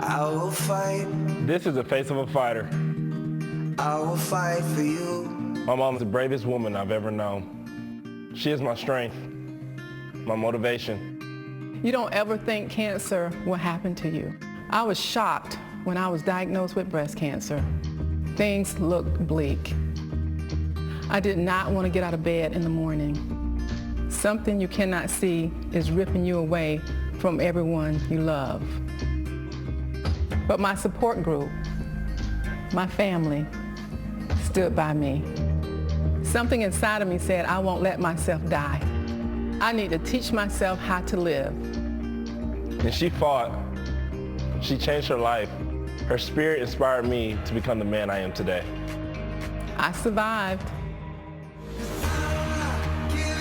I will fight. This is the face of a fighter. I will fight for you. My mom is the bravest woman I've ever known. She is my strength, my motivation. You don't ever think cancer will happen to you. I was shocked when I was diagnosed with breast cancer. Things looked bleak. I did not want to get out of bed in the morning. Something you cannot see is ripping you away from everyone you love. But my support group, my family, stood by me. Something inside of me said, I won't let myself die. I need to teach myself how to live. And she fought. She changed her life. Her spirit inspired me to become the man I am today. I survived.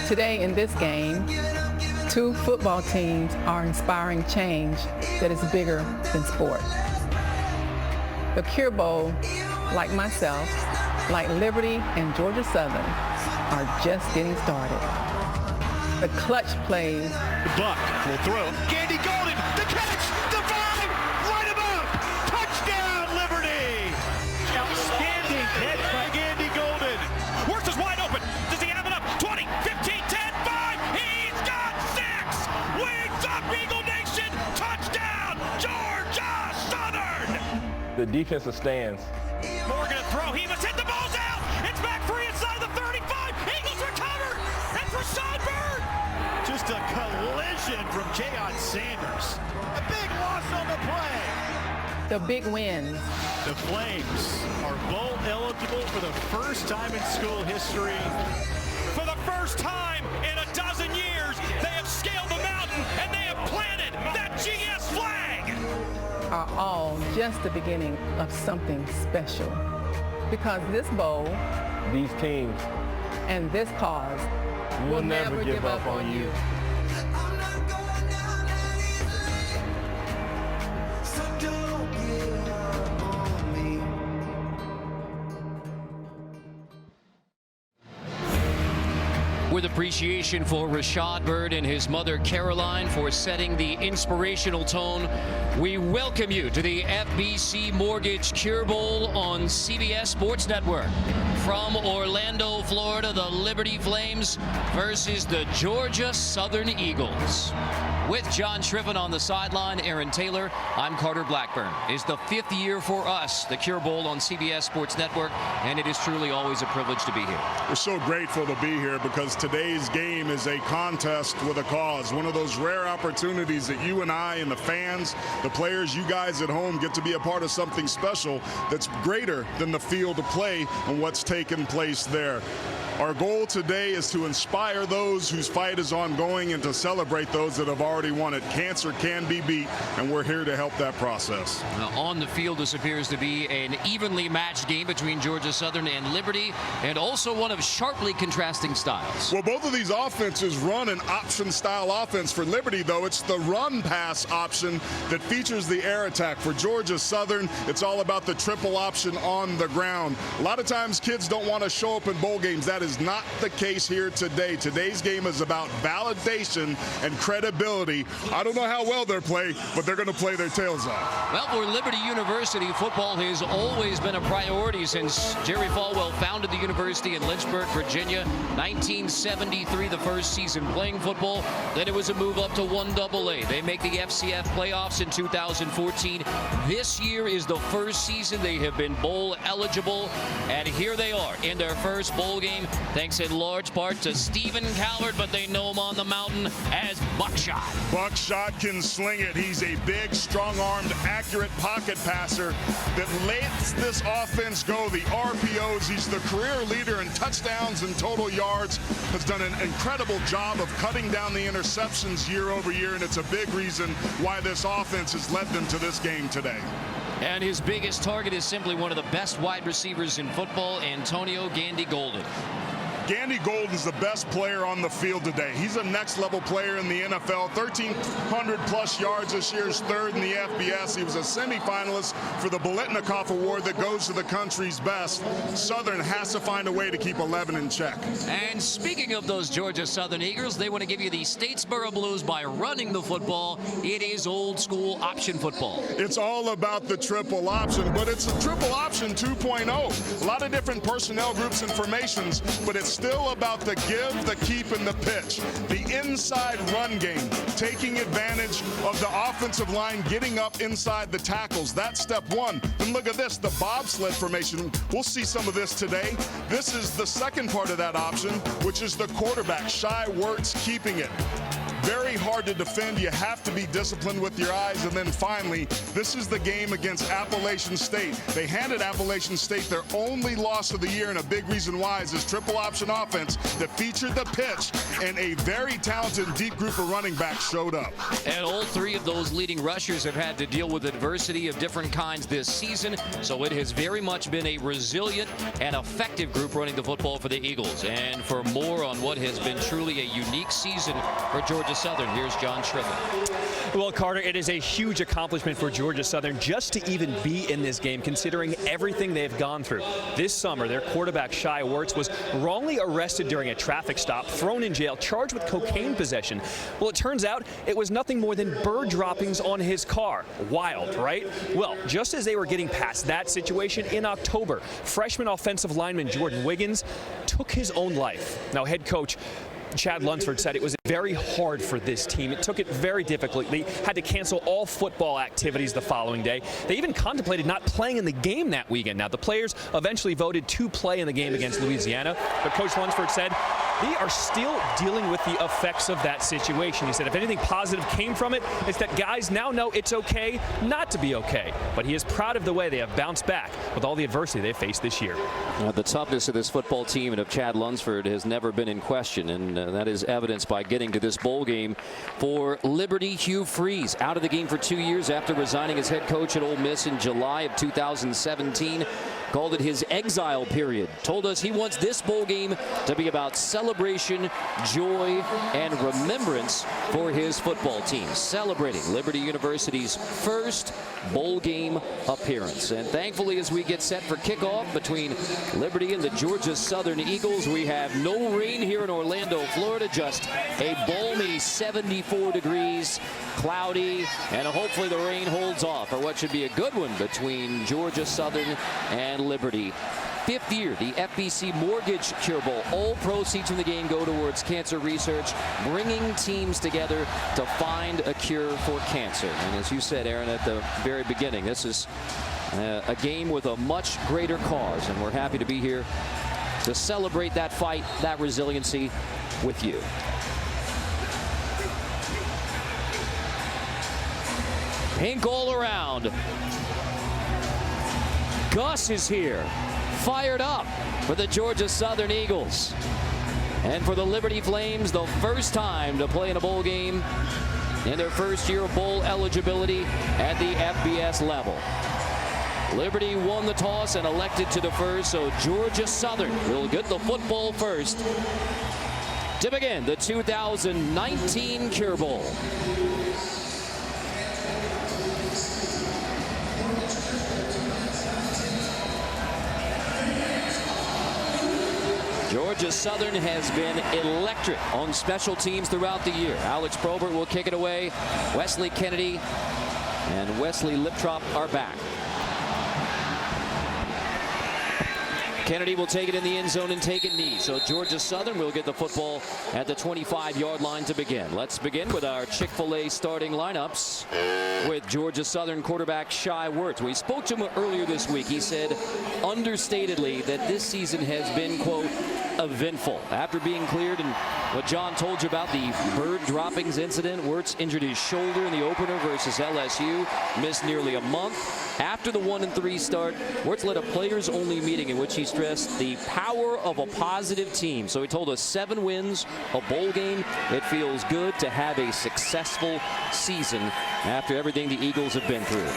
Today in this game, 2 football teams are inspiring change that is bigger than sport. The Cure Bowl, like myself, like Liberty and Georgia Southern, are just getting started. The clutch plays. Buck will throw. Gandy Golden, the catch, the 5, right above, touchdown Liberty! Outstanding catch by Gandy Golden. Works is wide open. Does he have it up? 20, 15, 10, 5. He's got 6. Wings up, Eagle Nation. Touchdown, Georgia Southern. The defensive stands. Morgan to throw. He must hit the ball's out. It's back free inside the 35. Eagles recover. And Rashad Bird. Just a collision from Jayon Sanders. A big loss on the play. The big wins. The Flames are bowl eligible for the first time in school history. For the first time in a dozen years, they have scaled the mountain and they have planted that GS flag. Are all just the beginning of something special. Because this bowl, These teams and this cause will never give up on you. I'm not going down that easy. So don't give up on me. With appreciation for Rashad Bird and his mother Caroline for setting the inspirational tone, we welcome you to the FBC Mortgage Cure Bowl on CBS Sports Network. From Orlando, Florida, the Liberty Flames versus the Georgia Southern Eagles. With John Shriven on the sideline, Aaron Taylor, I'm Carter Blackburn. It's the 5th year for us, the Cure Bowl on CBS Sports Network, and it is truly always a privilege to be here. We're so grateful to be here because today's game is a contest with a cause. One of those rare opportunities that you and I and the fans, the players, you guys at home get to be a part of something special that's greater than the field of play and what's taken place there. Our goal today is to inspire those whose fight is ongoing and to celebrate those that have already won it. Cancer can be beat, and we're here to help that process. Now, on the field, this appears to be an evenly matched game between Georgia Southern and Liberty, and also one of sharply contrasting styles. Well, both of these offenses run an option-style offense. For Liberty, though, it's the run-pass option that features the air attack. For Georgia Southern, it's all about the triple option on the ground. A lot of times, kids don't want to show up in bowl games. That is not the case here today. Today's game is about validation and credibility. I don't know how well they're playing, but they're going to play their tails off. Well, for Liberty University, football has always been a priority since Jerry Falwell founded the university in Lynchburg, Virginia. 1973, the first season playing football. Then it was a move up to 1AA. They make the FCF playoffs in 2014. This year is the first season they have been bowl eligible, and here they are in their first bowl game, thanks in large part to Stephen Callard, but they know him on the mountain as Buckshot. Buckshot can sling it. He's a big, strong-armed, accurate pocket passer that lets this offense go. The RPOs, he's the career leader in touchdowns and total yards, has done an incredible job of cutting down the interceptions year over year, and it's a big reason why this offense has led them to this game today. And his biggest target is simply one of the best wide receivers in football, Antonio Gandy Golden. Gandy Golden's the best player on the field today. He's a next-level player in the NFL. 1,300-plus yards this year, is third in the FBS. He was a semifinalist for the Biletnikoff Award that goes to the country's best. Southern has to find a way to keep 11 in check. And speaking of those Georgia Southern Eagles, they want to give you the Statesboro Blues by running the football. It is old school option football. It's all about the triple option, but it's a triple option 2.0. A lot of different personnel groups and formations, but it's still about the give, the keep, and the pitch. The inside run game, taking advantage of the offensive line, getting up inside the tackles. That's step one. And look at this, the bobsled formation. We'll see some of this today. This is the second part of that option, which is the quarterback, Shy Wirtz, keeping it. Very hard to defend. You have to be disciplined with your eyes. And then finally, this is the game against Appalachian State. They handed Appalachian State their only loss of the year, and a big reason why is this triple option offense that featured the pitch, and a very talented deep group of running backs showed up. And all three of those leading rushers have had to deal with adversity of different kinds this season, so it has very much been a resilient and effective group running the football for the Eagles. And for more on what has been truly a unique season for Georgia Southern, here's John Shriver. Well, Carter, it is a huge accomplishment for Georgia Southern just to even be in this game, considering everything they've gone through. This summer, their quarterback, Shy Wirtz, was wrongly arrested during a traffic stop, thrown in jail, charged with cocaine possession. Well, it turns out it was nothing more than bird droppings on his car. Wild, right? Well, just as they were getting past that situation in October, freshman offensive lineman Jordan Wiggins took his own life. Now, head coach Chad Lunsford said it was very hard for this team. It took it very difficultly. They had to cancel all football activities the following day. They even contemplated not playing in the game that weekend. Now, the players eventually voted to play in the game against Louisiana, but Coach Lunsford said they are still dealing with the effects of that situation. He said if anything positive came from it, it's that guys now know it's okay not to be okay. But he is proud of the way they have bounced back with all the adversity they faced this year. The toughness of this football team and of Chad Lunsford has never been in question, and that is evidenced by getting to this bowl game for Liberty. Hugh Freeze out of the game for 2 years after resigning as head coach at Ole Miss in July of 2017. Called it his exile period. Told us he wants this bowl game to be about celebration, joy, and remembrance for his football team. Celebrating Liberty University's first bowl game appearance. And thankfully, as we get set for kickoff between Liberty and the Georgia Southern Eagles, we have no rain here in Orlando, Florida. Just a balmy 74 degrees, cloudy, and hopefully the rain holds off for what should be a good one between Georgia Southern and Liberty. Fifth year, the FBC Mortgage Cure Bowl. All proceeds from the game go towards cancer research, bringing teams together to find a cure for cancer. And as you said, Aaron, at the very beginning, this is a game with a much greater cause, and we're happy to be here to celebrate that fight, that resiliency with you. Pink all around. Gus is here, fired up for the Georgia Southern Eagles. And for the Liberty Flames, the first time to play in a bowl game in their first year of bowl eligibility at the FBS level. Liberty won the toss and elected to defer, so Georgia Southern will get the football first to begin the 2019 Cure Bowl. Georgia Southern has been electric on special teams throughout the year. Alex Probert will kick it away. Wesley Kennedy and Wesley Liptrop are back. Kennedy will take it in the end zone and take a knee. So Georgia Southern will get the football at the 25-yard line to begin. Let's begin with our Chick-fil-A starting lineups with Georgia Southern quarterback Shy Wirtz. We spoke to him earlier this week. He said understatedly that this season has been, quote, eventful. After being cleared and what John told you about the bird droppings incident, Wirtz injured his shoulder in the opener versus LSU, missed nearly a month. After the 1-3 start, Wirtz led a players-only meeting in which he stressed the power of a positive team. So he told us 7 wins, a bowl game. It feels good to have a successful season after everything the Eagles have been through.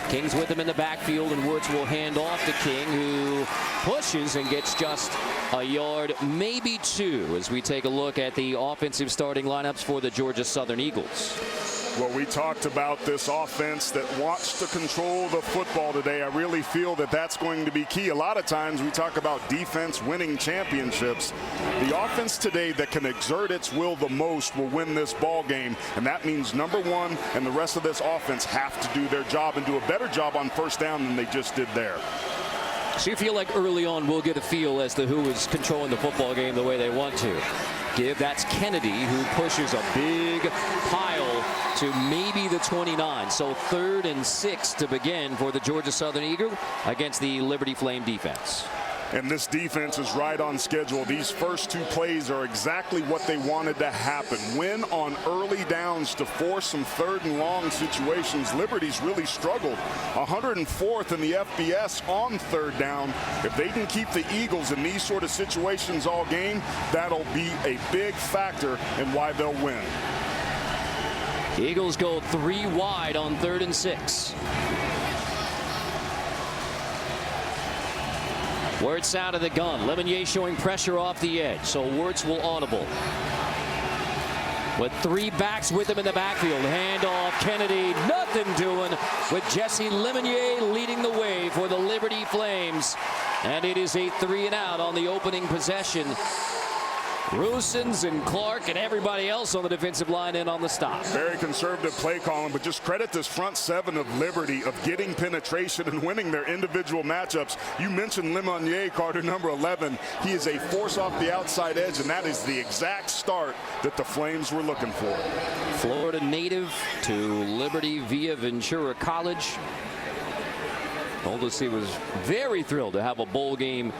King's with him in the backfield, and Woods will hand off to King, who pushes and gets just a yard, maybe two, as we take a look at the offensive starting lineups for the Georgia Southern Eagles. Well, we talked about this offense that wants to control the football today. I really feel that that's going to be key. A lot of times we talk about defense winning championships. The offense today that can exert its will the most will win this ball game, and that means number one and the rest of this offense have to do their job and do a better job on first down than they just did there. So you feel like early on we'll get a feel as to who is controlling the football game the way they want to. That's Kennedy, who pushes a big pile to maybe the 29. So 3rd and 6 to begin for the Georgia Southern Eagle against the Liberty Flame defense. And this defense is right on schedule. These first two plays are exactly what they wanted to happen. Win on early downs to force some 3rd and long situations. Liberty's really struggled. 104th in the FBS on 3rd down. If they can keep the Eagles in these sort of situations all game, that'll be a big factor in why they'll win. Eagles go 3 wide on 3rd and 6. Wirtz out of the gun. Lemonnier showing pressure off the edge, so Wirtz will audible. With 3 backs with him in the backfield. Handoff, Kennedy, nothing doing, with Jesse Lemonnier leading the way for the Liberty Flames. And it is a 3 and out on the opening possession. Rusens and Clark and everybody else on the defensive line in on the stop. Very conservative play calling, but just credit this front 7 of Liberty of getting penetration and winning their individual matchups. You mentioned Lemonnier, Carter, number 11. He is a force off the outside edge, and that is the exact start that the Flames were looking for. Florida native to Liberty via Ventura College. Oldest, he was very thrilled to have a bowl game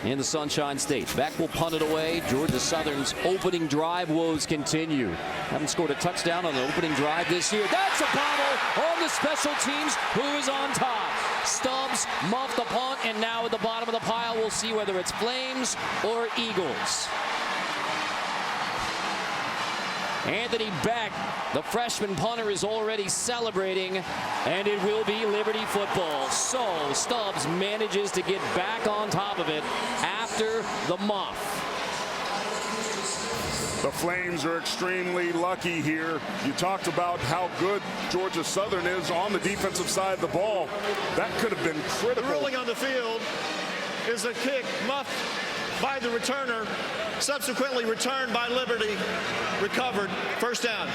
in the Sunshine State. Beck will punt it away. Georgia Southern's opening drive woes continue. Haven't scored a touchdown on the opening drive this year. That's a bobble on the special teams. Who is on top? Stubbs muffed the punt, and now at the bottom of the pile, we'll see whether it's Flames or Eagles. Anthony Beck, the freshman punter, is already celebrating, and it will be Liberty football. So Stubbs manages to get back on top of it after the muff. The Flames are extremely lucky here. You talked about how good Georgia Southern is on the defensive side of the ball. That could have been critical. The ruling on the field is a kick muffed by the returner, subsequently returned by Liberty, recovered, first down.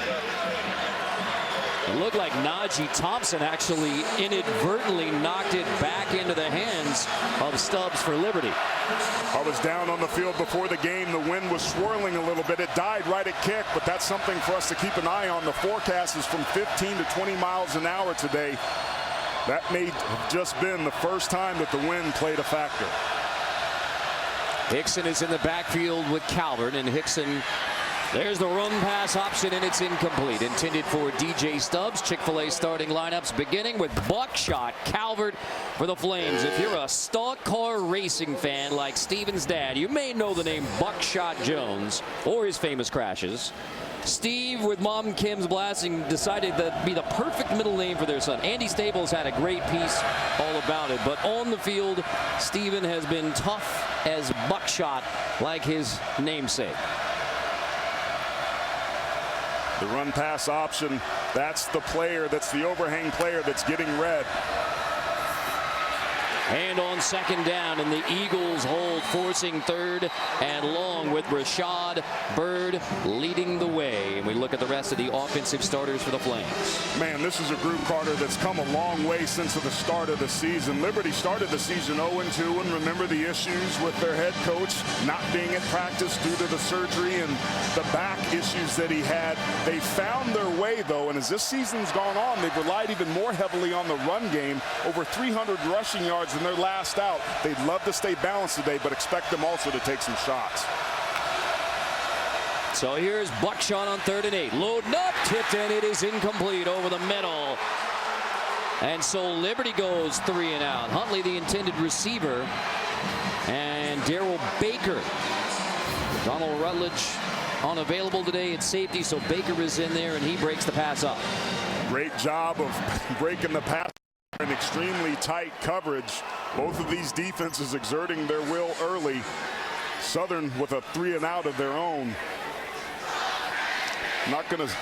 It looked like Najee Thompson actually inadvertently knocked it back into the hands of Stubbs for Liberty. I was down on the field before the game. The wind was swirling a little bit. It died right at kick, but that's something for us to keep an eye on. The forecast is from 15 to 20 miles an hour today. That may have just been the first time that the wind played a factor. Hickson is in the backfield with Calvert, and Hickson, there's the run pass option, and it's incomplete. Intended for DJ Stubbs. Chick-fil-A starting lineups beginning with Buckshot, Calvert for the Flames. If you're a stock car racing fan like Steven's dad, you may know the name Buckshot Jones or his famous crashes. Steve, with Mom Kim's blasting, decided that'd be the perfect middle name for their son. Andy Staples had a great piece all about it, but on the field, Steven has been tough as Buckshot, like his namesake. The run pass option, that's the player, that's the overhang player that's getting red. And on second down, and the Eagles hold, forcing 3rd and long with Rashad Byrd leading the way. And we look at the rest of the offensive starters for the Flames. Man, this is a group, Carter, that's come a long way since the start of the season. Liberty started the season 0-2, and remember the issues with their head coach not being at practice due to the surgery and the back issues that he had. They found their way, though, and as this season's gone on, they've relied even more heavily on the run game. Over 300 rushing yards in their last out. They'd love to stay balanced today, but expect them also to take some shots. So here's Buckshot on 3rd and 8. Loading up, tipped, and it is incomplete over the middle. And so Liberty goes 3 and out. Huntley, the intended receiver, and Darrell Baker. Donald Rutledge unavailable today at safety, so Baker is in there, and he breaks the pass up. Great job of breaking the pass. in extremely tight coverage. Both of these defenses exerting their will early. Southern with a 3-and-out of their own. Not going to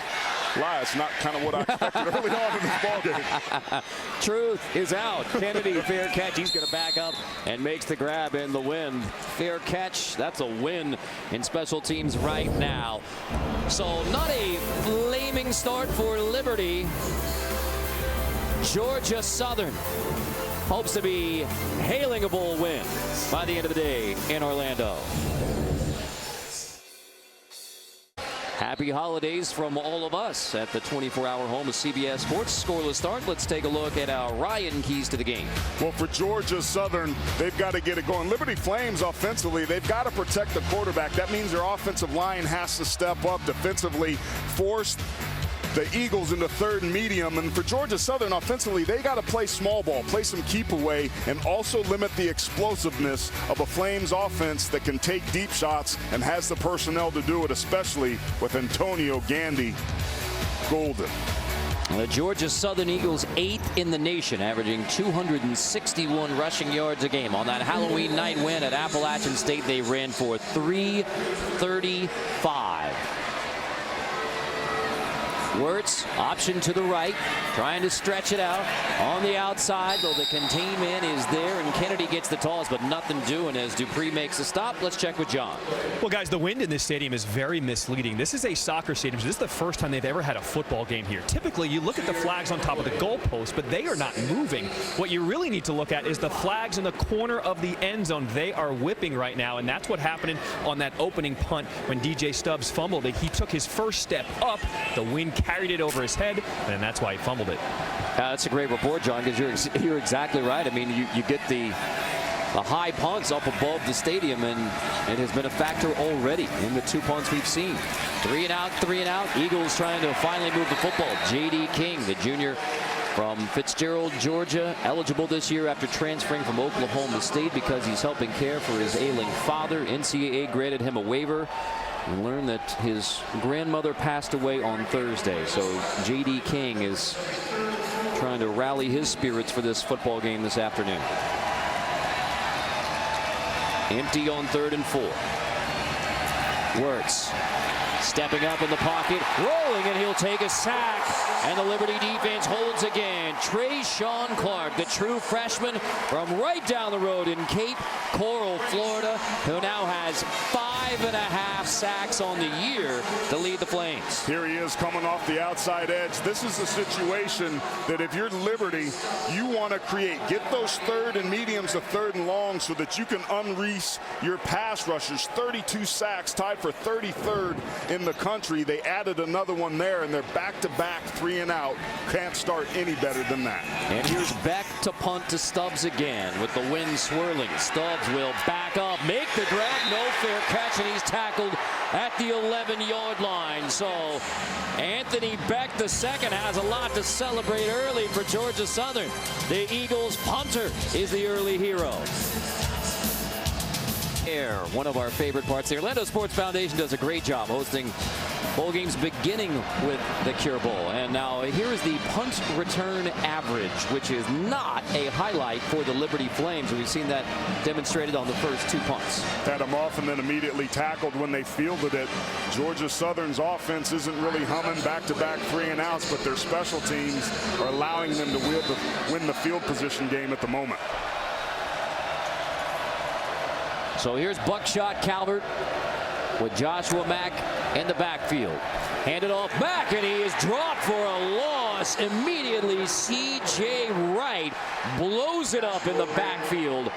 lie, it's not kind of what I expected early on in this ballgame. Truth is out. Kennedy, fair catch. He's going to back up and makes the grab in the wind. Fair catch. That's a win in special teams right now. So not a flaming start for Liberty. Georgia Southern hopes to be hailing a bowl win by the end of the day in Orlando. Happy holidays from all of us at the 24-hour home of CBS Sports. Scoreless start. Let's take a look at our Ryan keys to the game. Well, for Georgia Southern, they've got to get it going. Liberty Flames offensively, they've got to protect the quarterback. That means their offensive line has to step up defensively, force the Eagles into third and medium. And for Georgia Southern offensively, they got to play small ball, play some keep away, and also limit the explosiveness of a Flames offense that can take deep shots and has the personnel to do it, especially with Antonio Gandy Golden. The Georgia Southern Eagles 8th in the nation, averaging 261 rushing yards a game. On that Halloween night win at Appalachian State, they ran for 335. Wirtz, option to the right, trying to stretch it out on the outside, though the containment is there, and Kennedy gets the toss, but nothing doing as Dupree makes a stop. Let's check with John. Well, guys, the wind in this stadium is very misleading. This is a soccer stadium, so this is the first time they've ever had a football game here. Typically, you look at the flags on top of the goalpost, but they are not moving. What you really need to look at is the flags in the corner of the end zone. They are whipping right now, and that's what happened on that opening punt when DJ Stubbs fumbled it. He took his first step up. The wind carried it over his head, and that's why he fumbled it. That's a great report, John, because you're exactly right. I mean, you get the high punts up above the stadium, and it has been a factor already in the 2 punts we've seen. 3-and-out, 3-and-out. Eagles trying to finally move the football. J.D. King, the junior from Fitzgerald, Georgia, eligible this year after transferring from Oklahoma State because he's helping care for his ailing father. NCAA granted him a waiver. We learned that his grandmother passed away on Thursday, so J.D. King is trying to rally his spirits for this football game this afternoon. Empty on 3rd and 4. Wirtz stepping up in the pocket, rolling, and he'll take a sack. And the Liberty defense holds again. Trayshawn Clark, the true freshman from right down the road in Cape Coral, Florida, who now has 5.5 sacks on the year to lead the Flames. Here he is coming off the outside edge. This is a situation that if you're Liberty, you want to create. Get those third and mediums to third and long so that you can unleash your pass rushers. 32 sacks, tied for 33rd in the country. They added another one there, and they're back-to-back 3-and-out. Can't start any better than that. And here's Beck to punt to Stubbs again with the wind swirling. Stubbs will back up, make the grab, no fair catch, and he's tackled at the 11-yard line. So Anthony Beck II has a lot to celebrate early for Georgia Southern. The Eagles punter is the early hero. One of our favorite parts. The Orlando Sports Foundation does a great job hosting bowl games beginning with the Cure Bowl. And now here is the punt return average, which is not a highlight for the Liberty Flames. We've seen that demonstrated on the first 2 punts. Had them off and then immediately tackled when they fielded it. Georgia Southern's offense isn't really humming back-to-back 3-and-outs, but their special teams are allowing them to win the field position game at the moment. So here's Buckshot Calvert with Joshua Mack in the backfield. Handed off Mack, and he is dropped for a loss. Immediately, C.J. Wright blows it up in the backfield.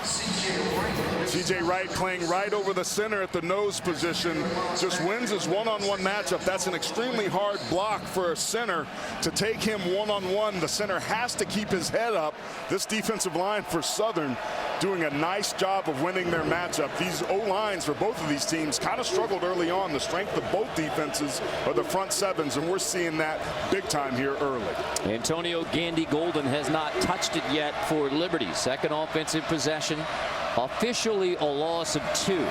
C.J. Wright playing right over the center at the nose position. Just wins his one-on-one matchup. That's an extremely hard block for a center to take him one-on-one. The center has to keep his head up. This defensive line for Southern doing a nice job of winning their matchup. These O-lines for both of these teams kind of struggled early on. The strength of both defenses are the front sevens, and we're seeing that big time here early. Antonio Gandy Golden has not touched it yet for Liberty. Second offensive possession. Officially a loss of 2.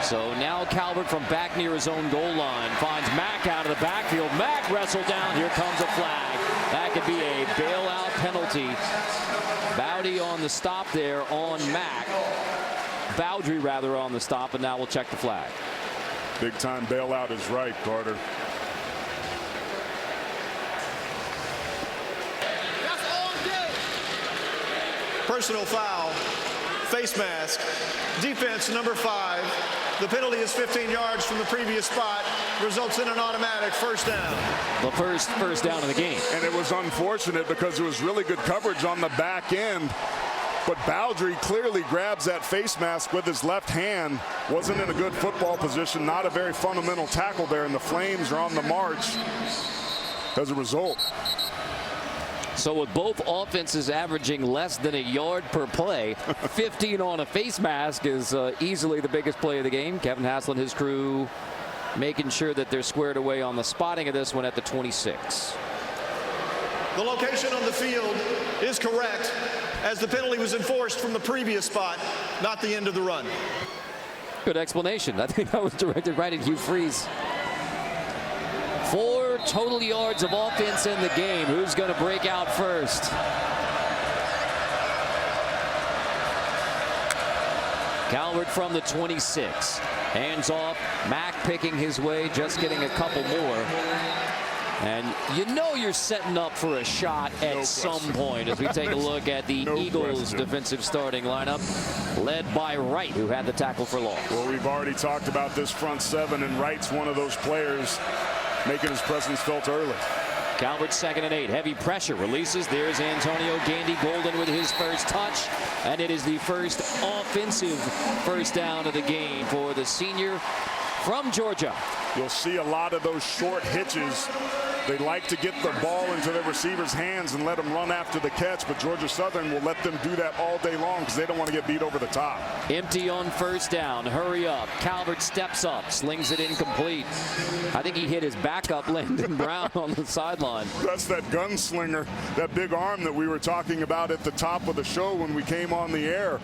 So now Calvert from back near his own goal line finds Mack out of the backfield. Mack wrestled down. Here comes a flag. That could be a bailout penalty. Bowdy on the stop there on Mack. Bowdry rather on the stop, and now we'll check the flag. Big time bailout is right, Carter. Personal foul, face mask, defense number 5. The penalty is 15 yards from the previous spot, results in an automatic first down. The first down of the game. And it was unfortunate because it was really good coverage on the back end. But Bowdry clearly grabs that face mask with his left hand. Wasn't in a good football position. Not a very fundamental tackle there. And the Flames are on the march as a result. So with both offenses averaging less than a yard per play, 15 on a face mask is easily the biggest play of the game. Kevin Haslett and his crew making sure that they're squared away on the spotting of this one at the 26. The location on the field is correct, as the penalty was enforced from the previous spot, not the end of the run. Good explanation. I think that was directed right at Hugh Freeze. 4 total yards of offense in the game. Who's going to break out first? Calvert from the 26. Hands off. Mack picking his way, just getting a couple more. And you know you're setting up for a shot at some point as we take a look at the Eagles' defensive starting lineup, led by Wright, who had the tackle for loss. Well, we've already talked about this front 7, and Wright's one of those players making his presence felt early. Calvert 2nd and 8. Heavy pressure. Releases. There's Antonio Gandy Golden with his first touch. And it is the first offensive first down of the game for the senior from Georgia. You'll see a lot of those short hitches. They like to get the ball into their receivers' hands and let them run after the catch, but Georgia Southern will let them do that all day long because they don't want to get beat over the top. Empty on first down. Hurry up. Calvert steps up, slings it incomplete. I think he hit his backup, Landon Brown, on the sideline. That's that gunslinger, that big arm that we were talking about at the top of the show when we came on the air.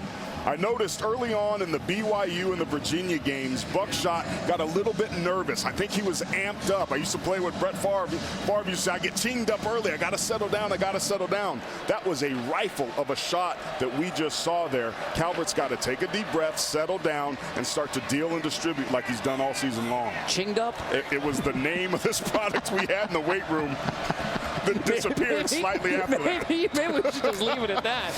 I noticed early on in the BYU and the Virginia games, Buckshot got a little bit nervous. I think he was amped up. I used to play with Brett Favre. Favre used to say, I get teamed up early. I got to settle down. I got to settle down. That was a rifle of a shot that we just saw there. Calvert's got to take a deep breath, settle down, and start to deal and distribute like he's done all season long. Chinged up? It was the name of this product we had in the weight room that disappeared slightly after that. Maybe we should just leave it at that.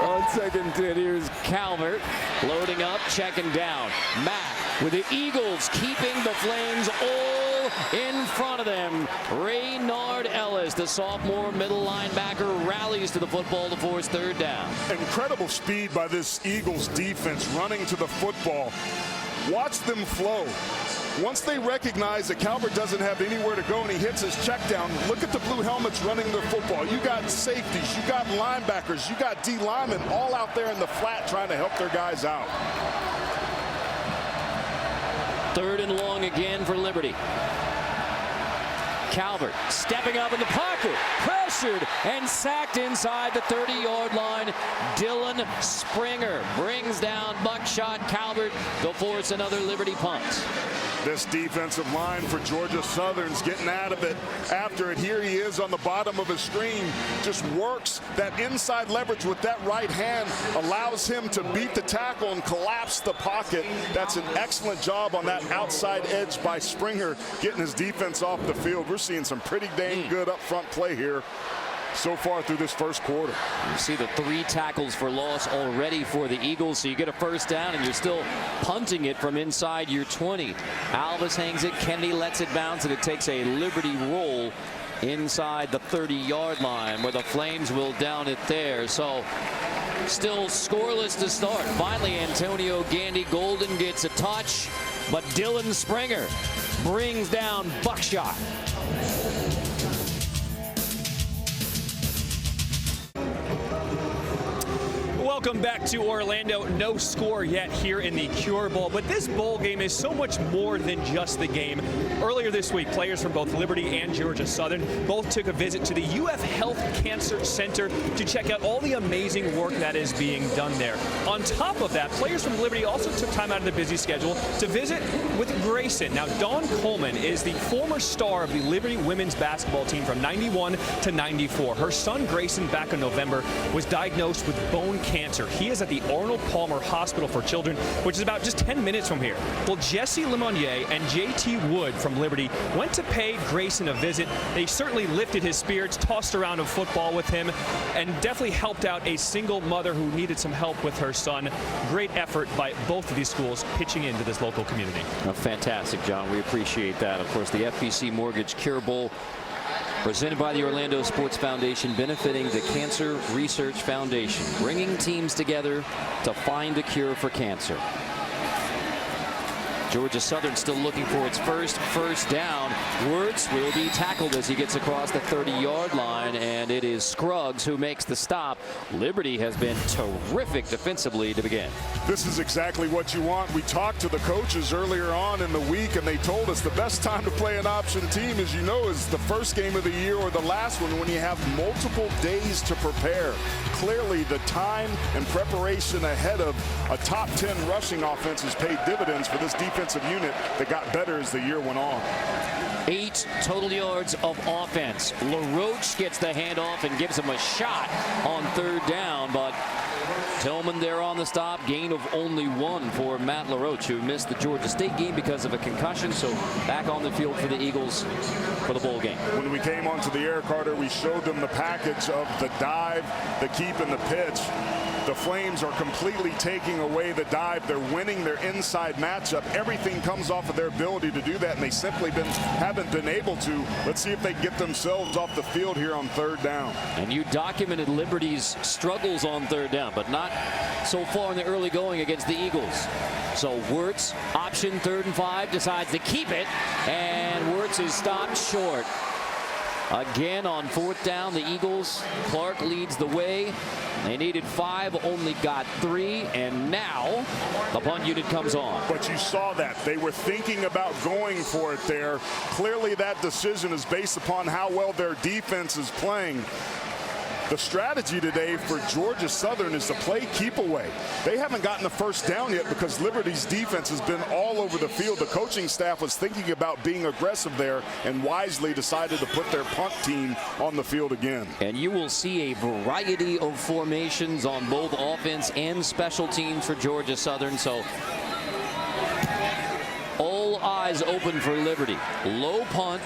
On 2nd and 10, here's Calvert loading up, checking down. Mack with the Eagles keeping the Flames all in front of them. Raynard Ellis, the sophomore middle linebacker, rallies to the football to force 3rd down. Incredible speed by this Eagles defense running to the football. Watch them flow. Once they recognize that Calvert doesn't have anywhere to go and he hits his check down, look at the blue helmets running the football. You got safeties, you got linebackers, you got D linemen all out there in the flat trying to help their guys out. 3rd and long again for Liberty. Calvert stepping up in the pocket, pressured and sacked inside the 30-yard line. Dylan Springer brings down Buckshot. Calvert to force another Liberty punt. This defensive line for Georgia Southern's getting out of it after it. Here he is on the bottom of his screen. Just works that inside leverage with that right hand. Allows him to beat the tackle and collapse the pocket. That's an excellent job on that outside edge by Springer, getting his defense off the field. We're seeing some pretty dang good up front play here so far through this first quarter. You see the 3 tackles for loss already for the Eagles, so you get a first down and you're still punting it from inside your 20. Alvis hangs it, Kennedy lets it bounce, and it takes a Liberty roll inside the 30-yard line where the Flames will down it there. So still scoreless to start. Finally, Antonio Gandy Golden gets a touch, but Dylan Springer brings down Buckshot. Welcome back to Orlando. No score yet here in the Cure Bowl, but this bowl game is so much more than just the game. Earlier this week, players from both Liberty and Georgia Southern both took a visit to the UF Health Cancer Center to check out all the amazing work that is being done there. On top of that, players from Liberty also took time out of their busy schedule to visit with Grayson. Now, Dawn Coleman is the former star of the Liberty women's basketball team from 91 to 94. Her son, Grayson, back in November, was diagnosed with bone cancer. He is at the Arnold Palmer Hospital for Children, which is about just 10 minutes from here. Well, Jesse Lemonnier and JT Wood from Liberty went to pay Grayson a visit. They certainly lifted his spirits, tossed around a football with him, and definitely helped out a single mother who needed some help with her son. Great effort by both of these schools pitching into this local community. Oh, fantastic, John. We appreciate that. Of course, the FBC Mortgage Cure Bowl presented by the Orlando Sports Foundation, benefiting the Cancer Research Foundation, bringing teams together to find a cure for cancer. Georgia Southern still looking for its first down. Wirtz will be tackled as he gets across the 30-yard line, and it is Scruggs who makes the stop. Liberty has been terrific defensively to begin. This is exactly what you want. We talked to the coaches earlier on in the week, and they told us the best time to play an option team, as you know, is the first game of the year or the last one when you have multiple days to prepare. Clearly, the time and preparation ahead of a top 10 rushing offense has paid dividends for this defensive unit that got better as the year went on. 8 total yards of offense. LaRoche gets the handoff and gives him a shot on 3rd down, but Tillman there on the stop. Gain of only 1 for Matt LaRoche, who missed the Georgia State game because of a concussion, so back on the field for the Eagles for the bowl game. When we came onto the air, Carter, we showed them the package of the dive, the keep, and the pitch. The Flames are completely taking away the dive. They're winning their inside matchup. Everything comes off of their ability to do that, and they simply haven't been able to. Let's see if they get themselves off the field here on 3rd down. And you documented Liberty's struggles on 3rd down, but not so far in the early going against the Eagles. So Wirtz, option 3rd and 5, decides to keep it, and Wirtz is stopped short. Again on 4th down, the Eagles. Clark leads the way. They needed 5, only got 3, and now the punt unit comes on. But you saw that. They were thinking about going for it there. Clearly that decision is based upon how well their defense is playing. The strategy today for Georgia Southern is to play keep away. They haven't gotten the first down yet because Liberty's defense has been all over the field. The coaching staff was thinking about being aggressive there and wisely decided to put their punt team on the field again. And you will see a variety of formations on both offense and special teams for Georgia Southern. So all eyes open for Liberty. Low punt.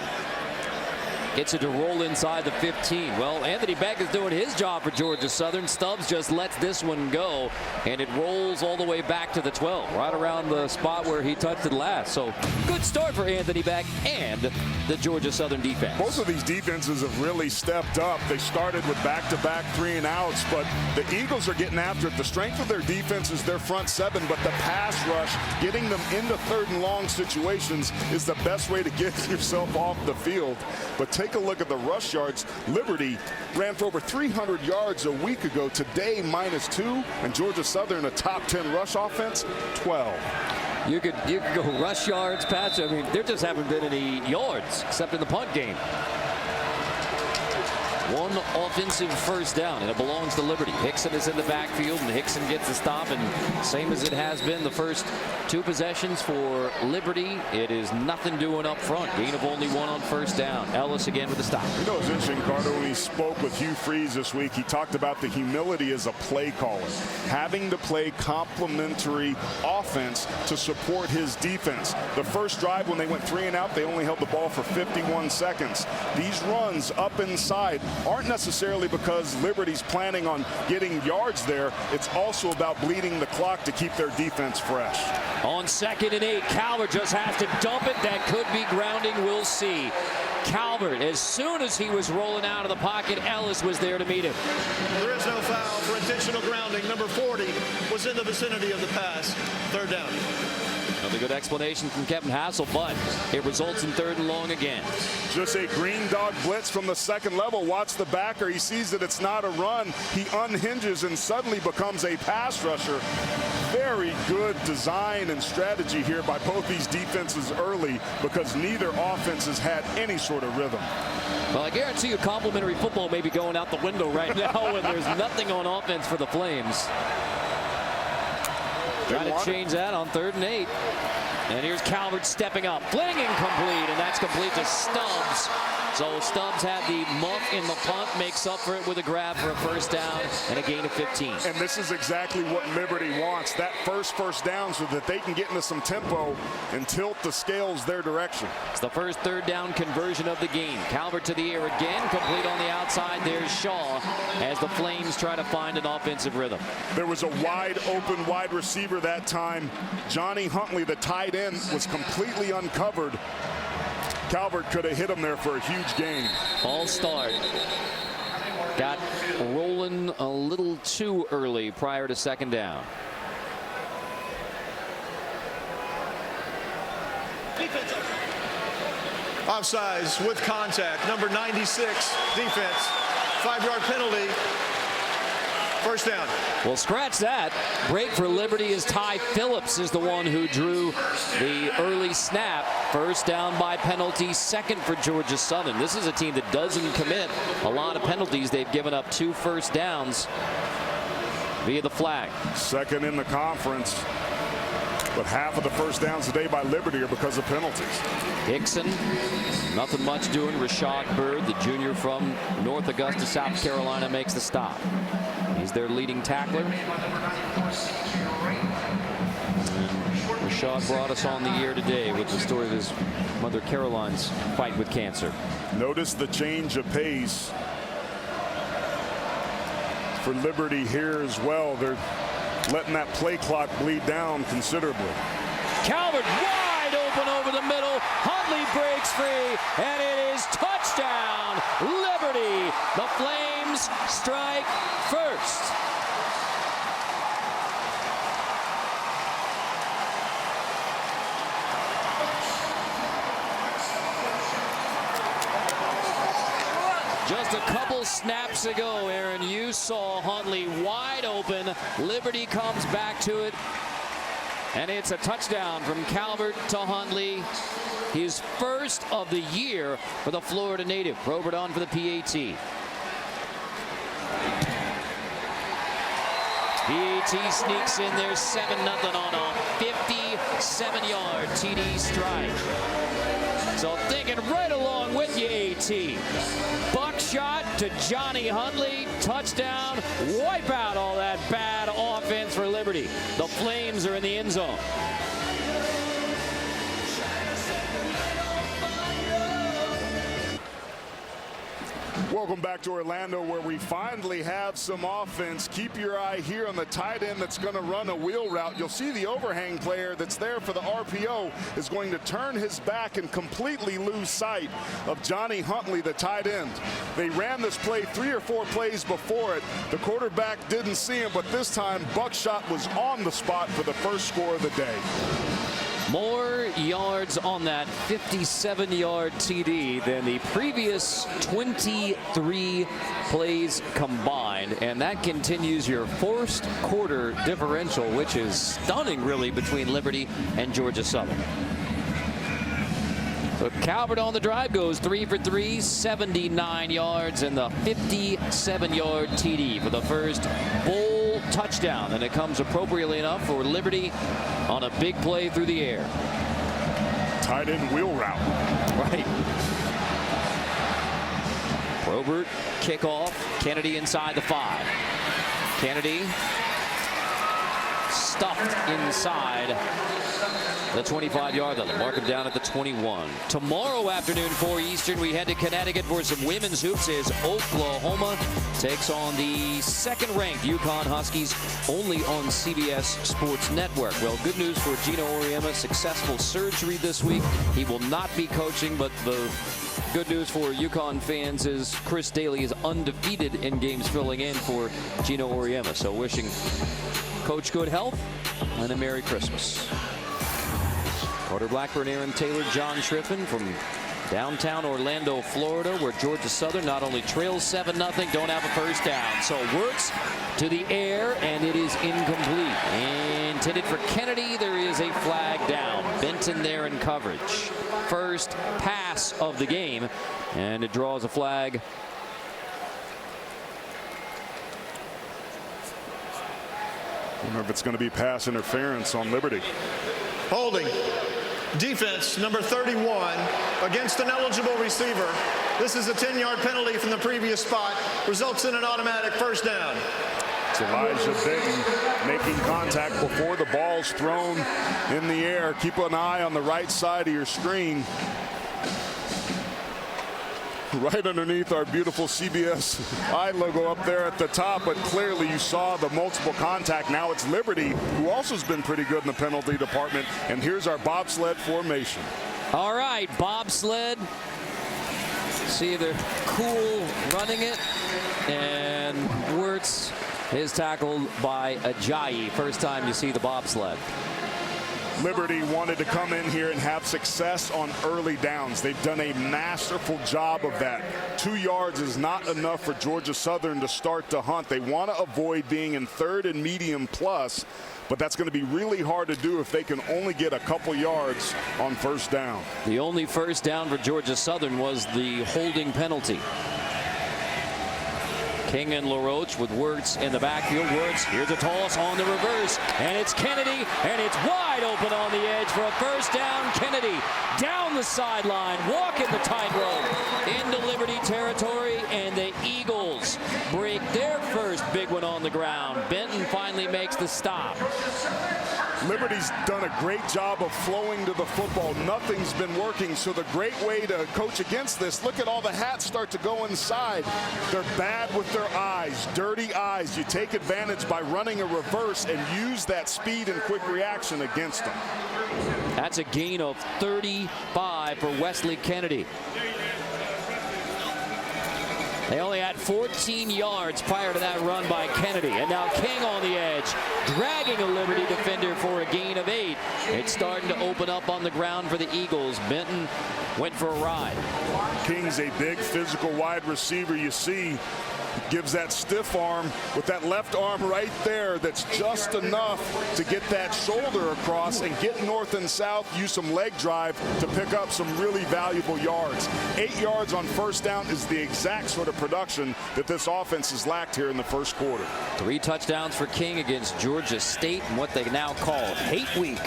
Gets it to roll inside the 15. Well, Anthony Beck is doing his job for Georgia Southern. Stubbs just lets this one go, and it rolls all the way back to the 12, right around the spot where he touched it last. So good start for Anthony Beck and the Georgia Southern defense. Both of these defenses have really stepped up. They started with back-to-back 3-and-outs, but the Eagles are getting after it. The strength of their defense is their front 7, but the pass rush, getting them into 3rd and long situations, is the best way to get yourself off the field. But take a look at the rush yards. Liberty ran for over 300 yards a week ago. Today, -2, and Georgia Southern, a top 10 rush offense, 12. You could go rush yards, pass. I mean, there just haven't been any yards except in the punt game. 1 offensive first down, and it belongs to Liberty. Hickson is in the backfield, and Hickson gets the stop, and same as it has been the first 2 possessions for Liberty, it is nothing doing up front. Gain of only 1 on 1st down. Ellis again with the stop. You know, it's interesting, Carter, when he spoke with Hugh Freeze this week, he talked about the humility as a play caller, having to play complementary offense to support his defense. The first drive, when they went 3-and-out, they only held the ball for 51 seconds. These runs up inside aren't necessarily because Liberty's planning on getting yards there. It's also about bleeding the clock to keep their defense fresh. On 2nd and 8, Calvert just has to dump it. That could be grounding. We'll see. Calvert, as soon as he was rolling out of the pocket, Ellis was there to meet him. There is no foul for intentional grounding. Number 40 was in the vicinity of the pass. Third down. Another good explanation from Kevin Hassel, but it results in 3rd and long again. Just a green dog blitz from the second level. Watch the backer. He sees that it's not a run. He unhinges and suddenly becomes a pass rusher. Very good design and strategy here by both these defenses early, because neither offense has had any sort of rhythm. Well, I guarantee you complimentary football may be going out the window right now when there's nothing on offense for the Flames. Trying to change that on 3rd and 8. And here's Calvert stepping up, flinging complete, and that's complete to Stubbs. So Stubbs had the muff in the punt, makes up for it with a grab for a 1st down and a gain of 15. And this is exactly what Liberty wants, that first down, so that they can get into some tempo and tilt the scales their direction. It's the first 3rd down conversion of the game. Calvert to the air again, complete on the outside. There's Shaw as the Flames try to find an offensive rhythm. There was a wide open wide receiver that time. Johnny Huntley, the tight end, was completely uncovered. Calvert could have hit him there for a huge gain. All start. Got rolling a little too early prior to 2nd down. Offsides with contact. Number 96, defense. 5-yard penalty. 1st down. Well, scratch that. Break for Liberty as Ty Phillips is the one who drew the early snap. 1st down by penalty, 2nd for Georgia Southern. This is a team that doesn't commit a lot of penalties. They've given up 2 1st downs via the flag. 2nd in the conference. But half of the 1st downs today by Liberty are because of penalties. Hickson, nothing much doing. Rashad Bird, the junior from North Augusta, South Carolina, makes the stop. He's their leading tackler. And Rashad brought us on the air today with the story of his mother Caroline's fight with cancer. Notice the change of pace for Liberty here as well. They're letting that play clock bleed down considerably. Calvert wide open over the middle. Huntley breaks free, and it is touchdown, Liberty. The Flames strike first. Just a couple snaps ago, Aaron, you saw Huntley wide open. Liberty comes back to it, and it's a touchdown from Calvert to Huntley. His 1st of the year for the Florida native. Probert on for the PAT. PAT sneaks in there 7-0 on a 57-yard TD strike. So thinking right along with you, AT. Buckshot to Johnny Huntley. Touchdown. Wipe out all that bad offense for Liberty. The Flames are in the end zone. Welcome back to Orlando, where we finally have some offense. Keep your eye here on the tight end that's going to run a wheel route. You'll see the overhang player that's there for the RPO is going to turn his back and completely lose sight of Johnny Huntley, the tight end. They ran this play 3 or 4 plays before it. The quarterback didn't see him, but this time Buckshot was on the spot for the first score of the day. More yards on that 57-yard TD than the previous 23 plays combined, and that continues your first quarter differential, which is stunning really between Liberty and Georgia Southern. But Calvert on the drive goes 3 for 3, 79 yards, and the 57-yard TD for the first bowl touchdown, and it comes appropriately enough for Liberty on a big play through the air. Tight end wheel route. Right. Probert kickoff. Kennedy inside the 5. Kennedy stuffed inside the 25-yard line. Mark him down at the 21. Tomorrow afternoon, 4 Eastern, we head to Connecticut for some women's hoops as Oklahoma takes on the 2nd-ranked UConn Huskies, only on CBS Sports Network. Well, good news for Gino Auriemma. Successful surgery this week. He will not be coaching, but the Good news for UConn fans is Chris Daly is undefeated in games filling in for Gino Auriemma. So wishing Coach good health and a Merry Christmas. Carter Blackburn, Aaron Taylor, John Schriffen from downtown Orlando, Florida, where Georgia Southern not only trails 7-0, don't have a first down. So Wirtz to the air, and it is incomplete. Intended for Kennedy. There is a flag down. Benton there in coverage. First pass of the game, and it draws a flag. I wonder if it's going to be pass interference on Liberty. Holding. Defense number 31 against an eligible receiver. This is a 10-yard penalty from the previous spot. Results in an automatic first down. It's Elijah Benton making contact before the ball's thrown in the air. Keep an eye on the right side of your screen. Right underneath our beautiful CBS I logo up there at the top, but clearly you saw the multiple contact. Now it's Liberty, who also has been pretty good in the penalty department. And here's our bobsled formation. All right, bobsled. See, they're cool running it. And Wirtz is tackled by Ajayi. First time you see the bobsled. Liberty wanted to come in here and have success on early downs. They've done a masterful job of that. 2 yards is not enough for Georgia Southern to start to hunt. They want to avoid being in 3rd and medium plus, but that's going to be really hard to do if they can only get a couple yards on first down. The only first down for Georgia Southern was the holding penalty. King and LaRoche with Wirtz in the backfield. Wirtz, here's a toss on the reverse, and it's Kennedy, and it's wide open on the edge for a first down. Kennedy down the sideline, walking the tightrope into Liberty territory, and the Eagles break their first big one on the ground. Benton finally makes the stop. Liberty's done a great job of flowing to the football. Nothing's been working, so the great way to coach against this, look at all the hats start to go inside. They're bad with their eyes, dirty eyes. You take advantage by running a reverse and use that speed and quick reaction against them. That's a gain of 35 for Wesley Kennedy. They only had 14 yards prior to that run by Kennedy. And now King on the edge, dragging a Liberty defender for a gain of 8. It's starting to open up on the ground for the Eagles. Benton went for a ride. King's a big physical wide receiver. You see, gives that stiff arm with that left arm right there. That's just enough to get that shoulder across and get north and south, use some leg drive to pick up some really valuable yards. 8 yards on first down is the exact sort of production that this offense has lacked here in the first quarter. 3 touchdowns for King against Georgia State in what they now call Hate Week.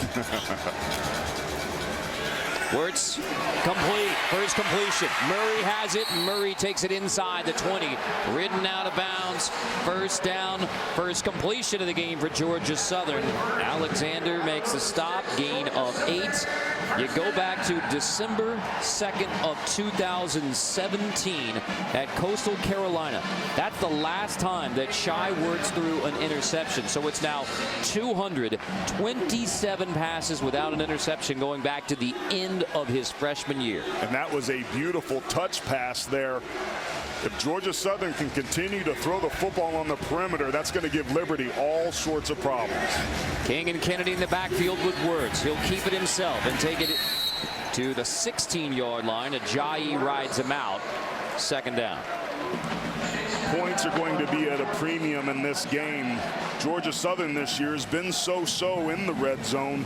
Wirtz complete. First completion. Murray has it. Murray takes it inside the 20. Ridden out of bounds. First down. First completion of the game for Georgia Southern. Alexander makes a stop. Gain of 8. You go back to December 2nd of 2017 at Coastal Carolina. That's the last time that Shai Wirtz threw an interception. So it's now 227 passes without an interception going back to the end of his freshman year. And that was a beautiful touch pass there. If Georgia Southern can continue to throw the football on the perimeter, that's going to give Liberty all sorts of problems. King and Kennedy in the backfield with Wirtz. He'll keep it himself and take it to the 16-yard line. Ajayi rides him out. Second down. Points are going to be at a premium in this game. Georgia Southern this year has been so-so in the red zone.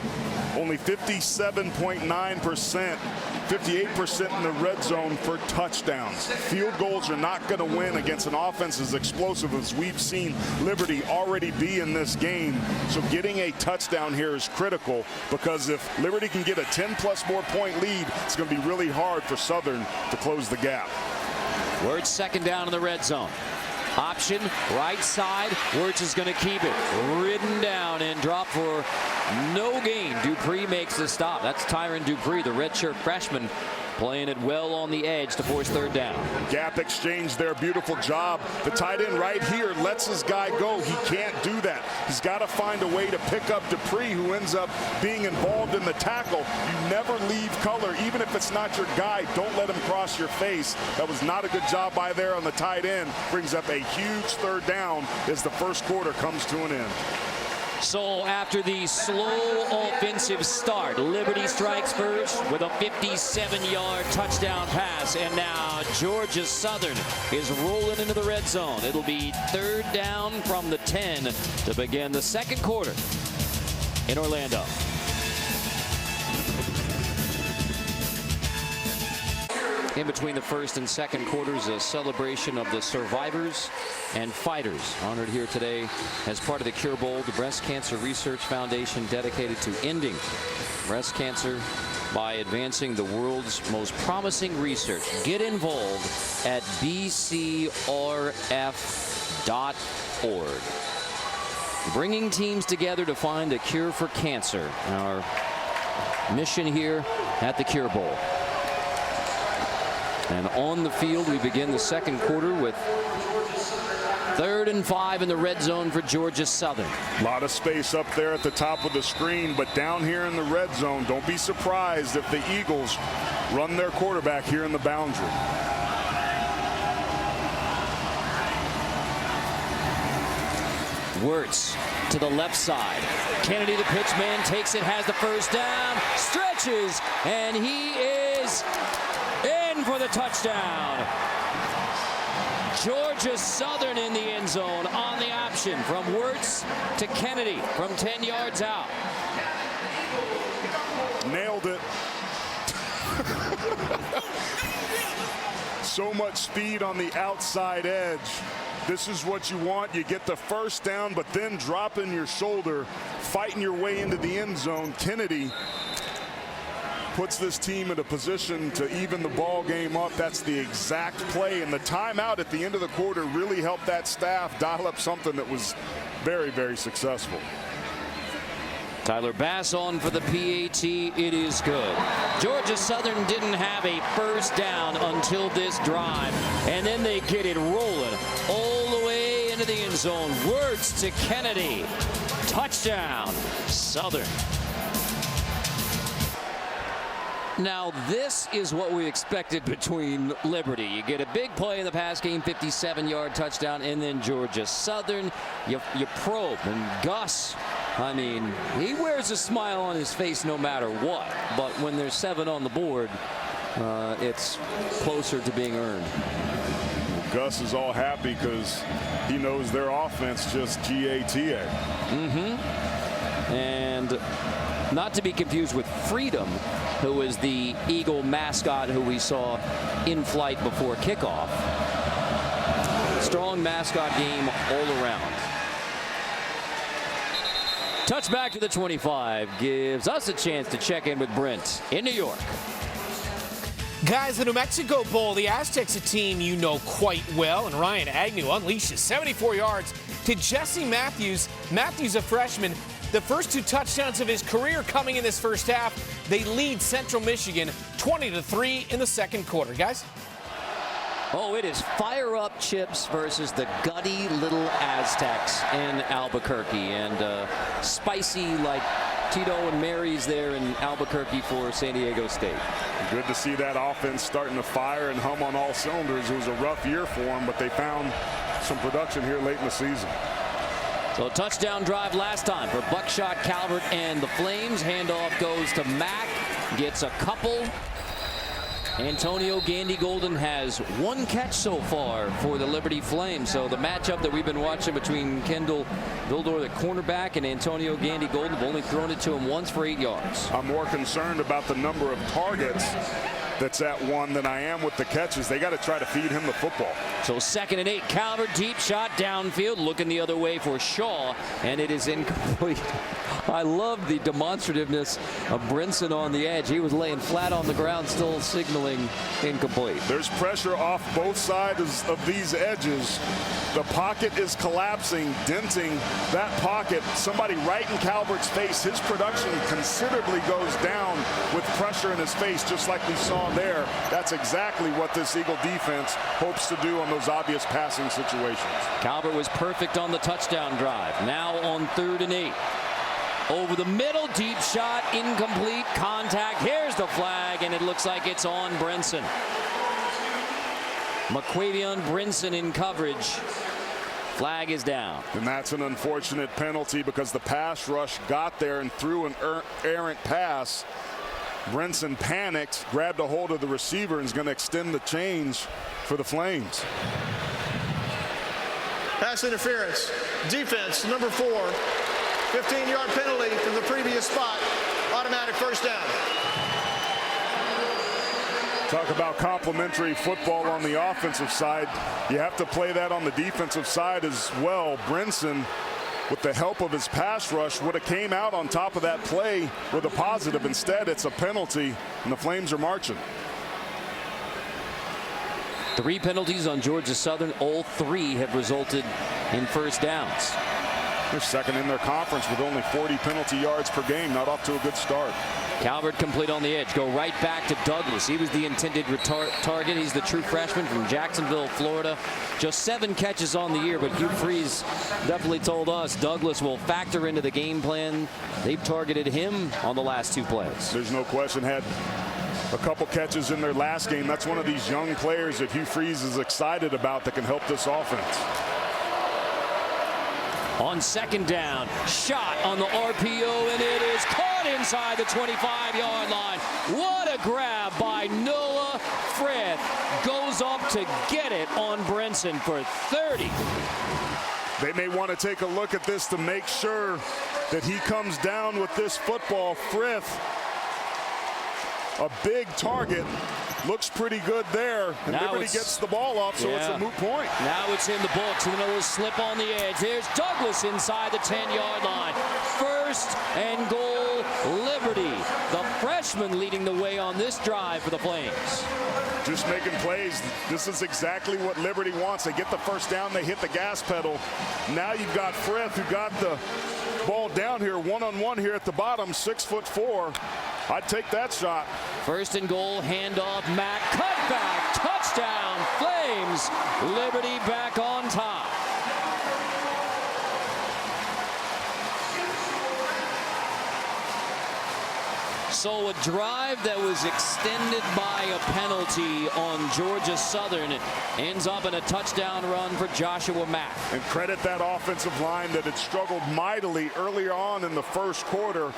Only 57.9%, 58% in the red zone for touchdowns. Field goals are not going to win against an offense as explosive as we've seen Liberty already be in this game. So getting a touchdown here is critical, because if Liberty can get a 10+ more point lead, it's going to be really hard for Southern to close the gap. Wirtz second down in the red zone. Option, right side. Wirtz is going to keep it. Ridden down and dropped for no gain. Dupree makes the stop. That's Tyron Dupree, the redshirt freshman playing it well on the edge to force third down. Gap exchange there, beautiful job. The tight end right here lets his guy go. He can't do that. He's got to find a way to pick up Dupree, who ends up being involved in the tackle. You never leave color, even if it's not your guy. Don't let him cross your face. That was not a good job by there on the tight end. Brings up a huge third down as the first quarter comes to an end. So after the slow offensive start, Liberty strikes first with a 57-yard touchdown pass. And now Georgia Southern is rolling into the red zone. It'll be third down from the 10 to begin the second quarter in Orlando. In between the first and second quarters, a celebration of the survivors and fighters honored here today as part of the Cure Bowl, the Breast Cancer Research Foundation dedicated to ending breast cancer by advancing the world's most promising research. Get involved at bcrf.org. Bringing teams together to find a cure for cancer. Our mission here at the Cure Bowl. And on the field, we begin the second quarter with 3rd and 5 in the red zone for Georgia Southern. A lot of space up there at the top of the screen, but down here in the red zone, don't be surprised if the Eagles run their quarterback here in the boundary. Wirtz to the left side. Kennedy, the pitch man, takes it, has the first down, stretches, and he is in for the touchdown. Georgia Southern in the end zone on the option from Wirtz to Kennedy from 10 yards out. Nailed it. So much speed on the outside edge. This is what you want. You get the first down, but then dropping your shoulder, fighting your way into the end zone. Kennedy puts this team in a position to even the ball game up. That's the exact play. And the timeout at the end of the quarter really helped that staff dial up something that was very, very successful. Tyler Bass on for the PAT. It is good. Georgia Southern didn't have a first down until this drive, and then they get it rolling all the way into the end zone. Wirtz to Kennedy. Touchdown, Southern. Now, this is what we expected between Liberty. You get a big play in the pass game, 57-yard touchdown, and then Georgia Southern, you probe. And Gus, I mean, he wears a smile on his face no matter what. But when there's 7 on the board, it's closer to being earned. Gus is all happy because he knows their offense just GATA. And not to be confused with Freedom, who is the Eagle mascot who we saw in flight before kickoff. Strong mascot game all around. Touchback to the 25 gives us a chance to check in with Brent in New York. Guys, the New Mexico Bowl, the Aztecs, a team you know quite well, and Ryan Agnew unleashes 74 yards to Jesse Matthews. Matthews, a freshman, the first 2 touchdowns of his career coming in this first half. They lead Central Michigan 20-3 in the second quarter. Guys? Oh, it is fire up Chips versus the gutty little Aztecs in Albuquerque, and spicy like Tito and Mary's there in Albuquerque for San Diego State. Good to see that offense starting to fire and hum on all cylinders. It was a rough year for them, but they found some production here late in the season. So a touchdown drive last time for Buckshot Calvert and the Flames. Handoff goes to Mack, gets a couple. Antonio Gandy-Golden has 1 catch so far for the Liberty Flames. So the matchup that we've been watching between Kendall Vildor, the cornerback, and Antonio Gandy-Golden have only thrown it to him once for 8 yards. I'm more concerned about the number of targets that's at 1 than I am with the catches. They got to try to feed him the football. So 2nd and 8, Calvert, deep shot downfield, looking the other way for Shaw, and it is incomplete. I love the demonstrativeness of Brinson on the edge. He was laying flat on the ground, still signaling incomplete. There's pressure off both sides of these edges. The pocket is collapsing, denting that pocket. Somebody right in Calvert's face. His production considerably goes down with pressure in his face, just like we saw saw there, that's exactly what this Eagle defense hopes to do on those obvious passing situations. Calvert was perfect on the touchdown drive. Now on 3rd and 8. Over the middle, deep shot, incomplete, contact. Here's the flag, and it looks like it's on Brinson. McQuavion Brinson in coverage. Flag is down. And that's an unfortunate penalty because the pass rush got there and threw an errant pass. Brinson panicked, grabbed a hold of the receiver, and is going to extend the change for the Flames. Pass interference. Defense, number 4. 15-yard penalty from the previous spot. Automatic first down. Talk about complementary football on the offensive side. You have to play that on the defensive side as well. Brinson, with the help of his pass rush, would have came out on top of that play with a positive. Instead, it's a penalty, and the Flames are marching. 3 penalties on Georgia Southern. All 3 have resulted in first downs. They're second in their conference with only 40 penalty yards per game. Not off to a good start. Calvert complete on the edge. Go right back to Douglas. He was the intended target. He's the true freshman from Jacksonville, Florida. Just 7 catches on the year, but Hugh Freeze definitely told us Douglas will factor into the game plan. They've targeted him on the last 2 plays. There's no question. Had a couple catches in their last game. That's one of these young players that Hugh Freeze is excited about that can help this offense. On 2nd down, shot on the RPO, and it is caught inside the 25-yard line. What a grab by Noah Frith. Goes up to get it on Brinson for 30. They may want to take a look at this to make sure that he comes down with this football. Frith, a big target. Looks pretty good there. And now Liberty gets the ball off, so it's a moot point. Now it's in the books, and then a little slip on the edge. There's Douglas inside the 10-yard line. 1st and goal, Liberty. The freshman leading the way on this drive for the Flames. Just making plays. This is exactly what Liberty wants. They get the first down, they hit the gas pedal. Now you've got Frith, who got the ball down here, one-on-one here at the bottom, 6'4". I'd take that shot. 1st and goal, handoff, Mack, cutback, touchdown, Flames. Liberty back on top. So a drive that was extended by a penalty on Georgia Southern ends up in a touchdown run for Joshua Mack. And credit that offensive line that had struggled mightily earlier on in the first quarter.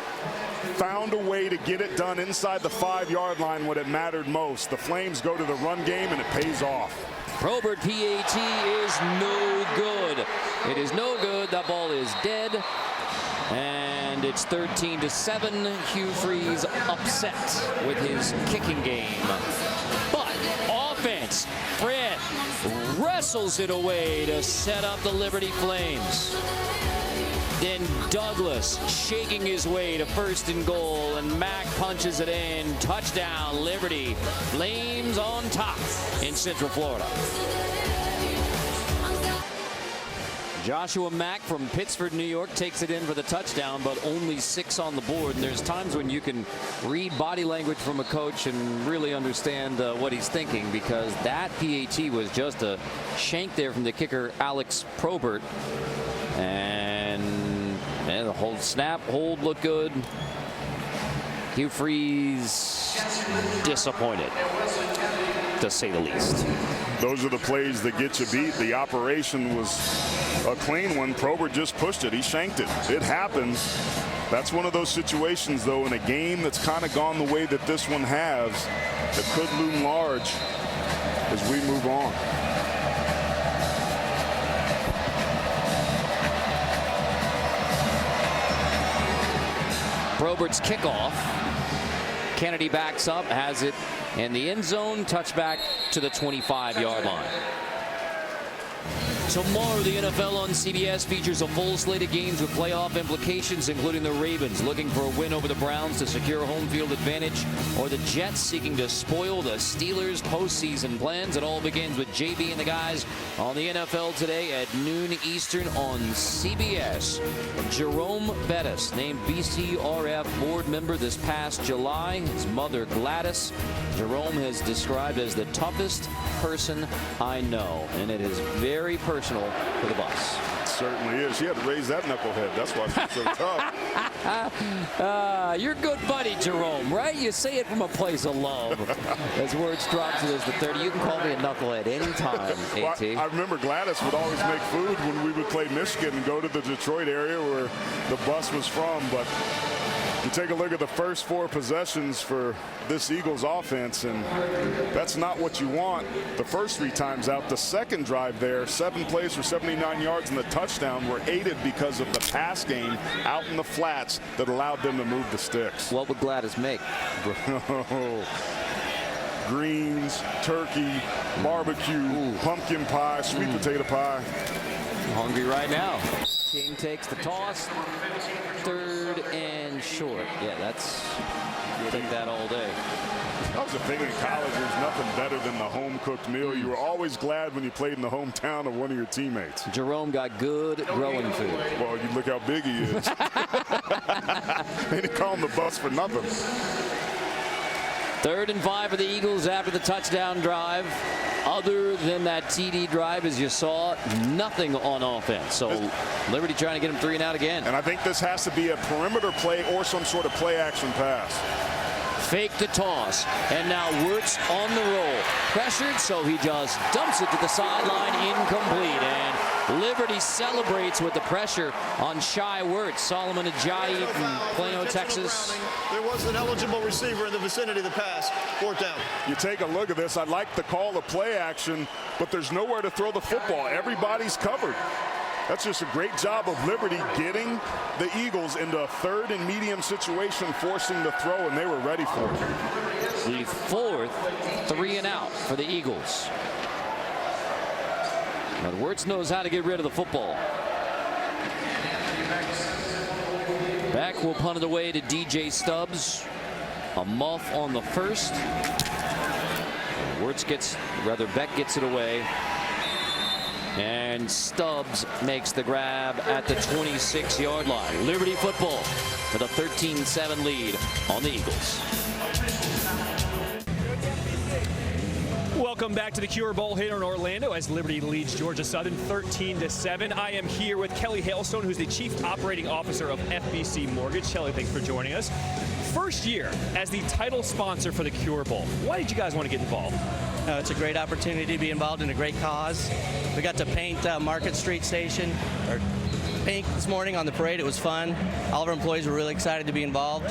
Found a way to get it done inside the 5-yard line when it mattered most. The Flames go to the run game, and it pays off. Probert PAT is no good. It is no good. That ball is dead. And it's 13-7. Hugh Freeze upset with his kicking game. But offense, Fred wrestles it away to set up the Liberty Flames. Then Douglas shaking his way to 1st and goal, and Mack punches it in. Touchdown, Liberty. Flames on top in Central Florida. Joshua Mack from Pittsford, New York takes it in for the touchdown, but only 6 on the board. And there's times when you can read body language from a coach and really understand what he's thinking, because that PAT was just a shank there from the kicker, Alex Probert. And the hold, snap, hold looked good. Hugh Freeze disappointed, to say the least. Those are the plays that get you beat. The operation was a clean one. Probert just pushed it. He shanked it. It happens. That's one of those situations, though, in a game that's kind of gone the way that this one has, that could loom large as we move on. Probert's kickoff. Kennedy backs up, has it in the end zone, touchback to the 25-yard line. Tomorrow, the NFL on CBS features a full slate of games with playoff implications, including the Ravens looking for a win over the Browns to secure home field advantage, or the Jets seeking to spoil the Steelers' postseason plans. It all begins with JB and the guys on the NFL Today at noon Eastern on CBS. Jerome Bettis named BCRF board member this past July. His mother, Gladys, Jerome has described as the toughest person I know, and it is very personal for the bus. It certainly is. She had to raise that knucklehead. That's why she's so tough. You're good buddy, Jerome, right? You say it from a place of love. As words drop to this, the 30. You can call me a knucklehead anytime, AT. Well, I remember Gladys would always make food when we would play Michigan and go to the Detroit area where the bus was from. But you take a look at the first 4 possessions for this Eagles offense, and that's not what you want the first 3 times out. The second drive there, 7 plays for 79 yards and the touchdown, were aided because of the pass game out in the flats that allowed them to move the sticks. What would Gladys make? Greens, turkey, barbecue, pumpkin pie, sweet potato pie. I'm hungry right now. King takes the toss. 3rd and short. Yeah, that's, you take that all day. That was the thing in college. There's nothing better than the home-cooked meal. You were always glad when you played in the hometown of one of your teammates. Jerome got good growing food. Well, you look how big he is. They didn't call him the bus for nothing. 3rd and 5 for the Eagles after the touchdown drive. Other than that TD drive, as you saw, nothing on offense. So Liberty trying to get him 3 and out again. And I think this has to be a perimeter play or some sort of play-action pass. Fake the toss, and now Wirtz on the roll. Pressured, so he just dumps it to the sideline, incomplete. And Liberty celebrates with the pressure on Shai Wirtz. Solomon Ajayi from Plano, Texas. There was an eligible receiver in the vicinity of the pass. 4th down. You take a look at this. I like the call of play action, but there's nowhere to throw the football. Everybody's covered. That's just a great job of Liberty getting the Eagles into a 3rd and medium situation, forcing the throw, and they were ready for it. The 4th 3 and out for the Eagles. But Wirtz knows how to get rid of the football. Beck will punt it away to DJ Stubbs. A muff on the first. Beck gets it away. And Stubbs makes the grab at the 26-yard line. Liberty football with a 13-7 lead on the Eagles. Welcome back to the Cure Bowl here in Orlando as Liberty leads Georgia Southern 13-7. I am here with Kelly Hailstone, who's the Chief Operating Officer of FBC Mortgage. Kelly, thanks for joining us. First year as the title sponsor for the Cure Bowl. Why did you guys want to get involved? It's a great opportunity to be involved in a great cause. We got to paint Market Street Station, or pink this morning on the parade. It was fun. All of our employees were really excited to be involved,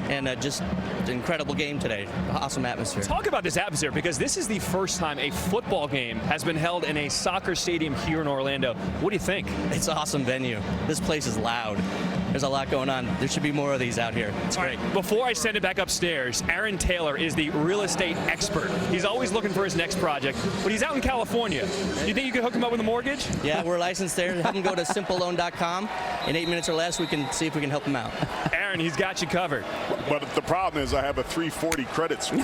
and just an incredible game today. Awesome atmosphere. Talk about this atmosphere, because this is the first time a football game has been held in a soccer stadium here in Orlando. What do you think? It's an awesome venue. This place is loud. There's a lot going on. There should be more of these out here. It's great. Before I send it back upstairs, Aaron Taylor is the real estate expert. He's always looking for his next project, but he's out in California. Do you think you could hook him up with a mortgage? Yeah, we're licensed there. Have him go to simpleloan.com. In 8 minutes or less, we can see if we can help him out. Aaron, he's got you covered. But the problem is I have a 340 credit score.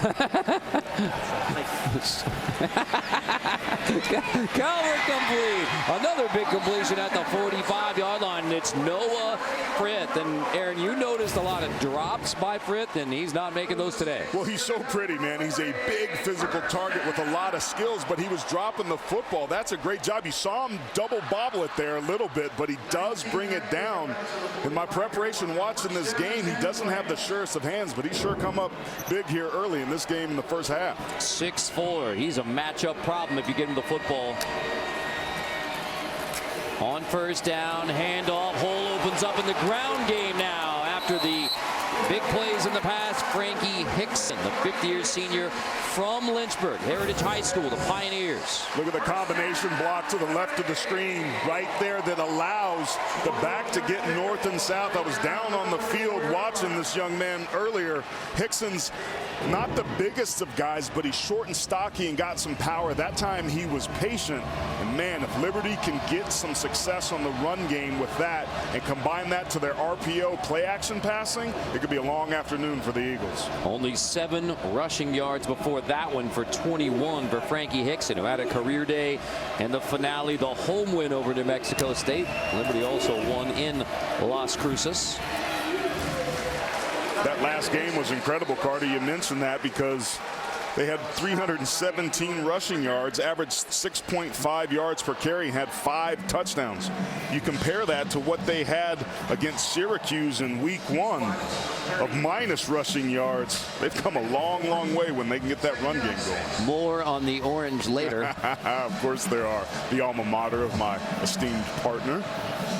Calvert complete. Another big completion at the 45-yard line. It's Noah Frith. And Aaron, you noticed a lot of drops by Frith, and he's not making those today. Well, he's so pretty, man. He's a big physical target with a lot of skills, but he was dropping the football. That's a great job. You saw him double bobble it there a little bit, but he does bring it down. In my preparation watching this game, he doesn't have the surest of hands, but he sure come up big here early in this game in the first half. 6'4". He's a matchup problem if you get him the football. On first down, handoff, hole opens up in the ground game now after the Big plays in the pass. Frankie Hickson, the fifth-year senior from Lynchburg, Heritage High School, the Pioneers. Look at the combination block to the left of the screen right there that allows the back to get north and south. I was down on the field watching this young man earlier. Hickson's not the biggest of guys, but he's short and stocky and got some power. That time he was patient. And man, if Liberty can get some success on the run game with that and combine that to their RPO play action passing, it could be a long afternoon for the Eagles. Only 7 rushing yards before that one for 21 for Frankie Hickson, who had a career day, and the finale, the home win over New Mexico State. Liberty also won in Las Cruces. That last game was incredible, Carter. You mentioned that because they had 317 rushing yards, averaged 6.5 yards per carry, and had 5 touchdowns. You compare that to what they had against Syracuse in week 1 of minus rushing yards. They've come a long, long way when they can get that run game going. More on the Orange later. Of course there are. The alma mater of my esteemed partner.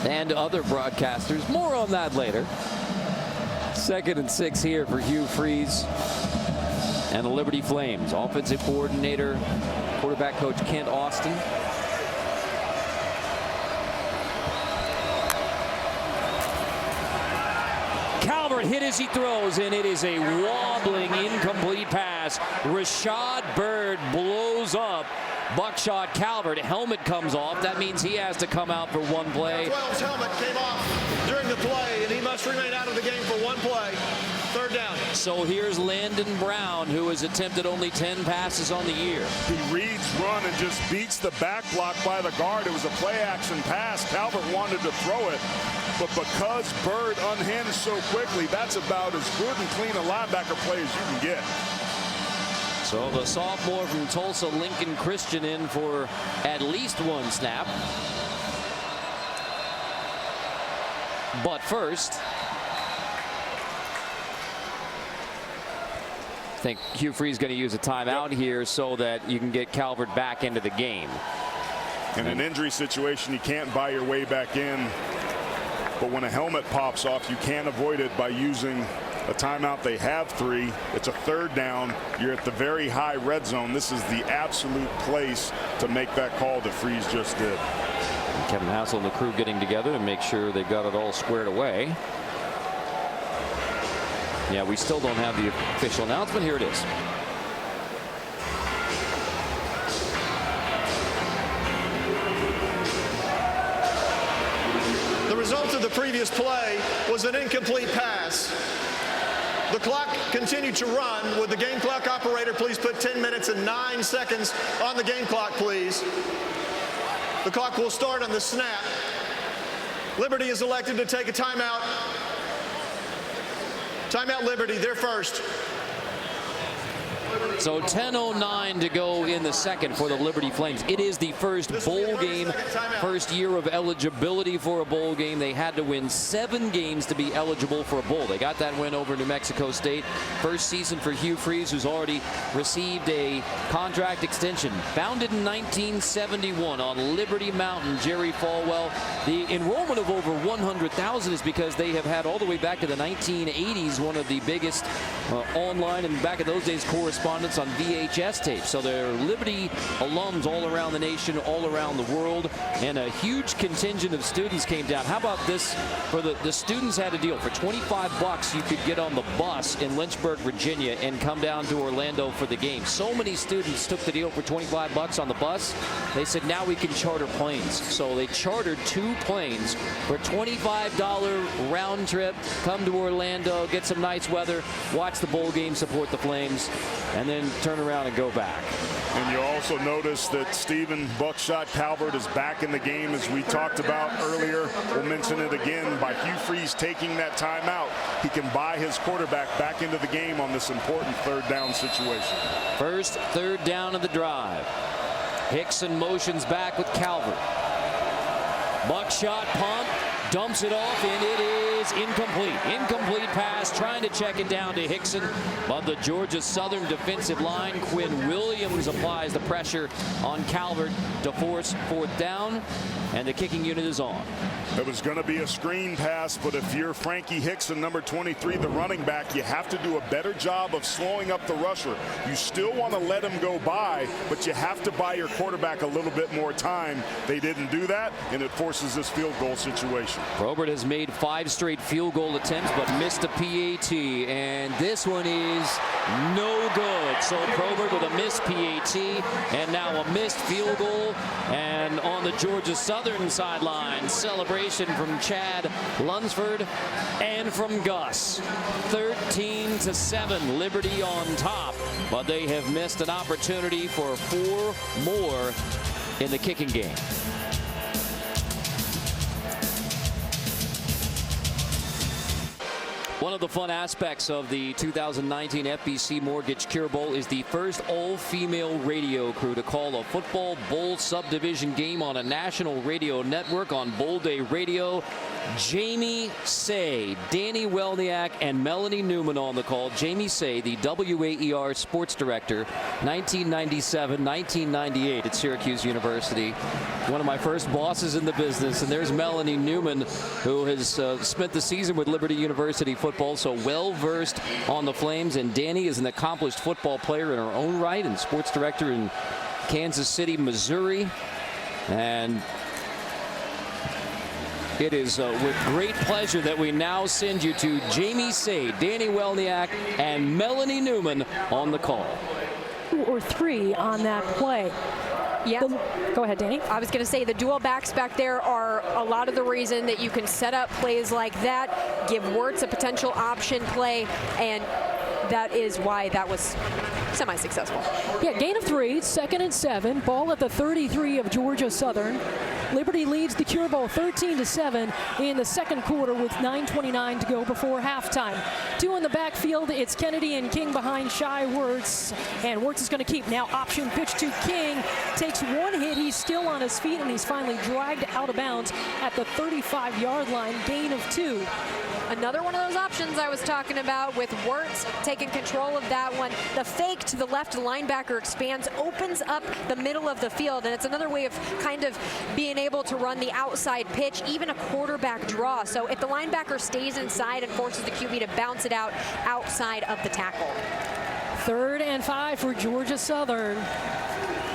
And other broadcasters. More on that later. 2nd and 6 here for Hugh Freeze and the Liberty Flames. Offensive coordinator, quarterback coach Kent Austin. Calvert hit as he throws, and it is a wobbling, incomplete pass. Rashad Byrd blows up Buckshot Calvert. Helmet comes off. That means he has to come out for one play. 12's helmet came off during the play, and he must remain out of the game for one play. 3rd down. So here's Landon Brown, who has attempted only 10 passes on the year. He reads run and just beats the back block by the guard. It was a play action pass. Calvert wanted to throw it, but because Byrd unhinged so quickly, that's about as good and clean a linebacker play as you can get. So the sophomore from Tulsa, Lincoln Christian, in for at least 1 snap. But first, I think Hugh Freeze is going to use a timeout here so that you can get Calvert back into the game. In an injury situation, you can't buy your way back in. But when a helmet pops off, you can't avoid it by using a timeout. They have 3. It's a 3rd down. You're at the very high red zone. This is the absolute place to make that call that Freeze just did. Kevin Hassel and the crew getting together to make sure they've got it all squared away. Yeah, we still don't have the official announcement. Here it is. The result of the previous play was an incomplete pass. The clock continued to run. Would the game clock operator please put 10 minutes and 9 seconds on the game clock, please? The clock will start on the snap. Liberty is elected to take a timeout. Timeout Liberty, they're first. So 10:09 to go in the 2nd for the Liberty Flames. It is the first bowl game, first year of eligibility for a bowl game. They had to win 7 games to be eligible for a bowl. They got that win over New Mexico State. First season for Hugh Freeze, who's already received a contract extension. Founded in 1971 on Liberty Mountain, Jerry Falwell. The enrollment of over 100,000 is because they have had all the way back to the 1980s one of the biggest online, and back in those days, correspondence on VHS tape. So there are Liberty alums all around the nation, all around the world, and a huge contingent of students came down. How about this? For the students had a deal. For $25 you could get on the bus in Lynchburg, Virginia, and come down to Orlando for the game. So many students took the deal for $25 on the bus. They said now we can charter planes. So they chartered 2 planes for $25 round trip. Come to Orlando, get some nice weather, watch the bowl game, support the Flames, and then turn around and go back. And you also notice that Stephen Buckshot Calvert is back in the game, as we talked about earlier. We'll mention it again. By Hugh Freeze taking that timeout, he can buy his quarterback back into the game on this important 3rd down situation. First 3rd down of the drive. Hickson motions back with Calvert. Buckshot punt, dumps it off, and it is incomplete. Incomplete pass, trying to check it down to Hickson, but the Georgia Southern defensive line, Quinn Williams, applies the pressure on Calvert to force 4th down, and the kicking unit is on. It was going to be a screen pass, but if you're Frankie Hickson, number 23, the running back, you have to do a better job of slowing up the rusher. You still want to let him go by, but you have to buy your quarterback a little bit more time. They didn't do that, and it forces this field goal situation. Probert has made 5 straight field goal attempts, but missed a PAT, and this one is no good. So Probert with a missed PAT, and now a missed field goal. And on the Georgia Southern sideline, celebration from Chad Lunsford and from Gus. 13-7, Liberty on top, but they have missed an opportunity for 4 more in the kicking game. One of the fun aspects of the 2019 FBC Mortgage Cure Bowl is the first all-female radio crew to call a football bowl subdivision game on a national radio network on Bowl Day Radio. Jamie Say, Danny Welniak, and Melanie Newman on the call. Jamie Say, the WAER sports director, 1997-1998 at Syracuse University. One of my first bosses in the business. And there's Melanie Newman, who has spent the season with Liberty University football, so well-versed on the Flames. And Danny is an accomplished football player in her own right and sports director in Kansas City, Missouri. And it is with great pleasure that we now send you to Jamie Say, Danny Welniak, and Melanie Newman on the call. 2 or 3 on that play. Yeah. Go ahead, Danny. I was going to say the dual backs back there are a lot of the reason that you can set up plays like that, give Wirtz a potential option play, and that is why that was semi-successful. Yeah, gain of 3, 2nd and 7, ball at the 33 of Georgia Southern. Liberty leads the Cure Bowl 13-7 in the second quarter with 9:29 to go before halftime. 2 in the backfield, it's Kennedy and King behind Shai Wirtz, and Wirtz is going to keep. Now option pitch to King, takes 1 hit, he's still on his feet, and he's finally dragged out of bounds at the 35-yard line, gain of 2. Another one of those options I was talking about with Wirtz taking control of that one. The fake to the left linebacker expands, opens up the middle of the field, and it's another way of kind of being able to run the outside pitch, even a quarterback draw. So if the linebacker stays inside and forces the QB to bounce it out outside of the tackle. 3rd and 5 for Georgia Southern.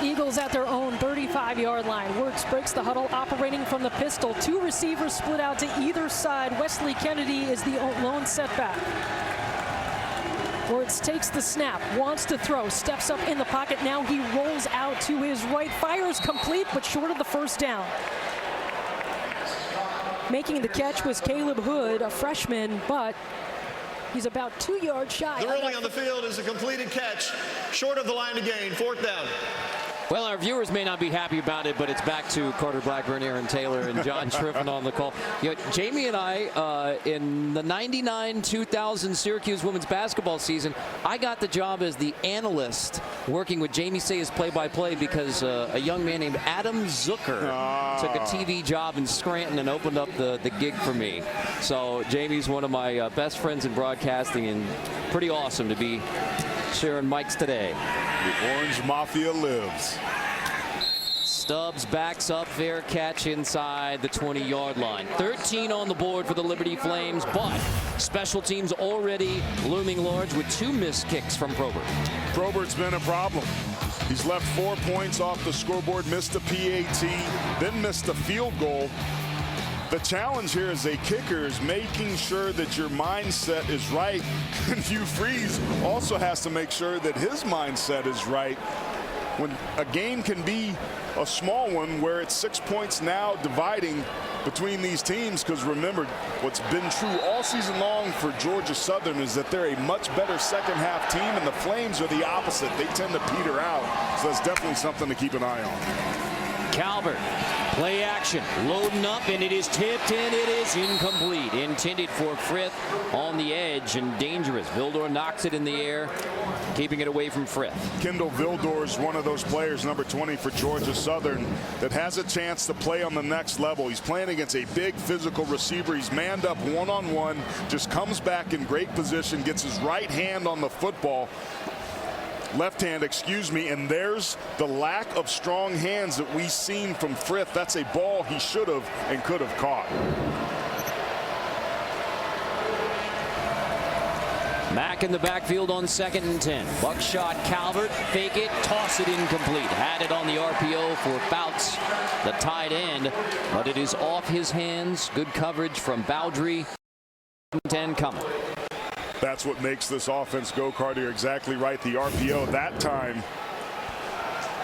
Eagles at their own 35-yard line. Wirtz breaks the huddle, operating from the pistol. 2 receivers split out to either side. Wesley Kennedy is the lone setback. Wirtz takes the snap, wants to throw, steps up in the pocket. Now he rolls out to his right, fires complete, but short of the first down. Making the catch was Caleb Hood, a freshman, but he's about 2 yards shy. The ruling on the field is a completed catch, short of the line to gain, 4th down. Well, our viewers may not be happy about it, but it's back to Carter Blackburn, Aaron Taylor, and John Schriffen on the call. You know, Jamie and I, in the 99-2000 Syracuse women's basketball season, I got the job as the analyst working with Jamie Say's play-by-play because a young man named Adam Zucker took a TV job in Scranton and opened up the gig for me. So Jamie's one of my best friends in broadcasting, and pretty awesome to be sharing mics today. The Orange Mafia lives. Stubbs backs up, fair catch inside the 20-yard line. 13 on the board for the Liberty Flames, but special teams already looming large with 2 missed kicks from Probert. Probert's been a problem. He's left 4 points off the scoreboard, missed a PAT, then missed a field goal. The challenge here as a kicker is making sure that your mindset is right. And Hugh Freeze also has to make sure that his mindset is right. When a game can be a small one where it's 6 points now dividing between these teams, because remember, what's been true all season long for Georgia Southern is that they're a much better second half team, and the Flames are the opposite. They tend to peter out. So that's definitely something to keep an eye on. Calvert, play action, loading up, and it is tipped, and it is incomplete. Intended for Frith on the edge, and dangerous. Vildor knocks it in the air, keeping it away from Frith. Kendall Vildor is one of those players, number 20 for Georgia Southern, that has a chance to play on the next level. He's playing against a big physical receiver. He's manned up one-on-one, just comes back in great position, gets his right hand on the football, left hand, excuse me, and there's the lack of strong hands that we've seen from Frith. That's a ball he should have and could have caught. Mack in the backfield on 2nd and 10. Buckshot Calvert, fake it, toss it incomplete. Had it on the RPO for Fouts, the tight end, but it is off his hands. Good coverage from Bowdry. 10 coming. That's what makes this offense go, Carter. You're exactly right. The RPO that time,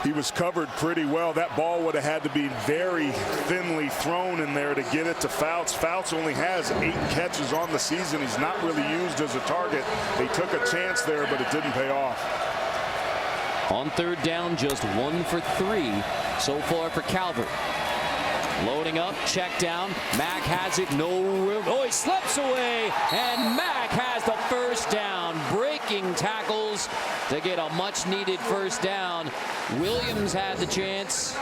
he was covered pretty well. That ball would have had to be very thinly thrown in there to get it to Fouts. Fouts only has 8 catches on the season. He's not really used as a target. They took a chance there, but it didn't pay off. On 3rd down, just 1 for 3 so far for Calvert. Loading up, check down. Mack has it, no room. Oh, he slips away, and Mack has the first down. Breaking tackles to get a much-needed first down. Williams had the chance.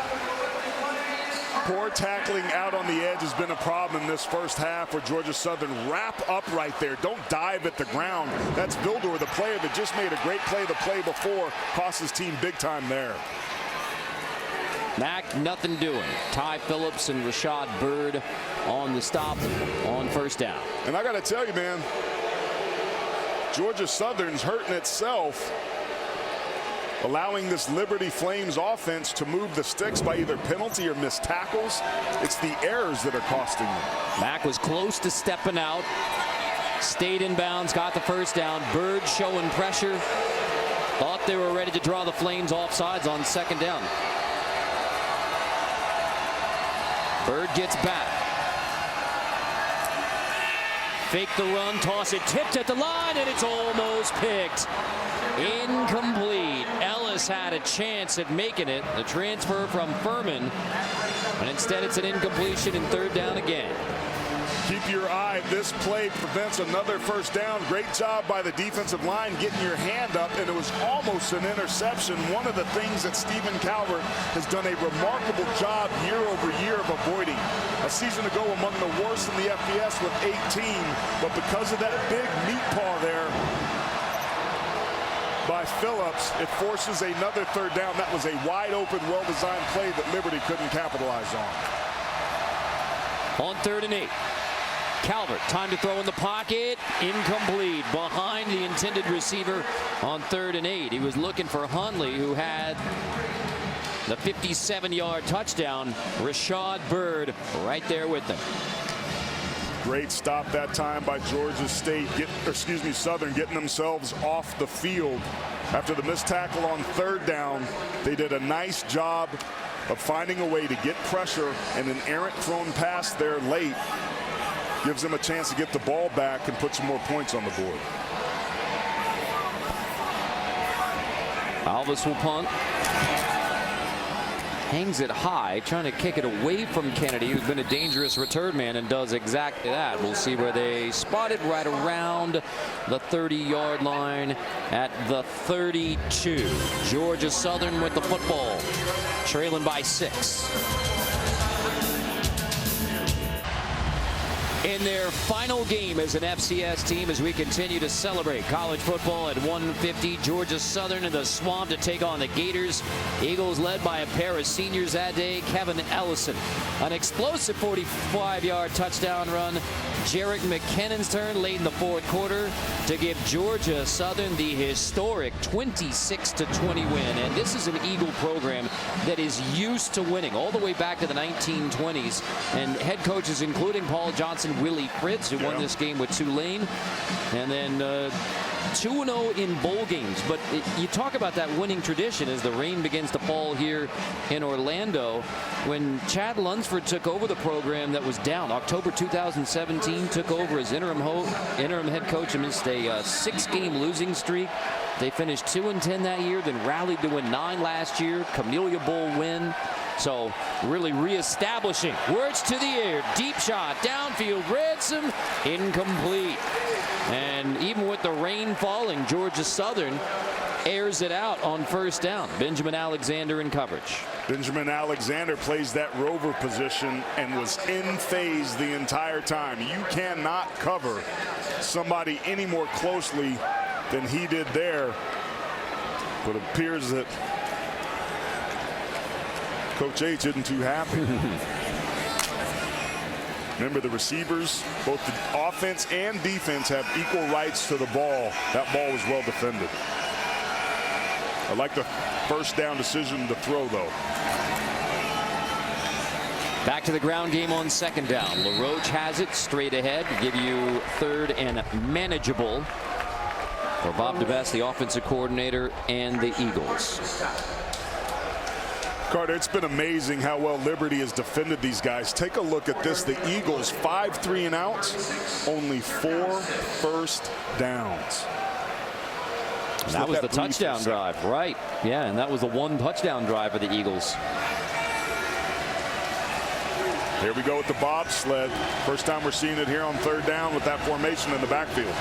Poor tackling out on the edge has been a problem in this first half where Georgia Southern wrap up right there. Don't dive at the ground. That's Vildor, the player that just made a great play the play before. Cost his team big time there. Mack, nothing doing. Ty Phillips and Rashad Bird on the stop on first down. And I got to tell you, man, Georgia Southern's hurting itself, allowing this Liberty Flames offense to move the sticks by either penalty or missed tackles. It's the errors that are costing them. Mack was close to stepping out. Stayed in bounds, got the first down. Bird showing pressure. Thought they were ready to draw the Flames offsides on 2nd down. Bird gets back. Fake the run, toss it, tipped at the line, and it's almost picked. Incomplete. Ellis had a chance at making it. The transfer from Furman, but instead it's an incompletion and 3rd down again. Keep your eye. This play prevents another first down. Great job by the defensive line getting your hand up, and it was almost an interception. One of the things that Stephen Calvert has done a remarkable job year over year of avoiding. A season ago among the worst in the FBS with 18, but because of that big meat paw there by Phillips, it forces another 3rd down. That was a wide open, well-designed play that Liberty couldn't capitalize on. On 3rd and 8. Calvert, time to throw in the pocket. Incomplete. Behind the intended receiver on 3rd and 8. He was looking for Hundley, who had the 57-yard touchdown. Rashad Bird right there with them. Great stop that time by Georgia State. Southern getting themselves off the field. After the missed tackle on 3rd down, they did a nice job of finding a way to get pressure, and an errant thrown pass there late gives them a chance to get the ball back and put some more points on the board. Alvis will punt. Hangs it high, trying to kick it away from Kennedy, who's been a dangerous return man and does exactly that. We'll see where they spot it, right around the 30-yard line at the 32. Georgia Southern with the football, trailing by 6. In their final game as an FCS team, as we continue to celebrate college football at 150, Georgia Southern in the Swamp to take on the Gators. Eagles led by a pair of seniors that day, Kevin Ellison. An explosive 45-yard touchdown run. Jarek McKinnon's turn late in the 4th quarter to give Georgia Southern the historic 26-20 win. And this is an Eagle program that is used to winning all the way back to the 1920s. And head coaches including Paul Johnson, Willie Fritz, who won this game with Tulane, and then 2-0 in bowl games. But you talk about that winning tradition as the rain begins to fall here in Orlando. When Chad Lunsford took over the program that was down, October 2017, took over as interim head coach amidst a 6-game losing streak. They finished 2-10 that year, then rallied to win 9 last year. Camellia Bowl win. So really reestablishing. Words to the air. Deep shot. Downfield. Ransom. Incomplete. And even with the rain falling, Georgia Southern airs it out on 1st down. Benjamin Alexander in coverage. Benjamin Alexander plays that rover position and was in phase the entire time. You cannot cover somebody any more closely than he did there. But it appears that Coach H isn't too happy. Remember, the receivers, both the offense and defense, have equal rights to the ball. That ball was well defended. I like the first down decision to throw, though. Back to the ground game on second down. LaRoche has it straight ahead. Give you third and manageable for Bob DeBest, the offensive coordinator, and the Eagles. Carter, it's been amazing how well Liberty has defended these guys. Take a look at this. The Eagles, 5 3 and outs, only 4 first downs. That was the touchdown drive, right? Yeah, and that was the one touchdown drive for the Eagles. Here we go with the bobsled. First time we're seeing it here on third down with that formation in the backfield.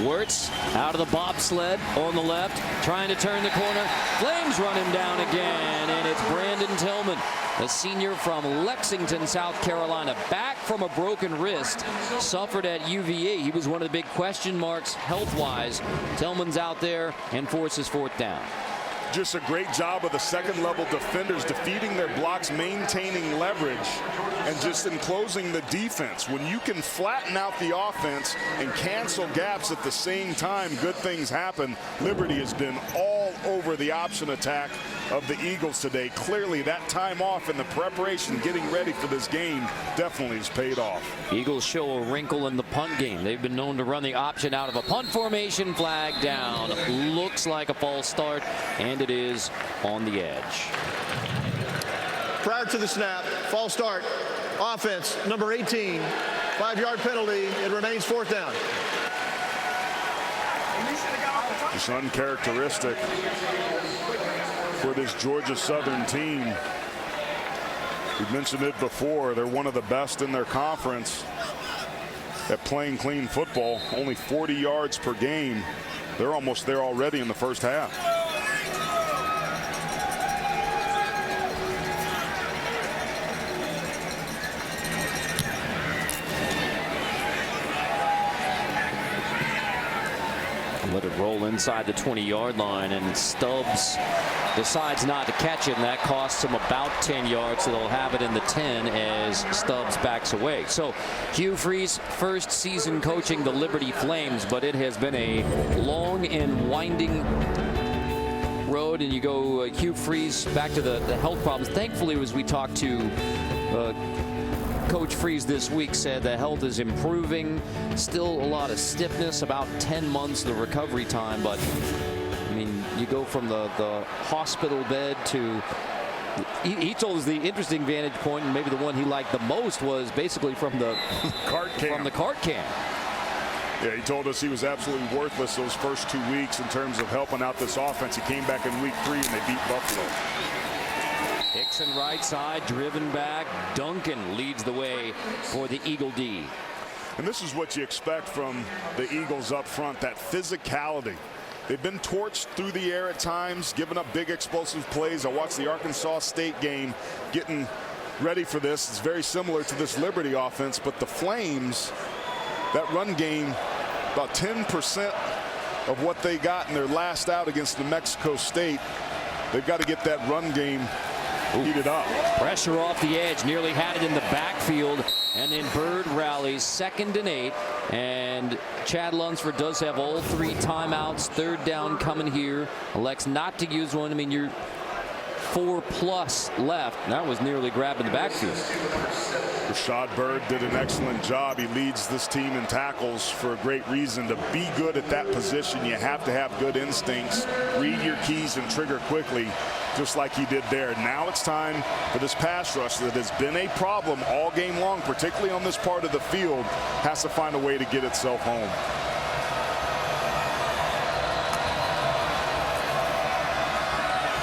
Wirtz out of the bobsled on the left, trying to turn the corner. Flames run him down again, and it's Brandon Tillman, the senior from Lexington, South Carolina, back from a broken wrist, suffered at UVA. He was one of the big question marks health-wise. Tillman's out there and forces fourth down. Just a great job of the second-level defenders defeating their blocks, maintaining leverage, and just enclosing the defense. When you can flatten out the offense and cancel gaps at the same time, good things happen. Liberty has been all over the option attack of the Eagles today. Clearly, that time off in the preparation, getting ready for this game, definitely has paid off. Eagles show a wrinkle in the punt game. They've been known to run the option out of a punt formation. Flag down. Looks like a false start, and it is on the edge. Prior to the snap, false start, offense, number 18, 5-yard penalty. It remains fourth down. It's uncharacteristic for this Georgia Southern team. We've mentioned it before. They're one of the best in their conference at playing clean football. Only 40 yards per game. They're almost there already in the first half. Let it roll inside the 20-yard line, and Stubbs decides not to catch it, and that costs him about 10 yards, so they'll have it in the 10 as Stubbs backs away. So Hugh Freeze, first season coaching the Liberty Flames, but it has been a long and winding road, and you go Hugh Freeze back to the health problems. Thankfully, as we talked to Coach Freeze this week, said the health is improving. Still a lot of stiffness, about 10 months the recovery time, but I mean, you go from the hospital bed to, he told us the interesting vantage point, and maybe the one he liked the most, was basically from the cart cam. From the cart cam. Yeah, he told us he was absolutely worthless those first 2 weeks in terms of helping out this offense. He came back in week 3 and they beat Buffalo. Hickson right side, driven back. Duncan leads the way for the Eagle D. And this is what you expect from the Eagles up front, that physicality. They've been torched through the air at times, giving up big explosive plays. I watched the Arkansas State game, getting ready for this. It's very similar to this Liberty offense, but the Flames, that run game, about 10% of what they got in their last out against New Mexico State. They've got to get that run game heated up. Pressure off the edge, nearly had it in the backfield, and then Bird rallies 2nd and 8, and Chad Lunsford does have all 3 timeouts. Third down coming here. Elects not to use one. I mean, you're 4+ left. That was nearly grabbing the backfield. Rashad Bird did an excellent job. He leads this team in tackles for a great reason. To be good at that position, you have to have good instincts, read your keys, and trigger quickly, just like he did there. Now it's time for this pass rush that has been a problem all game long, particularly on this part of the field, has to find a way to get itself home.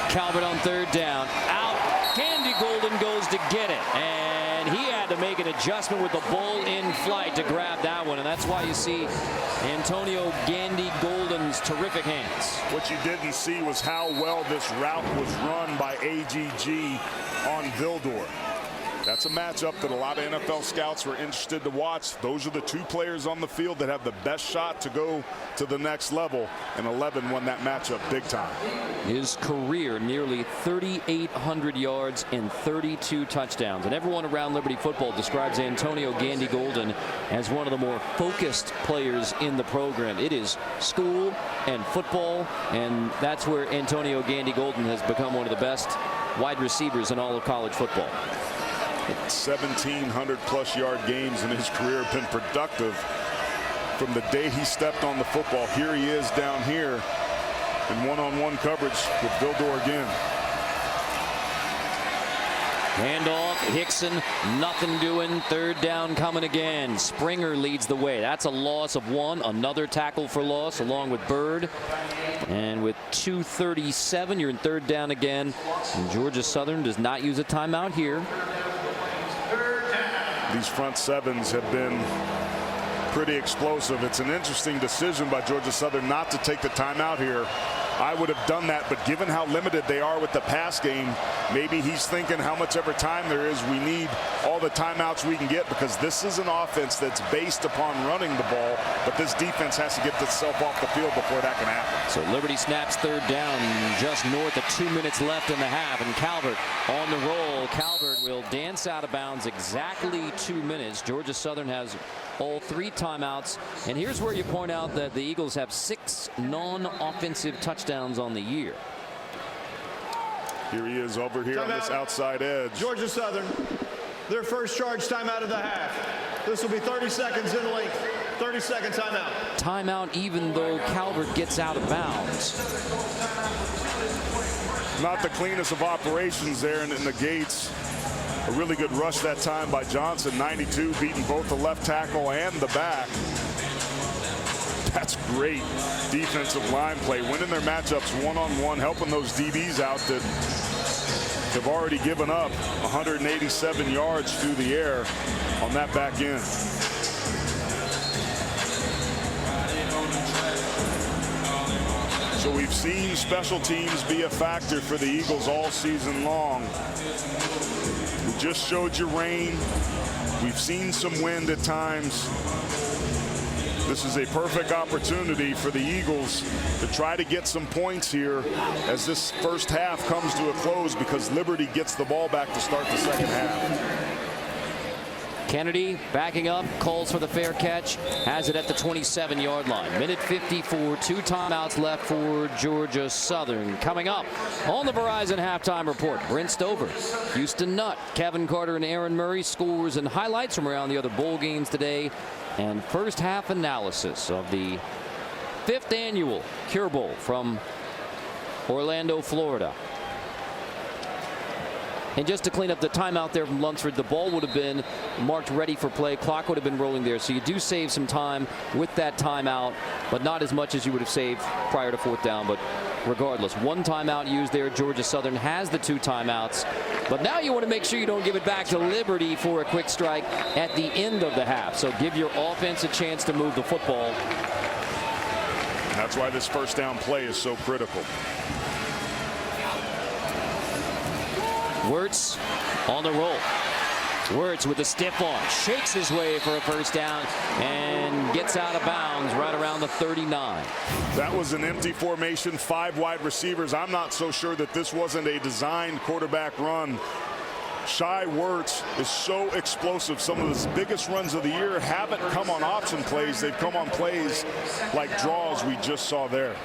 Calvert on third down. Out. Gandy Golden goes to get it. And he had to make an adjustment with the ball in flight to grab that one. And that's why you see Antonio Gandy Golden's terrific hands. What you didn't see was how well this route was run by AGG on Vildor. That's a matchup that a lot of NFL scouts were interested to watch. Those are the two players on the field that have the best shot to go to the next level, and 11 won that matchup big time. His career, nearly 3,800 yards and 32 touchdowns. And everyone around Liberty football describes Antonio Gandy Golden as one of the more focused players in the program. It is school and football, and that's where Antonio Gandy Golden has become one of the best wide receivers in all of college football. 1,700+ yard games in his career have been productive from the day he stepped on the football. Here he is down here in one-on-one coverage with Vildor again. Handoff, Hickson, nothing doing. Third down coming again. Springer leads the way. That's a loss of 1. Another tackle for loss along with Bird. And with 2:37, you're in third down again. And Georgia Southern does not use a timeout here. These front sevens have been pretty explosive. It's an interesting decision by Georgia Southern not to take the timeout here. I would have done that, but given how limited they are with the pass game, maybe he's thinking how much ever time there is, we need all the timeouts we can get, because this is an offense that's based upon running the ball, but this defense has to get itself off the field before that can happen. So Liberty snaps third down, just north of 2 minutes left in the half, and Calvert on the roll. Calvert will dance out of bounds exactly 2 minutes. Georgia Southern has all 3 timeouts, and here's where you point out that the Eagles have 6 non-offensive touchdowns on the year. Here he is over here on this outside edge. Georgia Southern, their first charge timeout of the half. This will be 30 seconds in length. 30-second timeout. Timeout even though Calvert gets out of bounds. Not the cleanest of operations there in the gates. A really good rush that time by Johnson. 92, beating both the left tackle and the back. That's great defensive line play. Winning their matchups one-on-one, helping those DBs out that have already given up 187 yards through the air on that back end. So we've seen special teams be a factor for the Eagles all season long. We just showed you rain. We've seen some wind at times. This is a perfect opportunity for the Eagles to try to get some points here as this first half comes to a close, because Liberty gets the ball back to start the second half. Kennedy backing up, calls for the fair catch, has it at the 27-yard line. Minute 54, 2 timeouts left for Georgia Southern. Coming up on the Verizon Halftime Report, Brent Stover, Houston Nutt, Kevin Carter, and Aaron Murray, scores and highlights from around the other bowl games today, and first half analysis of the 5th annual Cure Bowl from Orlando, Florida. And just to clean up the timeout there from Lunsford, the ball would have been marked ready for play. Clock would have been rolling there. So you do save some time with that timeout, but not as much as you would have saved prior to 4th down. But regardless, 1 timeout used there. Georgia Southern has the 2 timeouts. But now you want to make sure you don't give it back to Liberty for a quick strike at the end of the half. So give your offense a chance to move the football. That's why this first down play is so critical. Wirtz on the roll. Wirtz with a stiff arm, shakes his way for a first down and gets out of bounds right around the 39. That was an empty formation, 5 wide receivers. I'm not so sure that this wasn't a designed quarterback run. Shai Wirtz is so explosive. Some of his biggest runs of the year haven't come on option plays. They've come on plays like draws we just saw there.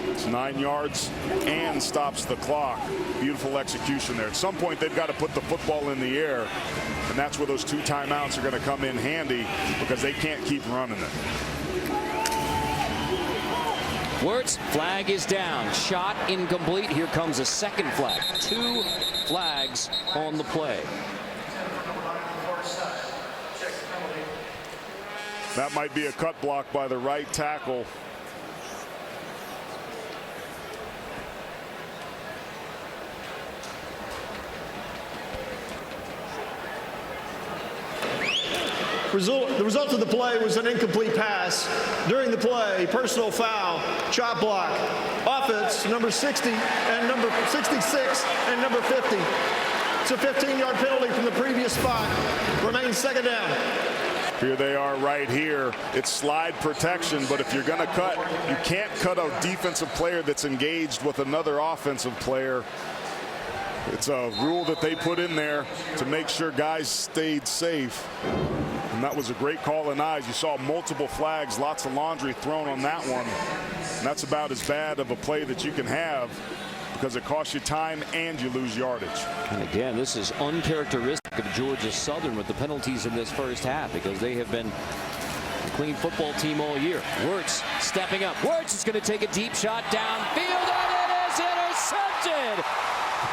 It's 9 yards and stops the clock. Beautiful execution there. At some point, they've got to put the football in the air, and that's where those 2 timeouts are going to come in handy, because they can't keep running it. Wirtz, flag is down. Shot incomplete. Here comes a second flag. 2 flags on the play. That might be a cut block by the right tackle. The result of the play was an incomplete pass. During the play, personal foul, chop block, offense, number 60 and number 66 and number 50. It's a 15-yard penalty from the previous spot. Remains second down. Here they are right here. It's slide protection, but if you're going to cut, you can't cut a defensive player that's engaged with another offensive player. It's a rule that they put in there to make sure guys stayed safe. And that was a great call in eyes. You saw multiple flags, lots of laundry thrown on that one. And that's about as bad of a play that you can have, because it costs you time and you lose yardage. And again, this is uncharacteristic of Georgia Southern with the penalties in this first half, because they have been a clean football team all year. Wirtz stepping up. Wirtz is going to take a deep shot downfield, and it is intercepted.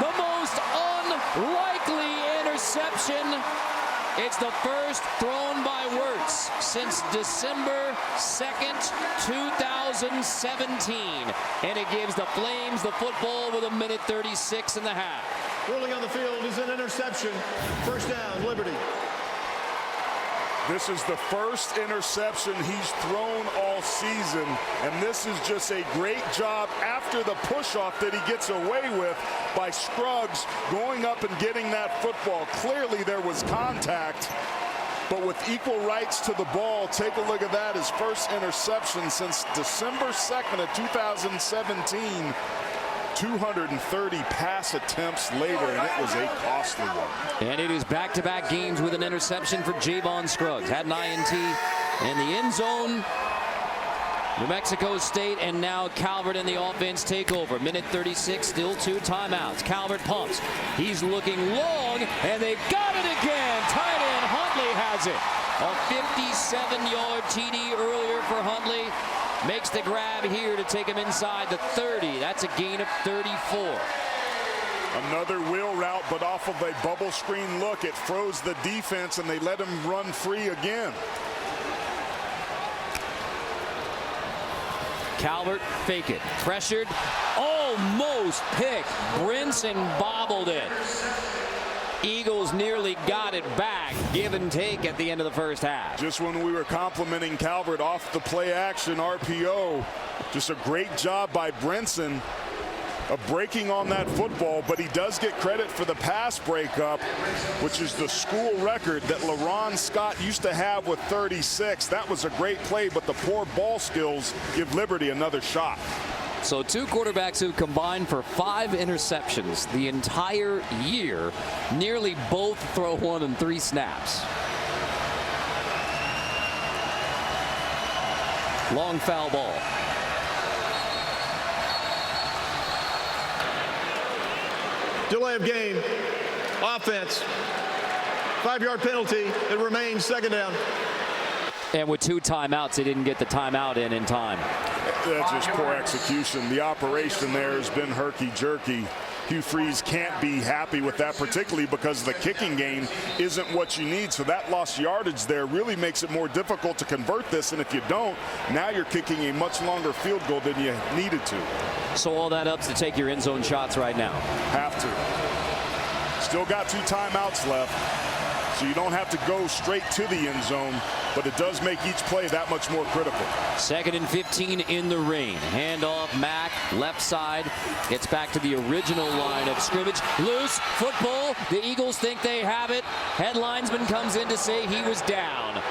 The most unlikely interception. It's the first thrown by Wirtz since December 2nd, 2017. And it gives the Flames the football with 1:36 in the half. Rolling on the field is an interception. First down, Liberty. This is the first interception he's thrown all season, and this is just a great job after the push-off that he gets away with by Scruggs going up and getting that football. Clearly there was contact, but with equal rights to the ball. Take a look at that, his first interception since December 2nd of 2017. 230 pass attempts later, and it was a costly one. And it is back-to-back games with an interception for Javon Scruggs. Had an INT in the end zone. New Mexico State and now Calvert in the offense take over. 1:36, still 2 timeouts. Calvert pumps. He's looking long, and they've got it again. Tight end Huntley has it. A 57-yard TD earlier for Huntley. Makes the grab here to take him inside the 30. That's a gain of 34. Another wheel route, but off of a bubble screen look. It froze the defense, and they let him run free again. Calvert, fake it. Pressured. Almost picked. Brinson bobbled it. Eagles nearly got it back. Give and take at the end of the first half. Just when we were complimenting Calvert off the play action RPO, just a great job by Brinson of breaking on that football, but he does get credit for the pass breakup, which is the school record that LaRon Scott used to have with 36. That was a great play, but the poor ball skills give Liberty another shot. So 2 quarterbacks who combined for 5 interceptions the entire year, nearly both throw 1 in 3 snaps. Long foul ball. Delay of game. Offense. 5-yard penalty. It remains second down. And with 2 timeouts, they didn't get the timeout in time. That's just poor execution. The operation there has been herky-jerky. Hugh Freeze can't be happy with that, particularly because the kicking game isn't what you need. So that lost yardage there really makes it more difficult to convert this. And if you don't, now you're kicking a much longer field goal than you needed to. So all that up's to take your end zone shots right now. Have to. Still got 2 timeouts left. So you don't have to go straight to the end zone, but it does make each play that much more critical. 2nd and 15 in the rain. Handoff, Mack, left side. Gets back to the original line of scrimmage. Loose, football. The Eagles think they have it. Headlinesman comes in to say he was down.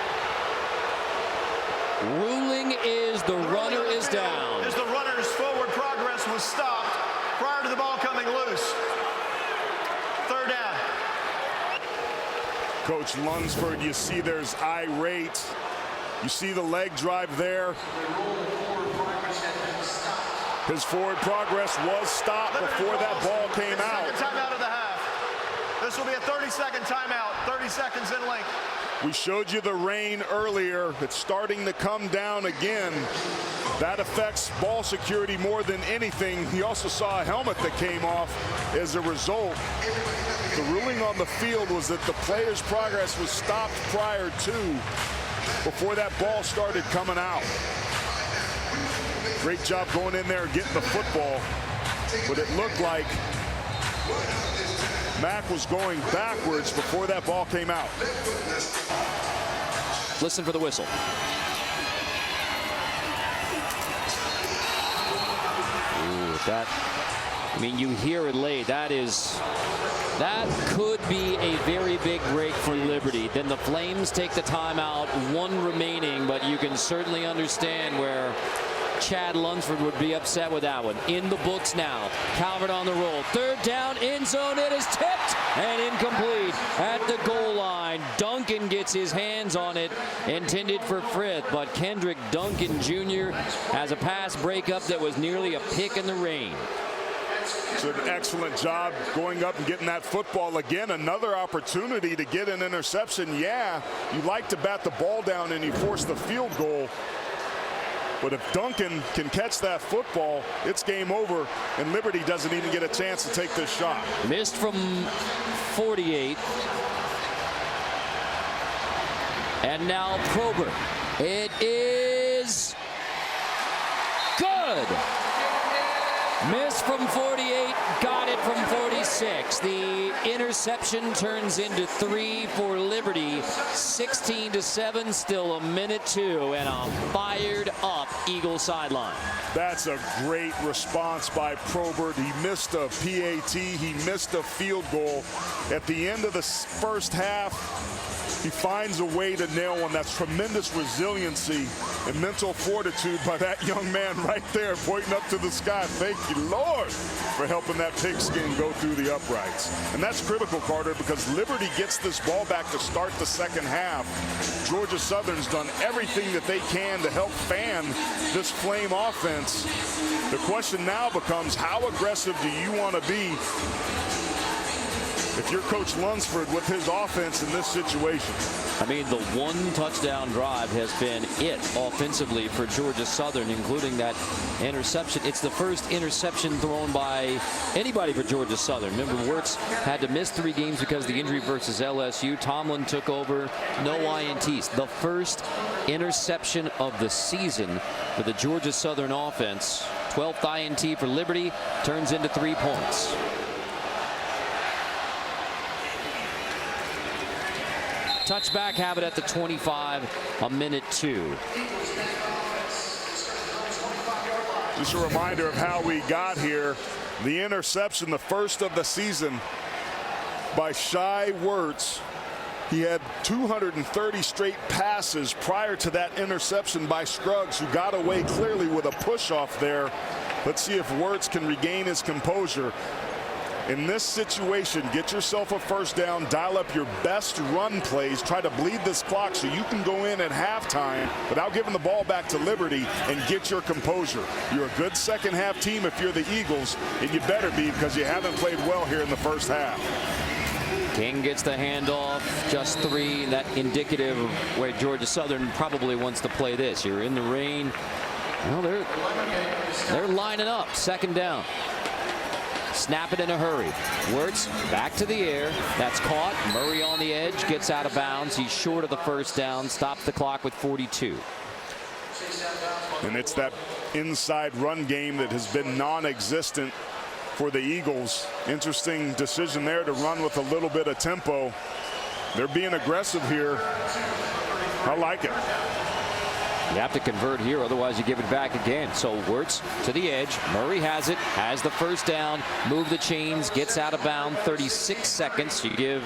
Ruling is the runner is down. As the runner's forward progress was stopped prior to the ball coming loose. 3rd down. Coach Lunsford, you see there's irate. You see the leg drive there. His forward progress was stopped before that ball came out. Second timeout of the half. This will be a 30-second timeout. 30 seconds in length. We showed you the rain earlier. It's starting to come down again. That affects ball security more than anything. You also saw a helmet that came off as a result. The ruling on the field was that the player's progress was stopped prior to, before that ball started coming out. Great job going in there and getting the football, but it looked like Mack was going backwards before that ball came out. Listen for the whistle. You hear it late. That could be a very big break for Liberty. Then the Flames take the timeout, 1 remaining, but you can certainly understand where Chad Lunsford would be upset with that one. In the books now. Calvert on the roll. 3rd down, end zone. It is tipped and incomplete at the goal line. Duncan gets his hands on it, intended for Frith, but Kendrick Duncan Jr. has a pass breakup that was nearly a pick in the rain. It's an excellent job going up and getting that football again. Another opportunity to get an interception. Yeah, you like to bat the ball down and you force the field goal. But if Duncan can catch that football, it's game over, and Liberty doesn't even get a chance to take this shot. Missed from 48. And now Probert. It is good. Missed from 48, got it from 46. The interception turns into 3 for Liberty. 16-7, still a minute 2, and a fired up Eagle sideline. That's a great response by Probert. He missed a PAT. He missed a field goal. At the end of the first half, he finds a way to nail one. That's tremendous resiliency and mental fortitude by that young man right there, pointing up to the sky. Thank you, Lord, for helping that pigskin go through the uprights. And that's critical, Carter, because Liberty gets this ball back to start the second half. Georgia Southern's done everything that they can to help fan this Flame offense. The question now becomes, how aggressive do you want to be if you're Coach Lunsford with his offense in this situation? The 1 touchdown drive has been it offensively for Georgia Southern, including that interception. It's the first interception thrown by anybody for Georgia Southern. Remember, Wirtz had to miss 3 games because of the injury versus LSU. Tomlin took over, no INTs. The first interception of the season for the Georgia Southern offense. 12th INT for Liberty, turns into 3 points. Touchback, have it at the 25, a minute 2. Just a reminder of how we got here. The interception, the first of the season by Shai Wirtz. He had 230 straight passes prior to that interception by Scruggs, who got away clearly with a push-off there. Let's see if Wirtz can regain his composure. In this situation, get yourself a first down, dial up your best run plays, try to bleed this clock so you can go in at halftime without giving the ball back to Liberty and get your composure. You're a good second half team if you're the Eagles, and you better be, because you haven't played well here in the first half. King gets the handoff, just 3. That indicative of where Georgia Southern probably wants to play this. You're in the rain. Well, they're lining up. 2nd down. Snap it in a hurry. Wirtz back to the air. That's caught. Murray on the edge, gets out of bounds. He's short of the first down. Stops the clock with 42. And it's that inside run game that has been non-existent for the Eagles. Interesting decision there to run with a little bit of tempo. They're being aggressive here. I like it. You have to convert here, otherwise you give it back again. So Wirtz to the edge. Murray has it, has the first down, move the chains, gets out of bounds. 36 seconds. You give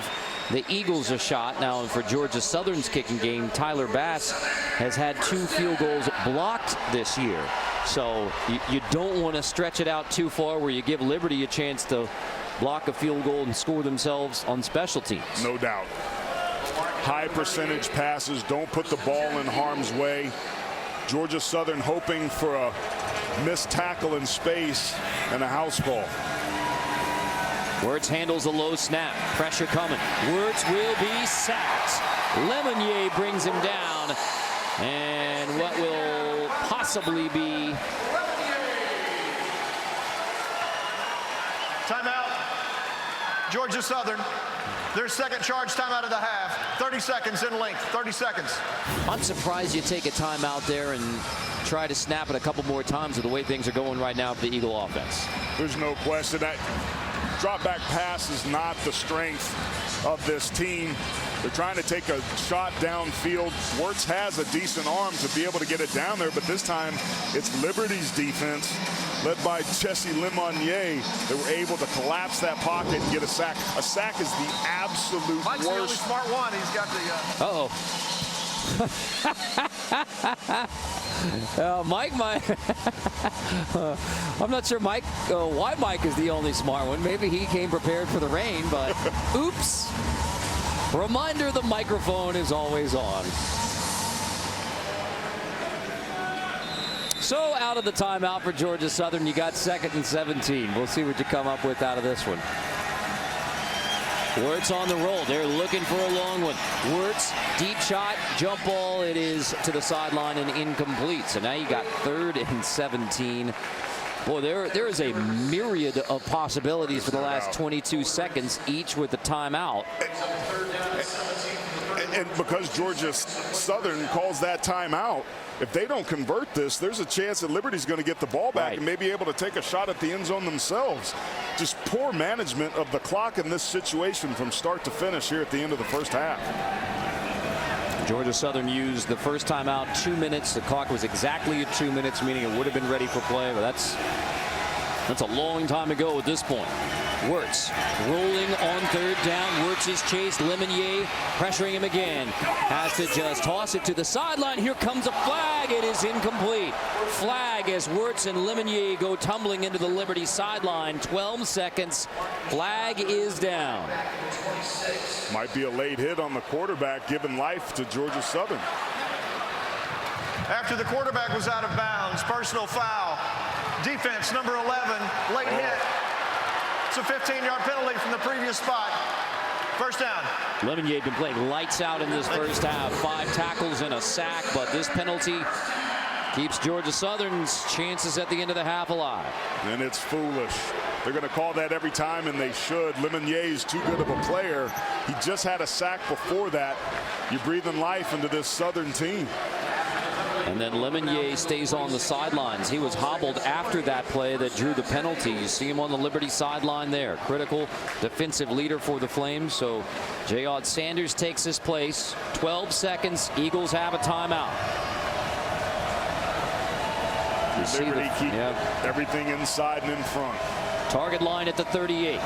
the Eagles a shot. Now for Georgia Southern's kicking game, Tyler Bass has had 2 field goals blocked this year. So you don't want to stretch it out too far where you give Liberty a chance to block a field goal and score themselves on special teams. No doubt. High percentage passes, don't put the ball in harm's way. Georgia Southern hoping for a missed tackle in space and a house call. Wirtz handles a low snap. Pressure coming. Wirtz will be sacked. Lemonnier brings him down. And what will possibly be... Timeout. Georgia Southern. Their second charge timeout of the half. 30 seconds in length. 30 seconds. I'm surprised you take a timeout there and try to snap it a couple more times with the way things are going right now for the Eagle offense. There's no question that drop back pass is not the strength of this team. They're trying to take a shot downfield. Wirtz has a decent arm to be able to get it down there, but this time it's Liberty's defense, led by Jesse Lemonnier. They were able to collapse that pocket and get a sack. A sack is the absolute Mike's worst. the only smart one. He's got the... Mike, I'm not sure why Mike is the only smart one. Maybe he came prepared for the rain, but oops. Reminder, the microphone is always on. So out of the timeout for Georgia Southern, you got 2nd and 17. We'll see what you come up with out of this one. Wirtz on the roll. They're looking for a long one. Wirtz, deep shot, jump ball. It is to the sideline and incomplete. So now you got 3rd and 17. Boy, there is a myriad of possibilities for the last 22 seconds, each with the timeout. And because Georgia Southern calls that timeout, if they don't convert this, there's a chance that Liberty's going to get the ball back and maybe able to take a shot at the end zone themselves. Just poor management of the clock in this situation from start to finish here at the end of the first half. Georgia Southern used the first timeout 2 minutes. The clock was exactly at 2 minutes, meaning it would have been ready for play, but that's a long time ago at this point. Wirtz rolling on 3rd down. Wirtz is chased. Lemonnier pressuring him again. Has to just toss it to the sideline. Here comes a flag. It is incomplete. Flag as Wirtz and Lemonnier go tumbling into the Liberty sideline. 12 seconds. Flag is down. Might be a late hit on the quarterback, giving life to Georgia Southern. After the quarterback was out of bounds, personal foul. Defense, number 11, late hit. It's a 15-yard penalty from the previous spot. First down. Lemonnier been playing lights out in this first half. 5 tackles and a sack, but this penalty keeps Georgia Southern's chances at the end of the half alive. And it's foolish. They're going to call that every time, and they should. Lemonnier is too good of a player. He just had a sack before that. You're breathing life into this Southern team. And then Lemonnier stays on the sidelines. He was hobbled after that play that drew the penalty. You see him on the Liberty sideline there. Critical defensive leader for the Flames. So J.Odd Sanders takes his place. 12 seconds. Eagles have a timeout. Liberty keep everything inside and in front. Target line at the 38.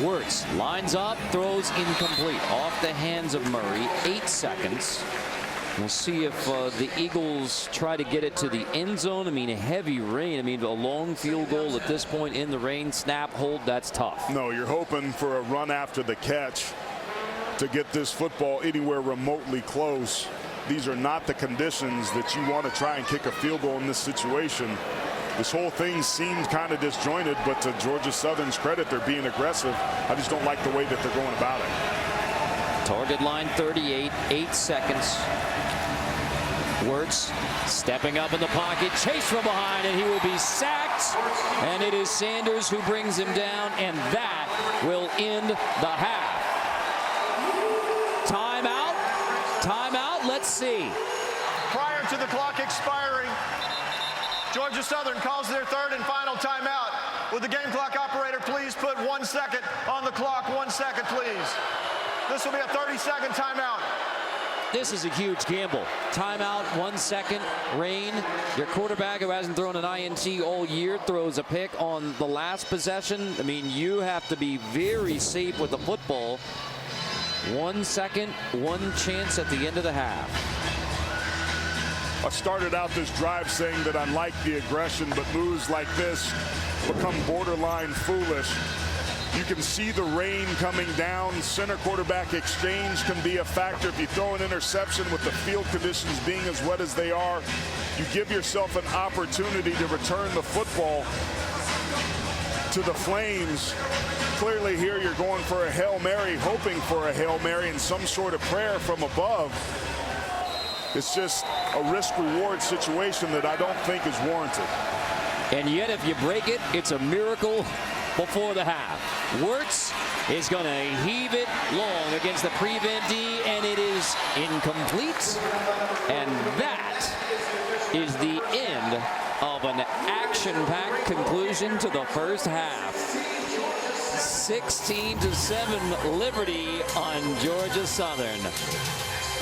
Wirtz lines up, throws incomplete. Off the hands of Murray. 8 seconds. We'll see if the Eagles try to get it to the end zone. I mean, heavy rain. I mean, a long field goal at this point in the rain. Snap, hold, that's tough. No, you're hoping for a run after the catch to get this football anywhere remotely close. These are not the conditions that you want to try and kick a field goal in this situation. This whole thing seemed kind of disjointed, but to Georgia Southern's credit, they're being aggressive. I just don't like the way that they're going about it. Target line 38, 8 seconds. Wirtz stepping up in the pocket, chased from behind, and he will be sacked. And it is Sanders who brings him down, and that will end the half. Timeout. Timeout. Let's see. Prior to the clock expiring, Georgia Southern calls their 3rd and final timeout. Would the game clock operator please put 1 second on the clock? 1 second, please. This will be a 30-second timeout. This is a huge gamble. Timeout, 1 second, rain. Your quarterback, who hasn't thrown an INT all year, throws a pick on the last possession. I mean, you have to be very safe with the football. 1 second, 1 chance at the end of the half. I started out this drive saying that I like the aggression, but moves like this become borderline foolish. You can see the rain coming down. Center quarterback exchange can be a factor. If you throw an interception with the field conditions being as wet as they are, you give yourself an opportunity to return the football to the Flames. Clearly here you're going for a Hail Mary, hoping for a Hail Mary and some sort of prayer from above. It's just a risk-reward situation that I don't think is warranted. And yet if you break it, it's a miracle before the half. Wirtz is going to heave it long against the prevent D, and it is incomplete. And that is the end of an action-packed conclusion to the first half. 16-7 Liberty on Georgia Southern.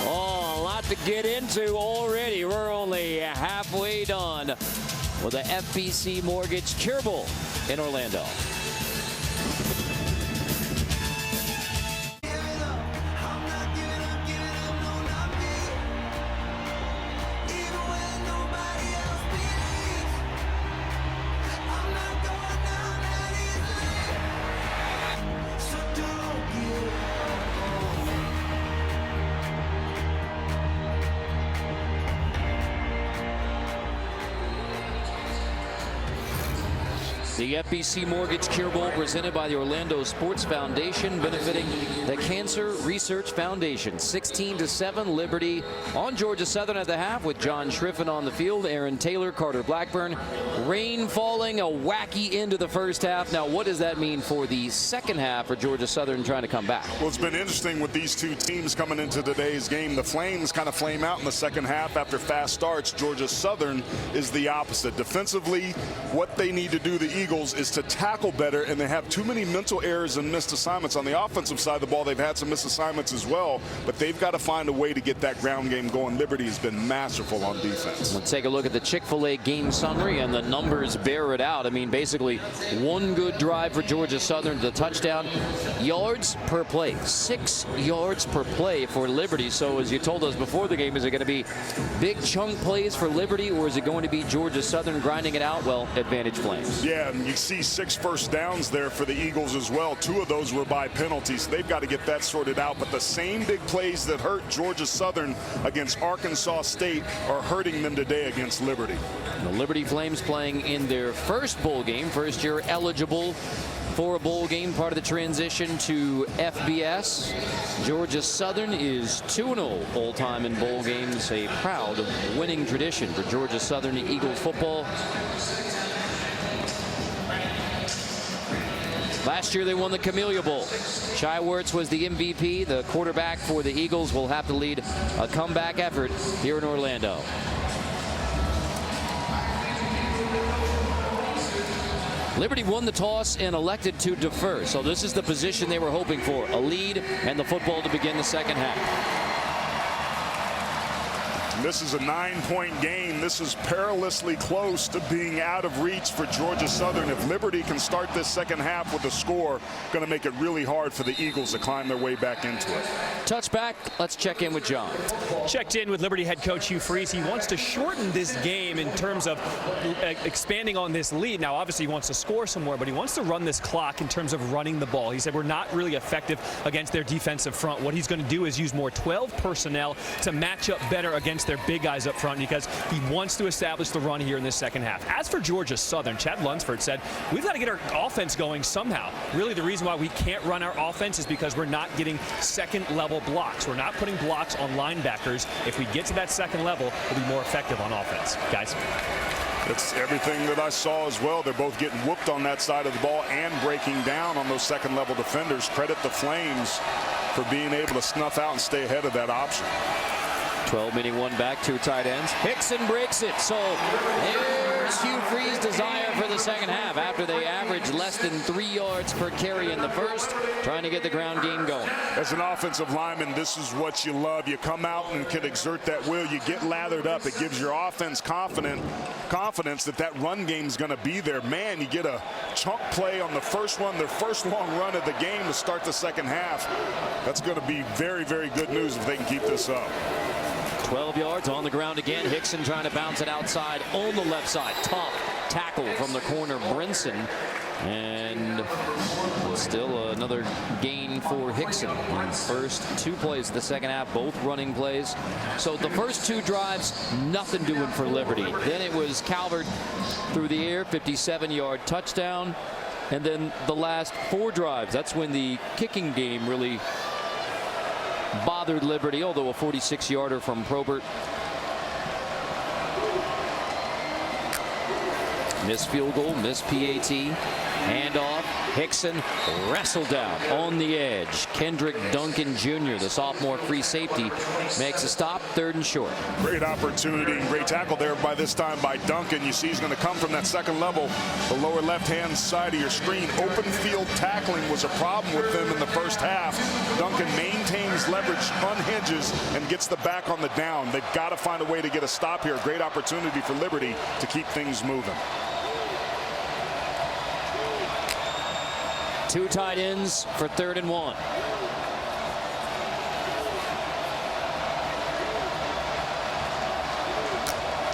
Oh, a lot to get into already. We're only halfway done with the FBC Mortgage Cure Bowl in Orlando. The FBC Mortgage Cure Bowl presented by the Orlando Sports Foundation, benefiting the Cancer Research Foundation. 16-7 Liberty on Georgia Southern at the half, with John Schriffen on the field, Aaron Taylor, Carter Blackburn. Rain falling, a wacky end to the first half. Now, what does that mean for the second half for Georgia Southern trying to come back? Well, it's been interesting with these two teams coming into today's game. The Flames kind of flame out in the second half after fast starts. Georgia Southern is the opposite. Defensively, what they need to do, the Eagles, is to tackle better, and they have too many mental errors and missed assignments. On the offensive side of the ball, they've had some missed assignments as well, but they've got to find a way to get that ground game going. Liberty has been masterful on defense. Let's take a look at the Chick-fil-A game summary, and the numbers bear it out. I mean, basically, one good drive for Georgia Southern, the touchdown. Yards per play, 6 yards per play for Liberty. So as you told us before the game, is it going to be big chunk plays for Liberty, or is it going to be Georgia Southern grinding it out? Well, advantage Flames. Yeah, and you see 6 first downs there for the Eagles as well. 2 of those were by penalties. So they've got to get that sorted out. But the same big plays that hurt Georgia Southern against Arkansas State are hurting them today against Liberty. The Liberty Flames playing in their first bowl game, first year eligible for a bowl game, part of the transition to FBS. Georgia Southern is 2-0 all-time in bowl games, a proud winning tradition for Georgia Southern Eagles football. Last year they won the Camellia Bowl. Shai Werts was the MVP. The quarterback for the Eagles will have to lead a comeback effort here in Orlando. Liberty won the toss and elected to defer. So this is the position they were hoping for, a lead and the football to begin the second half. This is a 9-point game. This is perilously close to being out of reach for Georgia Southern. If Liberty can start this second half with a score, going to make it really hard for the Eagles to climb their way back into it. Touchback. Let's check in with John. Checked in with Liberty head coach Hugh Freeze. He wants to shorten this game in terms of expanding on this lead. Now, obviously, he wants to score some more, but he wants to run this clock in terms of running the ball. He said we're not really effective against their defensive front. What he's going to do is use more 12 personnel to match up better against their big guys up front, because he wants to establish the run here in this second half. As for Georgia Southern, Chad Lunsford said, we've got to get our offense going somehow. Really, the reason why we can't run our offense is because we're not getting second-level blocks. We're not putting blocks on linebackers. If we get to that second level, we'll be more effective on offense. Guys? It's everything that I saw as well. They're both getting whooped on that side of the ball and breaking down on those second-level defenders. Credit the Flames for being able to snuff out and stay ahead of that option. 12 meaning one back, 2 tight ends. Hickson breaks it. So there's Hugh Freeze's desire for the second half after they averaged less than 3 yards per carry in the first, trying to get the ground game going. As an offensive lineman, this is what you love. You come out and can exert that will. You get lathered up. It gives your offense confidence that that run game's going to be there. Man, you get a chunk play on the first one, their first long run of the game to start the second half. That's going to be very, very good news if they can keep this up. 12 yards on the ground again. Hickson trying to bounce it outside on the left side. Tough tackle from the corner, Brinson. And still another gain for Hickson. First 2 plays of the second half, both running plays. So the first 2 drives, nothing doing for Liberty. Then it was Calvert through the air, 57-yard touchdown. And then the last 4 drives, that's when the kicking game really bothered Liberty, although a 46-yarder from Probert. Missed field goal, missed PAT. Handoff. Hickson wrestled down on the edge. Kendrick Duncan Jr., the sophomore free safety, makes a stop, 3rd and short. Great opportunity and great tackle there by this time by Duncan. You see he's going to come from that second level, the lower left-hand side of your screen. Open field tackling was a problem with them in the first half. Duncan maintains leverage, unhinges, and gets the back on the down. They've got to find a way to get a stop here. Great opportunity for Liberty to keep things moving. 2 tight ends for 3rd and 1.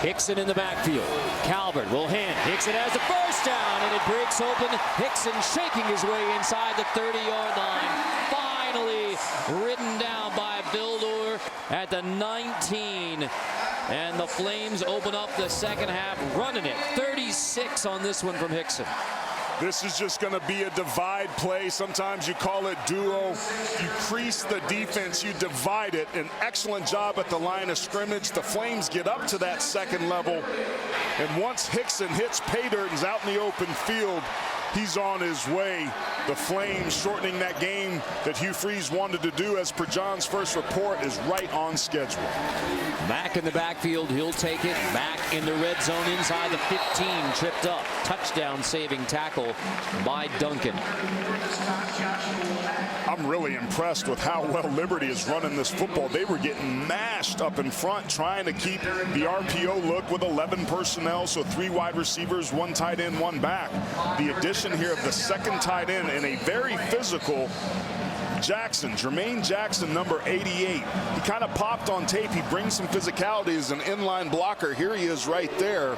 Hickson in the backfield. Calvert will hand. Hickson has the first down, and it breaks open. Hickson shaking his way inside the 30-yard line. Finally ridden down by Vildor at the 19. And the Flames open up the second half, running it. 36 on this one from Hickson. This is just going to be a divide play. Sometimes you call it duo. You crease the defense, you divide it. An excellent job at the line of scrimmage. The Flames get up to that second level. And once Hickson hits pay dirt and is out in the open field, he's on his way. The Flames shortening that game that Hugh Freeze wanted to do, as per John's first report, is right on schedule. Mack in the backfield, he'll take it. Mack in the red zone inside the 15, tripped up. Touchdown saving tackle by Duncan. I'm really impressed with how well Liberty is running this football. They were getting mashed up in front, trying to keep the RPO look with 11 personnel, so 3 wide receivers, 1 tight end, 1 back. The addition here of the second tight end and a very physical Jackson, Jermaine Jackson, number 88. He kind of popped on tape. He brings some physicality as an inline blocker. Here he is right there.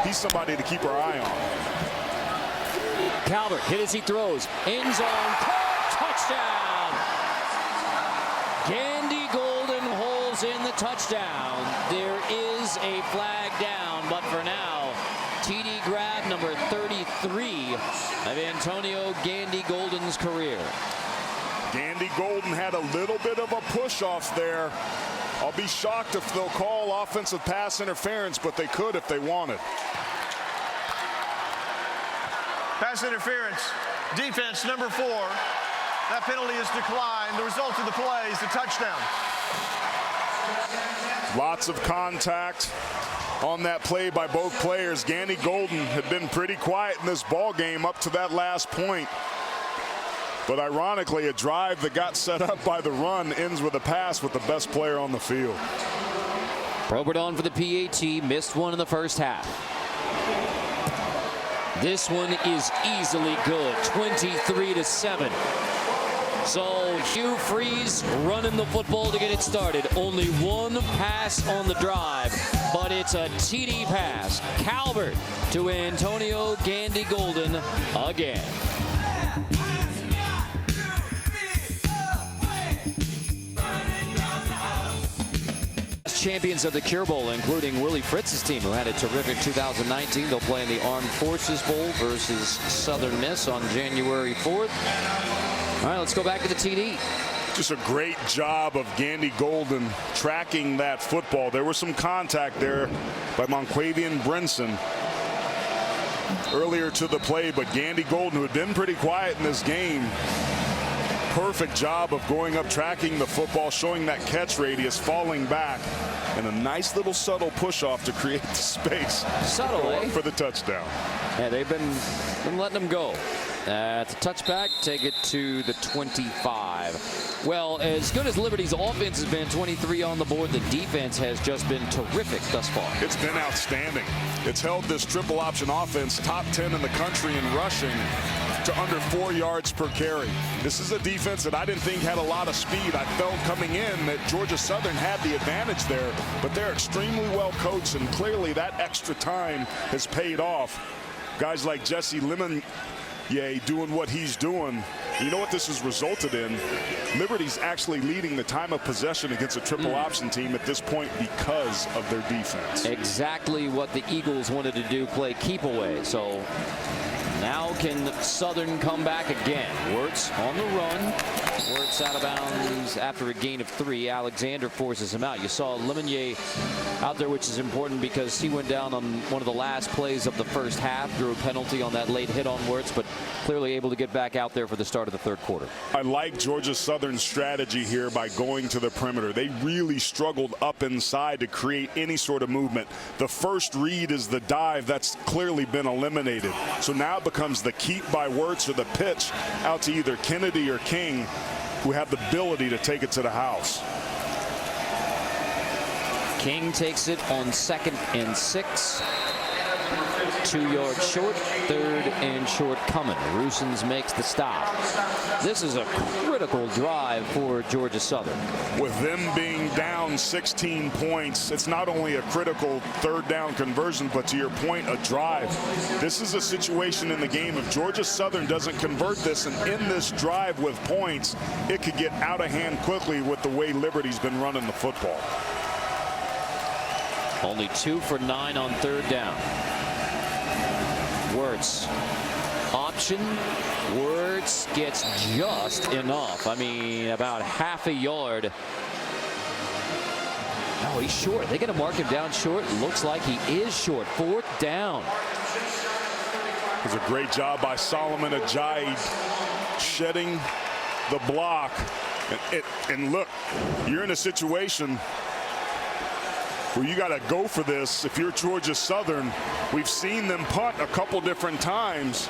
He's somebody to keep our eye on. Calvert hit as he throws. End zone. Touchdown. Gandy Golden holds in the touchdown. There is a flag down, but for now, TD grab number 33 of Antonio Gandy Golden's career. Gandy Golden had a little bit of a push off there. I'll be shocked if they'll call offensive pass interference, but they could if they wanted. Pass interference. Defense number 4. That penalty is declined. The result of the play is the touchdown. Lots of contact on that play by both players. Gandy Golden had been pretty quiet in this ball game up to that last point. But ironically, a drive that got set up by the run ends with a pass with the best player on the field. Probert on for the PAT, missed one in the first half. This one is easily good, 23-7. So Hugh Freeze running the football to get it started. Only 1 pass on the drive, but it's a TD pass. Calvert to Antonio Gandy Golden again. Champions of the Cure Bowl, including Willie Fritz's team, who had a terrific 2019. They'll play in the Armed Forces Bowl versus Southern Miss on January 4th. All right, let's go back to the TD. Just a great job of Gandy Golden tracking that football. There was some contact there by Monquavian Brinson earlier to the play, but Gandy Golden, who had been pretty quiet in this game, perfect job of going up, tracking the football, showing that catch radius, falling back, and a nice little subtle push off to create the space. Subtle, eh? For the touchdown. Yeah, they've been letting them go. It's a touchback, take it to the 25. Well, as good as Liberty's offense has been, 23 on the board, the defense has just been terrific thus far. It's been outstanding. It's held this triple option offense top 10 in the country in rushing to under 4 yards per carry. This is a defense that I didn't think had a lot of speed. I felt coming in that Georgia Southern had the advantage there, but they're extremely well coached, and clearly that extra time has paid off. Guys like Jesse Lemon doing what he's doing. You know what this has resulted in? Liberty's actually leading the time of possession against a triple option team at this point because of their defense. Exactly what the Eagles wanted to do, play keep away. So now can Southern come back again? Wirtz on the run. Wirtz out of bounds after a gain of 3. Alexander forces him out. You saw Lemonnier out there, which is important because he went down on one of the last plays of the first half, drew a penalty on that late hit on Wirtz, but clearly able to get back out there for the start of the third quarter. I like Georgia Southern's strategy here by going to the perimeter. They really struggled up inside to create any sort of movement. The first read is the dive. That's clearly been eliminated. So now it becomes the keep by Wirtz or the pitch out to either Kennedy or King, who have the ability to take it to the house. King takes it on 2nd and 6. 2 yards short, 3rd and short coming. Rusens makes the stop. This is a critical drive for Georgia Southern. With them being down 16 points, it's not only a critical 3rd down conversion, but to your point, a drive. This is a situation in the game. If Georgia Southern doesn't convert this and end this drive with points, it could get out of hand quickly with the way Liberty's been running the football. Only 2 for 9 on 3rd down. Wirtz option. Wirtz gets just enough. I mean, about half a yard. Oh, he's short. They're going to mark him down short. Looks like he is short. 4th down. It was a great job by Solomon Ajayi shedding the block. And look, you're in a situation where you got to go for this. If you're Georgia Southern, we've seen them punt a couple different times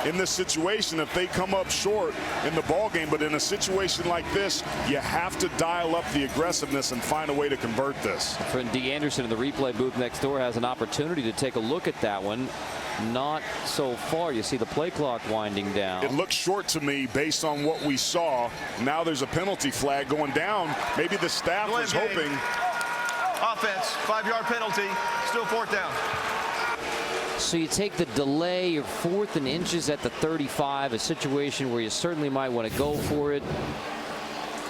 in this situation if they come up short in the ball game. But in a situation like this, you have to dial up the aggressiveness and find a way to convert this. Friend D. Anderson in the replay booth next door has an opportunity to take a look at that one. Not so far. You see the play clock winding down. It looks short to me based on what we saw. Now there's a penalty flag going down. Maybe the staff was hoping. Offense, 5-yard penalty, still 4th down. So you take the delay, you're 4th and inches at the 35, a situation where you certainly might want to go for it.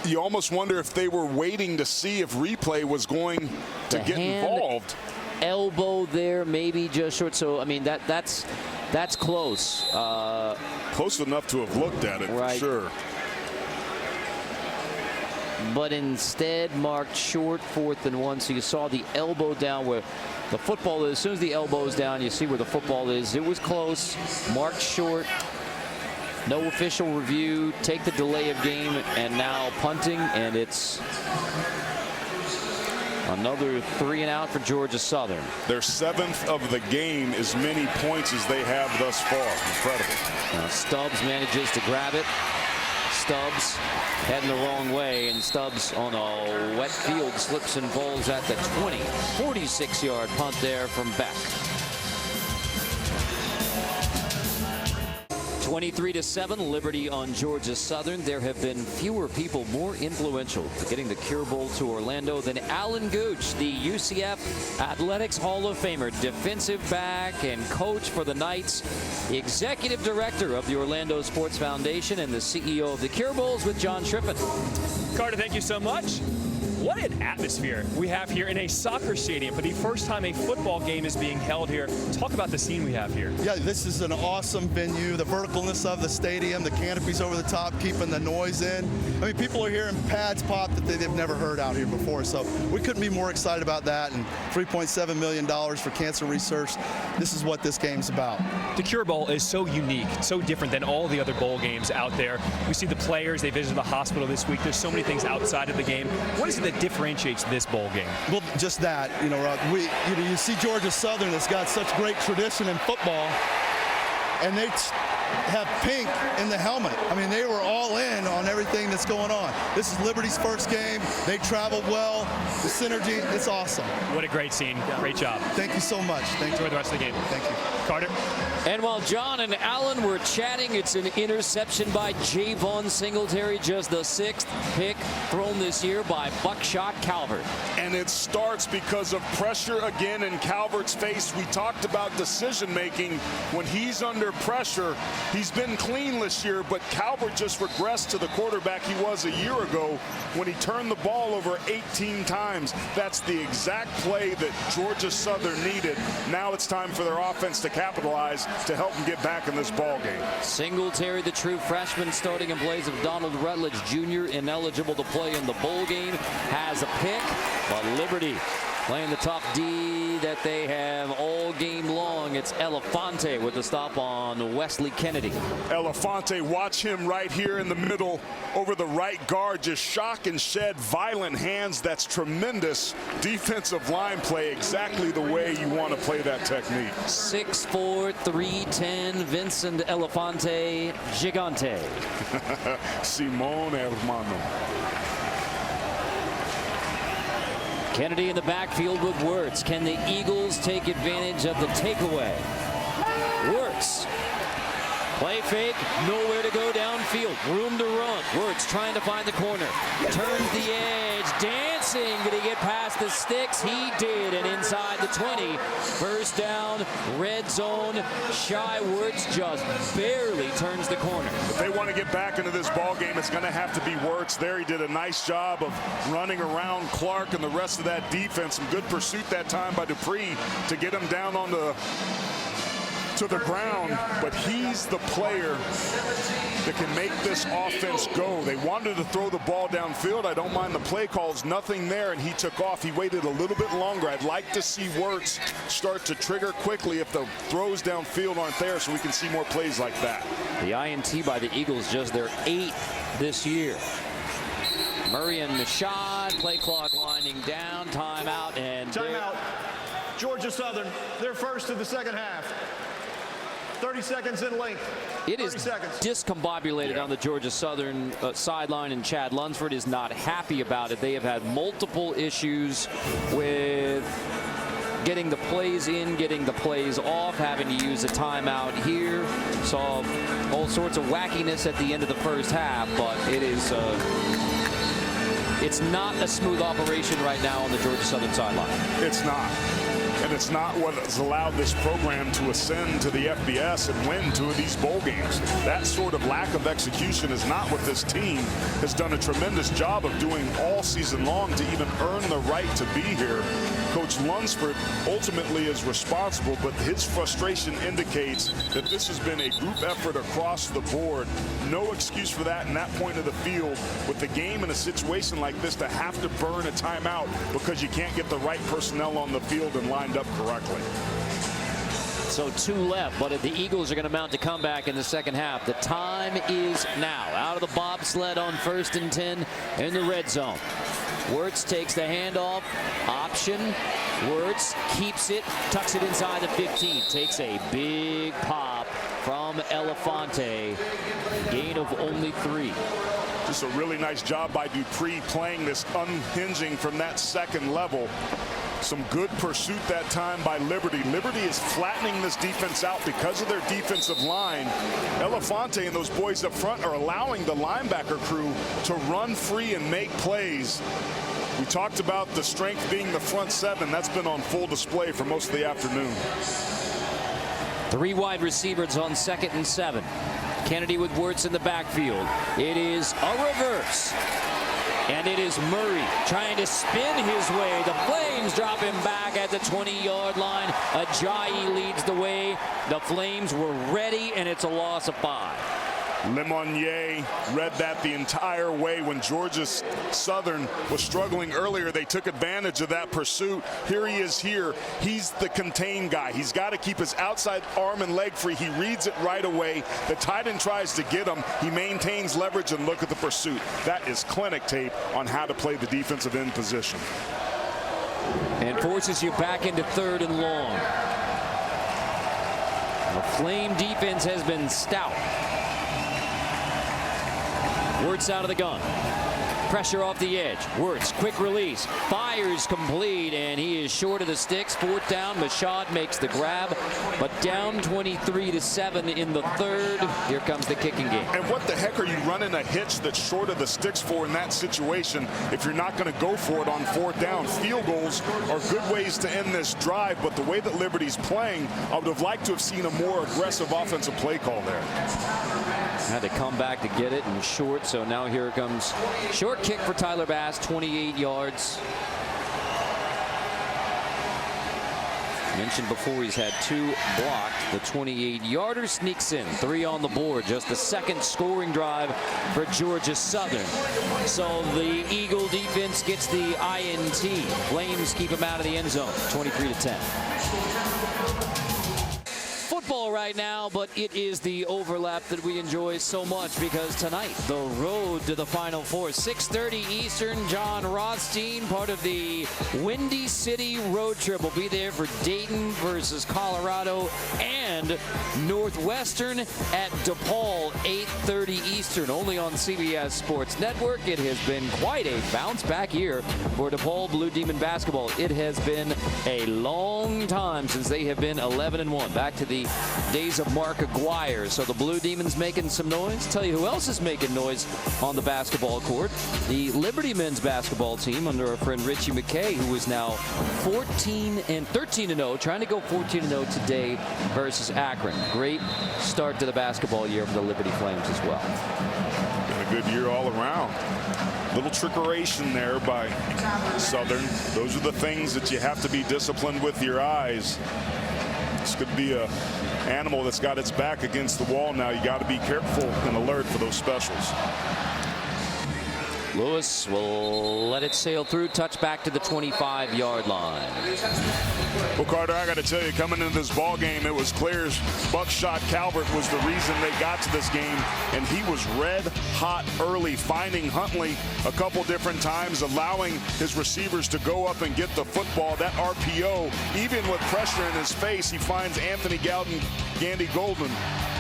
You almost wonder if they were waiting to see if replay was going to get involved. Elbow there, maybe just short. So I mean that's close. Close enough to have looked at it, right. For sure. But instead marked short, 4th and 1. So you saw the elbow down where the football is. As soon as the elbow is down, you see where the football is. It was close, marked short. No official review. Take the delay of game, and now punting, and it's another 3 and out for Georgia Southern. Their 7th of the game, as many points as they have thus far. Incredible. Now Stubbs manages to grab it. Stubbs heading the wrong way, and Stubbs on a wet field slips and falls at the 20. 46-yard punt there from Beck. 23-7, Liberty on Georgia Southern. There have been fewer people more influential to getting the Cure Bowl to Orlando than Alan Gooch, the UCF Athletics Hall of Famer, defensive back and coach for the Knights, the executive director of the Orlando Sports Foundation, and the CEO of the Cure Bowls with John Trippin. Carter, thank you so much. What an atmosphere we have here in a soccer stadium for the first time a football game is being held here. Talk about the scene we have here. Yeah, this is an awesome venue. The verticalness of the stadium, the canopies over the top, keeping the noise in. I mean, people are hearing pads pop that they've never heard out here before. So we couldn't be more excited about that. And $3.7 million for cancer research. This is what this game's about. The Cure Bowl is so unique, so different than all the other bowl games out there. We see the players, they visited the hospital this week. There's so many things outside of the game. What is it that differentiates this bowl game? Well, just that, you see Georgia Southern that's got such great tradition in football, and they have pink in the helmet. I mean, they were all in on everything that's going on. This is Liberty's first game. They traveled well. The synergy, it's awesome. What a great scene. Great job. Thank you so much. Thank you. Enjoy the rest of the game. Thank you. Carter? And while John and Alan were chatting, it's an interception by Javon Singletary, just the 6th pick thrown this year by Buckshot Calvert. And it starts because of pressure again in Calvert's face. We talked about decision making. When he's under pressure, he He's been clean this year, but Calvert just regressed to the quarterback he was a year ago when he turned the ball over 18 times. That's the exact play that Georgia Southern needed. Now it's time for their offense to capitalize to help them get back in this ball game. Singletary, the true freshman, starting in place of Donald Rutledge Jr., ineligible to play in the bowl game, has a pick, but Liberty playing the top D that they have all game long. It's Elefante with the stop on Wesley Kennedy. Elefante, watch him right here in the middle over the right guard. Just shock and shed, violent hands. That's tremendous defensive line play, exactly the way you want to play that technique. 6'4", 310, Vincent Elefante Gigante. Simone Hermano. Kennedy in the backfield with Wirtz. Can the Eagles take advantage of the takeaway? Wirtz. Play fake, nowhere to go downfield. Room to run. Wirtz trying to find the corner. Turns the edge, dancing. Did he get past the sticks? He did, and inside the 20. First down, red zone. Shy Wirtz just barely turns the corner. If they want to get back into this ball game, it's going to have to be Wirtz. There he did a nice job of running around Clark and the rest of that defense. Some good pursuit that time by Dupree to get him down on to the ground, but he's the player that can make this offense go. They wanted to throw the ball downfield. I don't mind the play calls, nothing there, and he took off. He waited a little bit longer. I'd like to see Wirtz start to trigger quickly if the throws downfield aren't there, so we can see more plays like that. The INT by the Eagles, just their 8th this year. Murray and Mashad, play clock winding down, timeout, and timeout. Georgia Southern, their first of the second half. 30 seconds in length. It is discombobulated on the Georgia Southern sideline, and Chad Lunsford is not happy about it. They have had multiple issues with getting the plays in, getting the plays off, having to use a timeout here. Saw all sorts of wackiness at the end of the first half, but it is it's not a smooth operation right now on the Georgia Southern sideline. It's not. And it's not what has allowed this program to ascend to the FBS and win 2 of these bowl games. That sort of lack of execution is not what this team has done a tremendous job of doing all season long to even earn the right to be here. Coach Lunsford ultimately is responsible, but his frustration indicates that this has been a group effort across the board. No excuse for that in that point of the field with the game in a situation like this to have to burn a timeout because you can't get the right personnel on the field and lined up correctly. So 2 left, but if the Eagles are going to mount a comeback in the second half, the time is now. Out of the bobsled on 1st and 10 in the red zone. Wirtz takes the handoff, option. Wirtz keeps it, tucks it inside the 15. Takes a big pop from Elefante. Gain of only 3. Just a really nice job by Dupree playing this unhinging from that second level. Some good pursuit that time by Liberty. Liberty is flattening this defense out because of their defensive line. Elefante and those boys up front are allowing the linebacker crew to run free and make plays. We talked about the strength being the front 7. That's been on full display for most of the afternoon. 3 wide receivers on 2nd and 7. Kennedy with Wirtz in the backfield. It is a reverse. And it is Murray trying to spin his way. The Flames drop him back at the 20-yard line. Ajayi leads the way. The Flames were ready, and it's a loss of 5. Lemonnier read that the entire way. When Georgia Southern was struggling earlier, they took advantage of that pursuit. Here he is here. He's the contained guy. He's got to keep his outside arm and leg free. He reads it right away. The tight end tries to get him. He maintains leverage, and look at the pursuit. That is clinic tape on how to play the defensive end position. And forces you back into 3rd and long. The Flame defense has been stout. Wirtz out of the gun. Pressure off the edge. Wirtz, quick release. Fires complete, and he is short of the sticks. 4th down. Mashad makes the grab, but down 23-7 in the 3rd. Here comes the kicking game. And what the heck are you running a hitch that's short of the sticks for in that situation if you're not going to go for it on 4th down? Field goals are good ways to end this drive, but the way that Liberty's playing, I would have liked to have seen a more aggressive offensive play call there. Had to come back to get it and short, so now here it comes. Short kick for Tyler Bass, 28 yards. Mentioned before, he's had 2 blocked. The 28-yarder sneaks in, 3 on the board. Just the second scoring drive for Georgia Southern. So the Eagle defense gets the INT. Flames keep him out of the end zone, 23-10. Football right now, but it is the overlap that we enjoy so much, because tonight the road to the Final Four, 6:30 Eastern. John Rothstein, part of the Windy City road trip, will be there for Dayton versus Colorado and Northwestern at DePaul, 8:30 Eastern, only on CBS Sports Network. It has been quite a bounce back year for DePaul Blue Demon basketball. It has been a long time since they have been 11-1, back to the days of Mark Aguirre. So the Blue Demons making some noise. Tell you who else is making noise on the basketball court. The Liberty men's basketball team under our friend Richie McKay, who is now 13-0, trying to go 14-0 today versus Akron. Great start to the basketball year for the Liberty Flames as well. Been a good year all around. Little trickeration there by Southern. Those are the things that you have to be disciplined with your eyes. This could be a animal that's got its back against the wall now. You got to be careful and alert for those specials. Lewis will let it sail through, touch back to the 25-yard line. Well, Carter, I got to tell you, coming into this ball game, it was clear Buckshot Calvert was the reason they got to this game, and he was red hot early, finding Huntley a couple different times, allowing his receivers to go up and get the football. That RPO, even with pressure in his face, he finds Anthony Gandy Golden.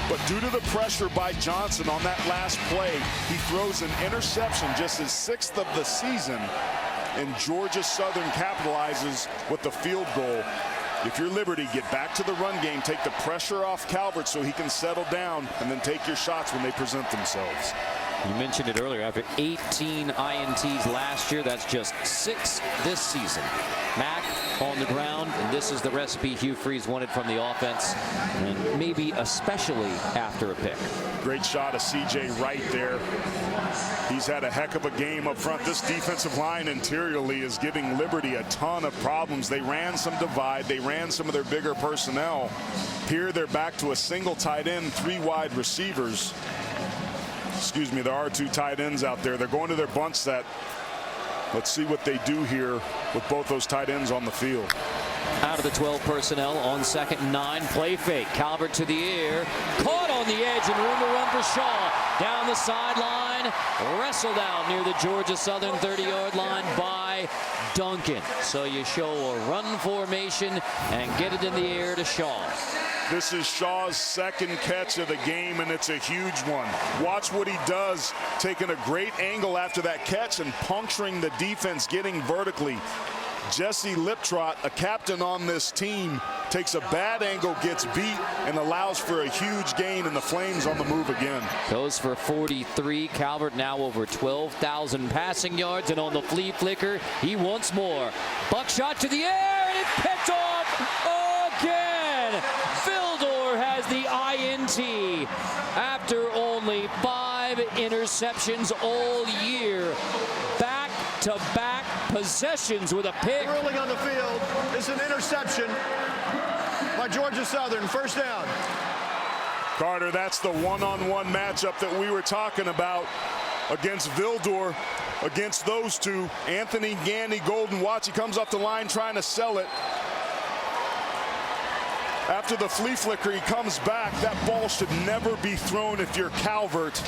But due to the pressure by Johnson on that last play, he throws an interception, just his 6th of the season, and Georgia Southern capitalizes with the field goal. If you're Liberty, get back to the run game, take the pressure off Calvert so he can settle down, and then take your shots when they present themselves. You mentioned it earlier, after 18 INTs last year, that's just 6 this season. Mack on the ground, and this is the recipe Hugh Freeze wanted from the offense, and maybe especially after a pick. Great shot of CJ Wright there. He's had a heck of a game up front. This defensive line interiorly is giving Liberty a ton of problems. They ran some divide. They ran some of their bigger personnel. Here they're back to a single tight end, 3 wide receivers. Excuse me, there are 2 tight ends out there. They're going to their bunch set. Let's see what they do here with both those tight ends on the field. Out of the 12 personnel on 2nd and 9. Play fake. Calvert to the air. Caught on the edge and room to run for Shaw. Down the sideline. Wrestled out near the Georgia Southern 30-yard line by Duncan. So you show a run formation and get it in the air to Shaw. This is Shaw's 2nd catch of the game, and it's a huge one. Watch what he does, taking a great angle after that catch and puncturing the defense, getting vertically. Jesse Liptrot, a captain on this team, takes a bad angle, gets beat, and allows for a huge gain, and the Flames on the move again. Goes for 43. Calvert now over 12,000 passing yards, and on the flea flicker, he wants more. Buckshot to the air, and it's picked off again. Vildor has the INT after only 5 interceptions all year. Back-to-back possessions with a pick. Ruling on the field is an interception by Georgia Southern. 1st down. Carter, that's the one-on-one matchup that we were talking about against Vildor, against those 2. Anthony Gandy Golden, watch, he comes off the line trying to sell it. After the flea flicker, he comes back. That ball should never be thrown if you're Calvert.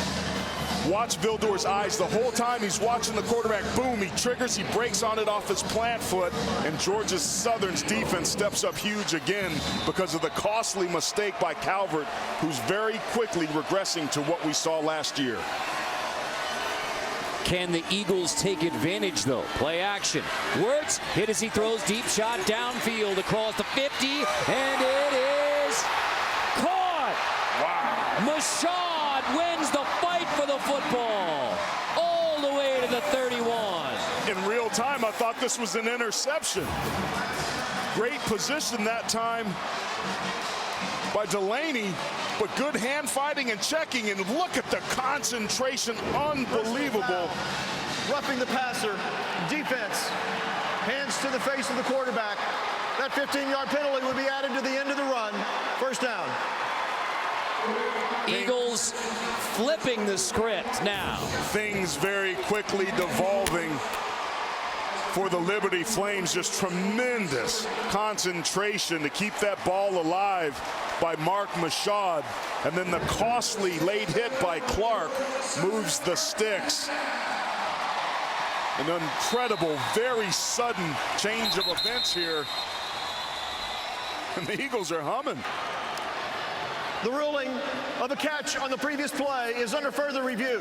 Watch Vildor's eyes the whole time he's watching the quarterback. Boom, he triggers, he breaks on it off his plant foot, and Georgia Southern's defense steps up huge again because of the costly mistake by Calvert, who's very quickly regressing to what we saw last year. Can the Eagles take advantage, though? Play action. Wirtz hit as he throws, deep shot downfield across the 50, and it is caught. Wow. Mashad wins the fight for the football all the way to the 31. In real time, I thought this was an interception. Great position that time by Delaney. but good hand fighting and checking, and look at the concentration, unbelievable. Roughing the passer, defense, hands to the face of the quarterback. That 15-yard penalty would be added to the end of the run. First down. Eagles flipping the script now. Things very quickly devolving for the Liberty Flames. Just tremendous concentration to keep that ball alive by Mark Mashad. And then the costly late hit by Clark moves the sticks. An incredible, very sudden change of events here. And the Eagles are humming. The ruling of a catch on the previous play is under further review.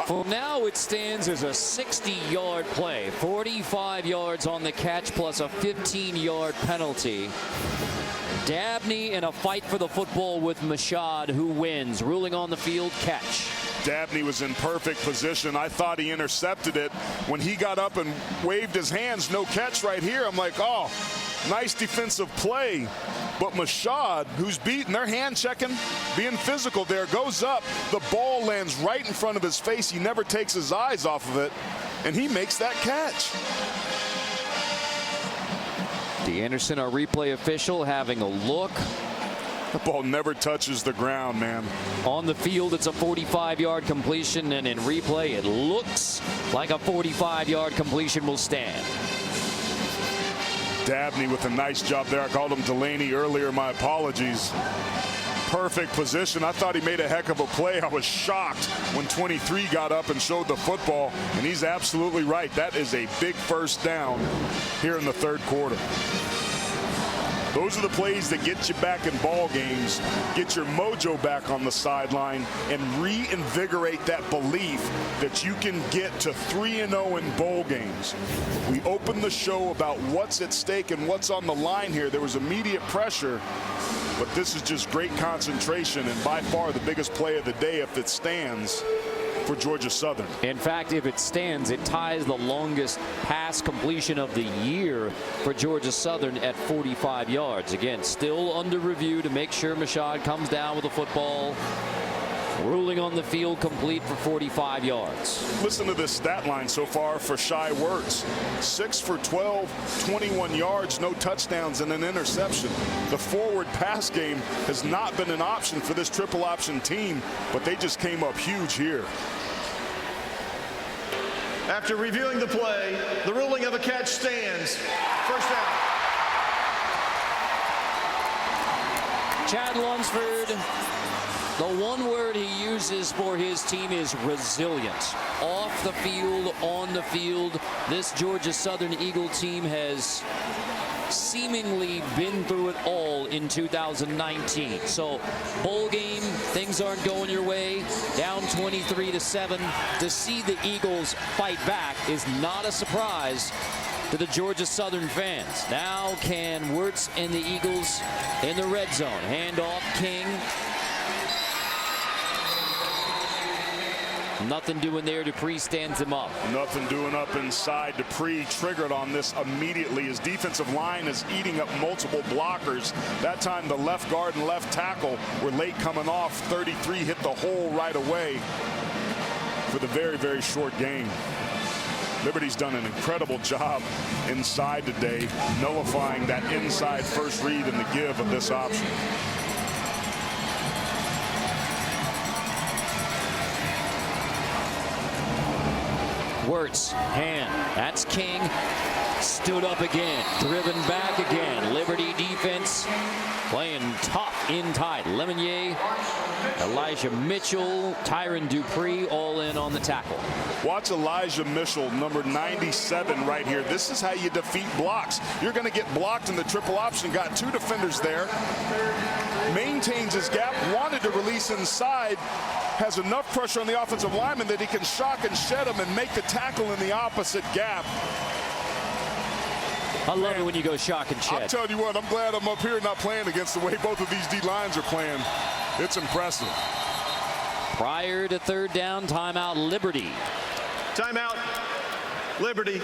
For now, it stands as a 60-yard play. 45 yards on the catch plus a 15-yard penalty. Dabney in a fight for the football with Mashad, who wins. Ruling on the field, catch. Dabney was in perfect position. I thought he intercepted it. When he got up and waved his hands, no catch right here, I'm like, oh, nice defensive play. But Mashad, who's beaten, they're hand checking, being physical there, goes up. The ball lands right in front of his face. He never takes his eyes off of it, and he makes that catch. Anderson, our replay official, having a look. The ball never touches the ground, man. On the field, it's a 45-yard completion, and in replay, it looks like a 45-yard completion will stand. Dabney with a nice job there. I called him Delaney earlier. My apologies. Perfect position. I thought he made a heck of a play. I was shocked when 23 got up and showed the football, and he's absolutely right. That is a big first down here in the third quarter. Those are the plays that get you back in ball games, get your mojo back on the sideline, and reinvigorate that belief that you can get to 3-0 in bowl games. We opened the show about what's at stake and what's on the line here. There was immediate pressure, but this is just great concentration, and by far the biggest play of the day if it stands for Georgia Southern. In fact, if it stands, it ties the longest pass completion of the year for Georgia Southern at 45 yards. Again, still under review to make sure Mashad comes down with the football. Ruling on the field complete for 45 yards. Listen to this stat line so far for Shai Wertz. 6 for 12, 21 yards, no touchdowns, and an interception. The forward pass game has not been an option for this triple option team, but they just came up huge here. After reviewing the play, the ruling of a catch stands. First down. Chad Lunsford, the one word he uses for his team is resilient. Off the field, on the field, this Georgia Southern Eagle team has seemingly been through it all in 2019. So bowl game, things aren't going your way, down 23-7. To see the Eagles fight back is not a surprise to the Georgia Southern fans. Now can Wirtz and the Eagles in the red zone. Handoff, King. Nothing doing there. Dupree stands him up. Nothing doing up inside. Dupree triggered on this immediately. His defensive line is eating up multiple blockers. That time the left guard and left tackle were late coming off. 33 hit the hole right away for the very, very short game. Liberty's done an incredible job inside today, nullifying that inside first read and the give of this option. Wirtz, hand. That's King. Stood up again. Driven back again. Liberty defense playing tough in tight. Lemonnier, Elijah Mitchell, Tyron Dupree all in on the tackle. Watch Elijah Mitchell, number 97 right here. This is how you defeat blocks. You're going to get blocked in the triple option. Got two defenders there. Maintains his gap. Wanted to release inside. Has enough pressure on the offensive lineman that he can shock and shed him and make the tackle in the opposite gap. I love it when you go shock and shed. I'll tell you what, I'm glad I'm up here not playing against the way both of these D-lines are playing. It's impressive. Prior to third down, timeout, Liberty. Timeout, Liberty.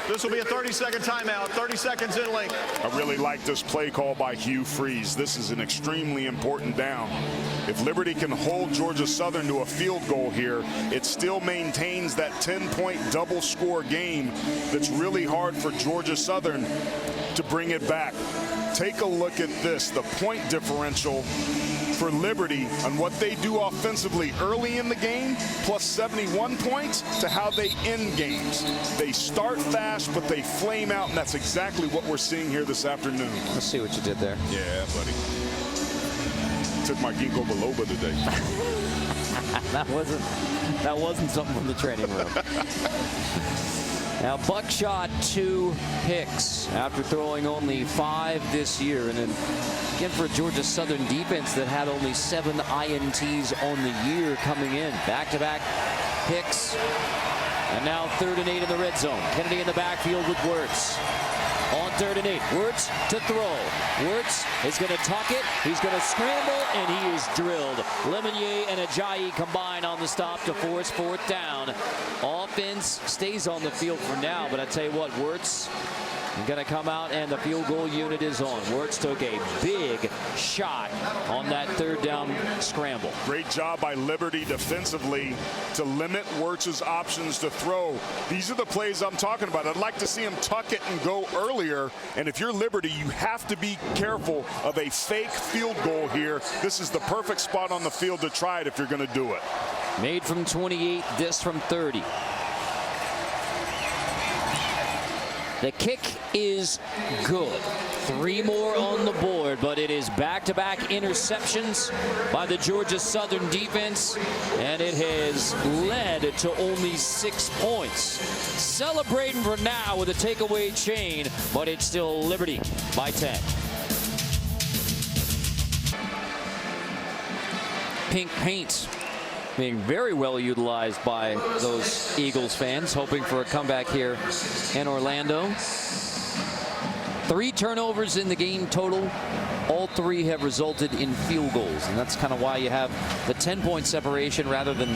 This will be a 30-second timeout. 30 seconds in length. I really like this play call by Hugh Freeze. This is an extremely important down. If Liberty can hold Georgia Southern to a field goal here, it still maintains that 10-point double score game that's really hard for Georgia Southern to bring it back. Take a look at this, the point differential for Liberty on what they do offensively early in the game, plus 71 points, to how they end games. They start fast, but they flame out, and that's exactly what we're seeing here this afternoon. Let's see what you did there. Yeah, buddy. Took my ginkgo biloba today. that wasn't something from the training room. Now Buckshot 2 picks after throwing only 5 this year, and then again for a Georgia Southern defense that had only 7 INTs on the year coming in. Back-to-back picks, and now 3rd and 8 in the red zone. Kennedy in the backfield with Wirtz. On 3rd and 8, Wirtz to throw. Wirtz is going to tuck it. He's going to scramble, and he is drilled. Lemonnier and Ajayi combine on the stop to force 4th down. Offense stays on the field for now, but I tell you what, Wirtz going to come out, and the field goal unit is on. Wirtz took a big shot on that 3rd down scramble. Great job by Liberty defensively to limit Wirtz's options to throw. These are the plays I'm talking about. I'd like to see him tuck it and go earlier. And if you're Liberty, you have to be careful of a fake field goal here. This is the perfect spot on the field to try it if you're going to do it. Made from 28, this from 30. The kick is good. 3 more on the board, but it is back-to-back interceptions by the Georgia Southern defense, and it has led to only 6 points. Celebrating for now with a takeaway chain, but it's still Liberty by 10. Pink paint being very well utilized by those Eagles fans, hoping for a comeback here in Orlando. 3 turnovers in the game total. All 3 have resulted in field goals, and that's kind of why you have the 10-point separation rather than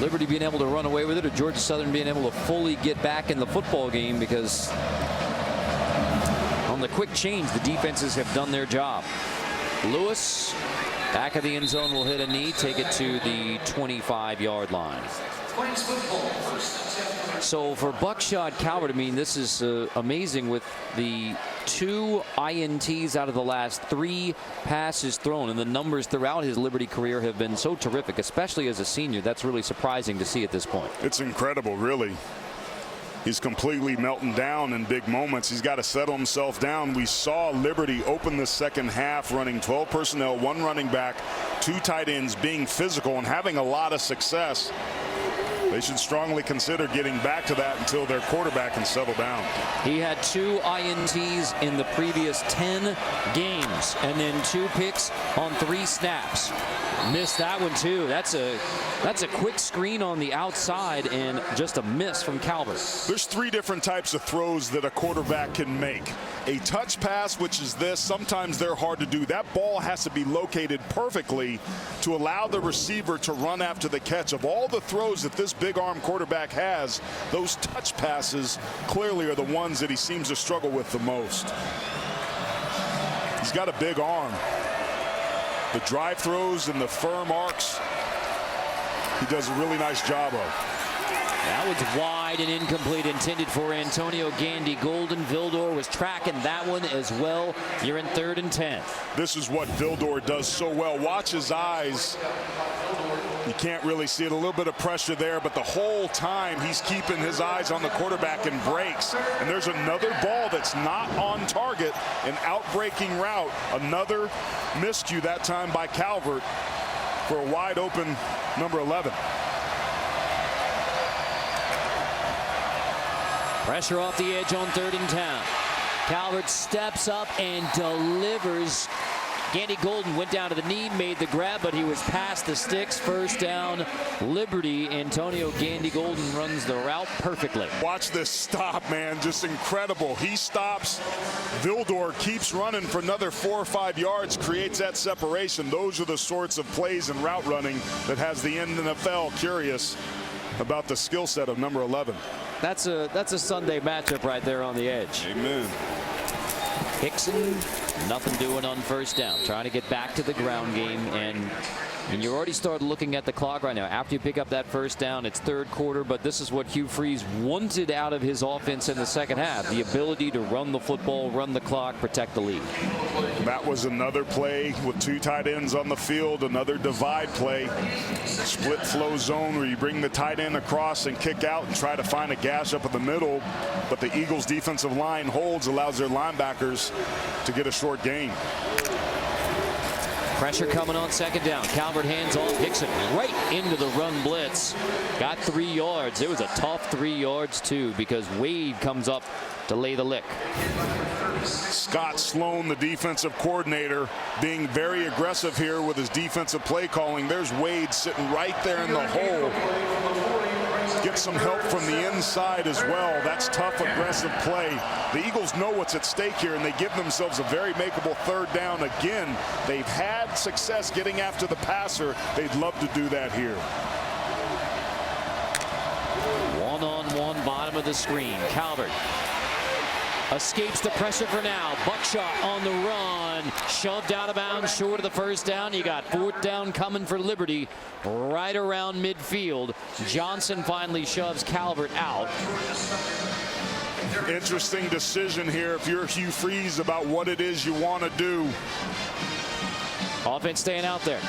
Liberty being able to run away with it or Georgia Southern being able to fully get back in the football game, because on the quick change, the defenses have done their job. Lewis, back of the end zone, will hit a knee, take it to the 25-yard line. So for Buckshot Calvert, I mean, this is amazing with the 2 INTs out of the last 3 passes thrown, and the numbers throughout his Liberty career have been so terrific, especially as a senior. That's really surprising to see at this point. It's incredible, really. He's completely melting down in big moments. He's got to settle himself down. We saw Liberty open the second half running 12 personnel, 1 running back, 2 tight ends, being physical and having a lot of success. They should strongly consider getting back to that until their quarterback can settle down. He had 2 INTs in the previous 10 games, and then 2 picks on 3 snaps. Missed that one too. That's a quick screen on the outside and just a miss from Calvert. There's 3 different types of throws that a quarterback can make. A touch pass, which is this, sometimes they're hard to do. That ball has to be located perfectly to allow the receiver to run after the catch. Of all the throws that this big arm quarterback has, those touch passes clearly are the ones that he seems to struggle with the most. He's got a big arm. The drive throws and the firm arcs, he does a really nice job of. That one's wide and incomplete, intended for Antonio Gandy Golden. Vildor was tracking that one as well. You're in 3rd and 10. This is what Vildor does so well. Watch his eyes. You can't really see it. A little bit of pressure there, but the whole time he's keeping his eyes on the quarterback and breaks. And there's another ball that's not on target, an out-breaking route. Another miscue that time by Calvert for a wide open number 11. Pressure off the edge on 3rd and 10. Calvert steps up and delivers. Gandy Golden went down to the knee, made the grab, but he was past the sticks. 1st down, Liberty. Antonio Gandy Golden runs the route perfectly. Watch this stop, man. Just incredible. He stops. Vildor keeps running for another 4 or 5 yards, creates that separation. Those are the sorts of plays and route running that has the NFL curious. about the skill set of number 11. That's a Sunday matchup right there on the edge. Amen. Hickson, nothing doing on first down. Trying to get back to the ground game, and you already started looking at the clock right now. After you pick up that first down, it's third quarter, but this is what Hugh Freeze wanted out of his offense in the second half. The ability to run the football, run the clock, protect the lead. That was another play with 2 tight ends on the field, another divide play. Split flow zone where you bring the tight end across and kick out and try to find a gash up in the middle, but the Eagles defensive line holds, allows their linebackers to get a short gain. Pressure coming on second down. Calvert hands off. Hickson right into the run blitz. Got 3 yards. It was a tough 3 yards too, because Wade comes up to lay the lick. Scott Sloan, the defensive coordinator, being very aggressive here with his defensive play calling. There's Wade sitting right there in the hole. Get some help from the inside as well. That's tough, aggressive play. The Eagles know what's at stake here, and they give themselves a very makeable third down. Again, they've had success getting after the passer. They'd love to do that here. One-on-one bottom of the screen. Calvert escapes the pressure for now. Buckshot on the run. Shoved out of bounds short of the first down. You got 4th down coming for Liberty right around midfield. Johnson finally shoves Calvert out. Interesting decision here if you're Hugh Freeze about what it is you want to do. Offense staying out there.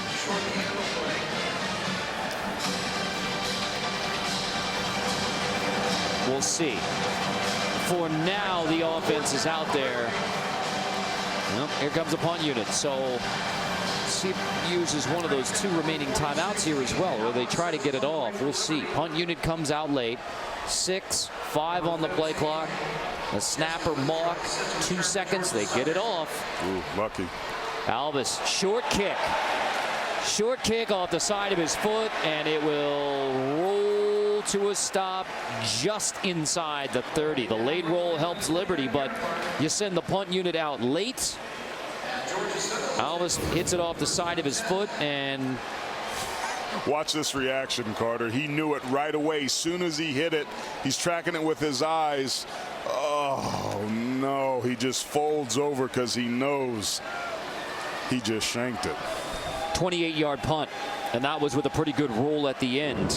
We'll see. For now, the offense is out there. Well, here comes a punt unit. So see if he uses one of those 2 remaining timeouts here as well, or they try to get it off. We'll see. Punt unit comes out late. 6-5 on the play clock. The snapper mock. 2 seconds. They get it off. Ooh, lucky. Alvis, short kick. Short kick off the side of his foot, and it will roll to a stop just inside the 30. The late roll helps Liberty, but you send the punt unit out late. Alvis hits it off the side of his foot, and watch this reaction, Carter. He knew it right away. As soon as he hit it, he's tracking it with his eyes. Oh, no. He just folds over because he knows he just shanked it. 28-yard punt, and that was with a pretty good roll at the end.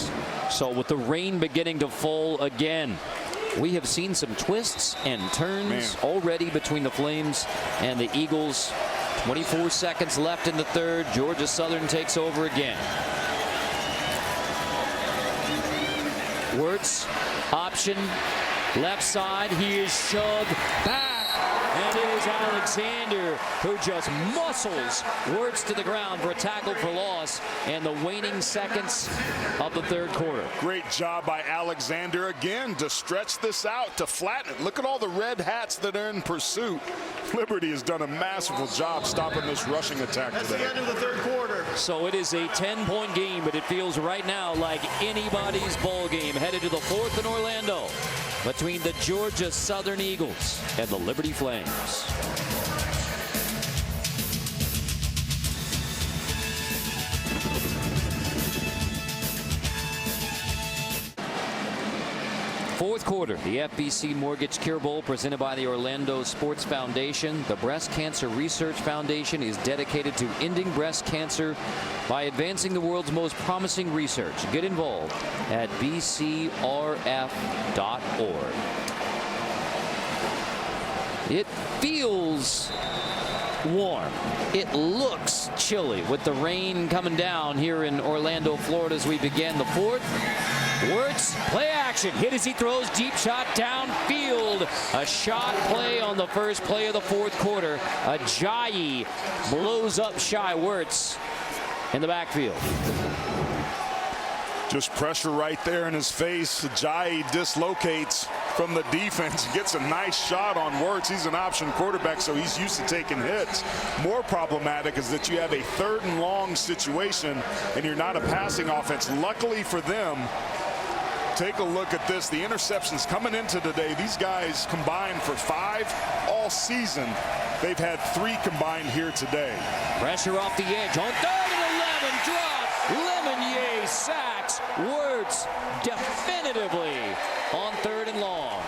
So with the rain beginning to fall again, we have seen some twists and turns already between the Flames and the Eagles. 24 seconds left in the third. Georgia Southern takes over again. Wirtz, option, left side. He is shoved back. And it is Alexander who just muscles Wirtz to the ground for a tackle for loss in the waning seconds of the third quarter. Great job by Alexander again to stretch this out, to flatten it. Look at all the red hats that are in pursuit. Liberty has done a masterful job stopping this rushing attack today. That's the end of the third quarter. So it is a 10-point game, but it feels right now like anybody's ball game headed to the 4th in Orlando between the Georgia Southern Eagles and the Liberty Flames. Fourth quarter, the FBC Mortgage Cure Bowl presented by the Orlando Sports Foundation. The Breast Cancer Research Foundation is dedicated to ending breast cancer by advancing the world's most promising research. Get involved at bcrf.org. It feels warm. It looks chilly with the rain coming down here in Orlando, Florida as we begin the fourth. Wirtz, play action. Hit as he throws, deep shot downfield. A shot play on the first play of the fourth quarter. Ajayi blows up Shai Wirtz in the backfield. Just pressure right there in his face. Ajayi dislocates from the defense. Gets a nice shot on Wirtz. He's an option quarterback, so he's used to taking hits. More problematic is that you have a 3rd and long situation, and you're not a passing offense. Luckily for them, take a look at this. The interceptions coming into today, these guys combined for 5 all season. They've had 3 combined here today. Pressure off the edge on 3rd and 11. Drop. Lemonnier sacks Wirtz. Wirtz definitively on 3rd and long.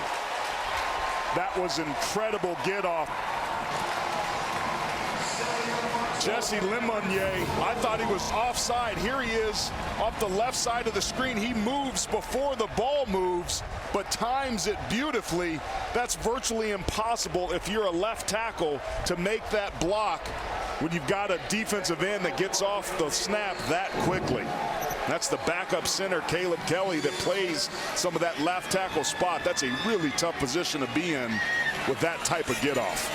That was incredible get off. Jesse Lemonnier, I thought he was offside. Here he is off the left side of the screen. He moves before the ball moves, but times it beautifully. That's virtually impossible if you're a left tackle to make that block when you've got a defensive end that gets off the snap that quickly. That's the backup center, Caleb Kelly, that plays some of that left tackle spot. That's a really tough position to be in with that type of get off.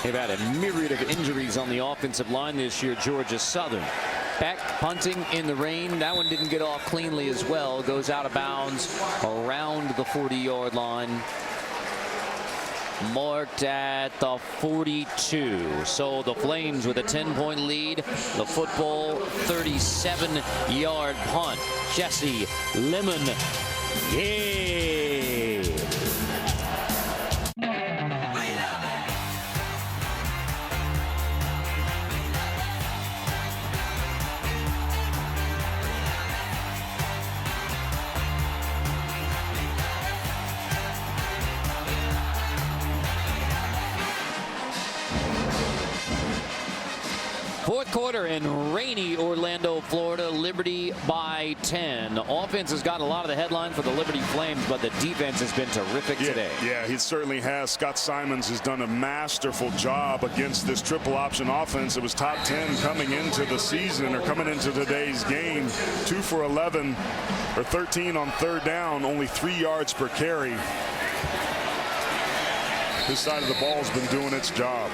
They've had a myriad of injuries on the offensive line this year, Georgia Southern. Beck punting in the rain. That one didn't get off cleanly as well. Goes out of bounds around the 40-yard line. Marked at the 42. So the Flames with a 10-point lead. The football 37-yard punt. Jesse Lemon. Yeah. Fourth quarter in rainy Orlando, Florida. Liberty by 10. Offense has gotten a lot of the headline for the Liberty Flames, but the defense has been terrific today. Yeah, he certainly has. Scott Simons has done a masterful job against this triple option offense. It was top 10 coming into the season, or coming into today's game. 2 for 11, or 13 on 3rd down, only 3 yards per carry. This side of the ball has been doing its job.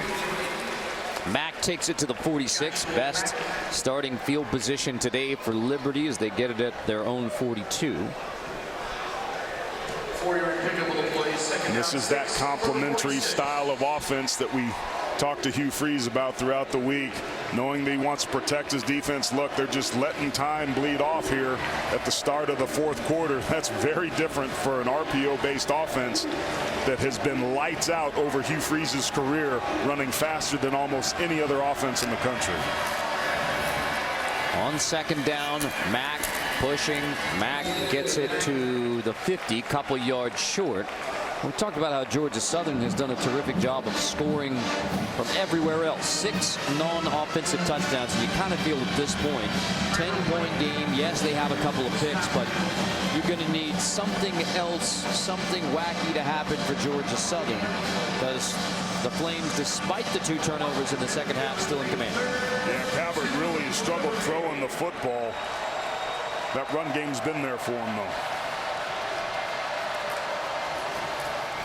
Mack takes it to the 46. Best starting field position today for Liberty as they get it at their own 42. And this is that complementary style of offense that we talked to Hugh Freeze about throughout the week, knowing that he wants to protect his defense. Look, they're just letting time bleed off here at the start of the 4th quarter. That's very different for an RPO-based offense that has been lights out over Hugh Freeze's career, running faster than almost any other offense in the country. On 2nd down, Mack pushing. Mack gets it to the 50, couple yards short. We talked about how Georgia Southern has done a terrific job of scoring from everywhere else. 6 non-offensive touchdowns, and you kind of feel at this point, 10-point game. Yes, they have a couple of picks, but you're going to need something else, something wacky to happen for Georgia Southern, because the Flames, despite the 2 turnovers in the second half, still in command. Yeah, Calvert really struggled throwing the football. That run game's been there for him, though.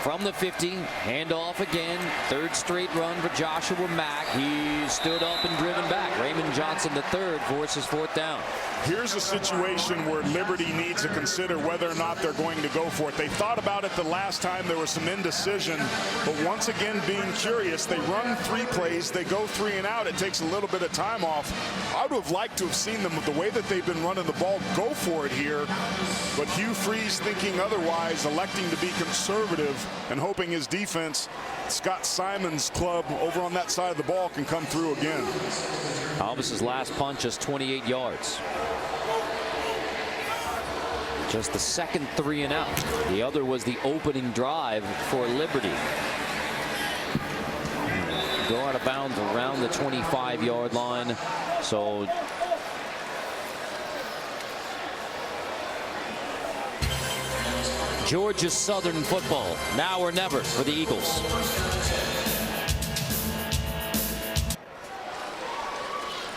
From the 50, handoff again. 3rd straight run for Joshua Mack. He stood up and driven back. Raymond Johnson III forces 4th down. Here's a situation where Liberty needs to consider whether or not they're going to go for it. They thought about it the last time. There was some indecision, but once again, being curious, they run 3 plays. They go 3 and out. It takes a little bit of time off. I would have liked to have seen them, with the way that they've been running the ball, go for it here. But Hugh Freeze, thinking otherwise, electing to be conservative and hoping his defense, Scott Simons' club over on that side of the ball, can come through again. Alvis's last punt, just 28 yards. Just the second 3 and out. The other was the opening drive for Liberty. Go out of bounds around the 25-yard line. So Georgia Southern football, now or never for the Eagles.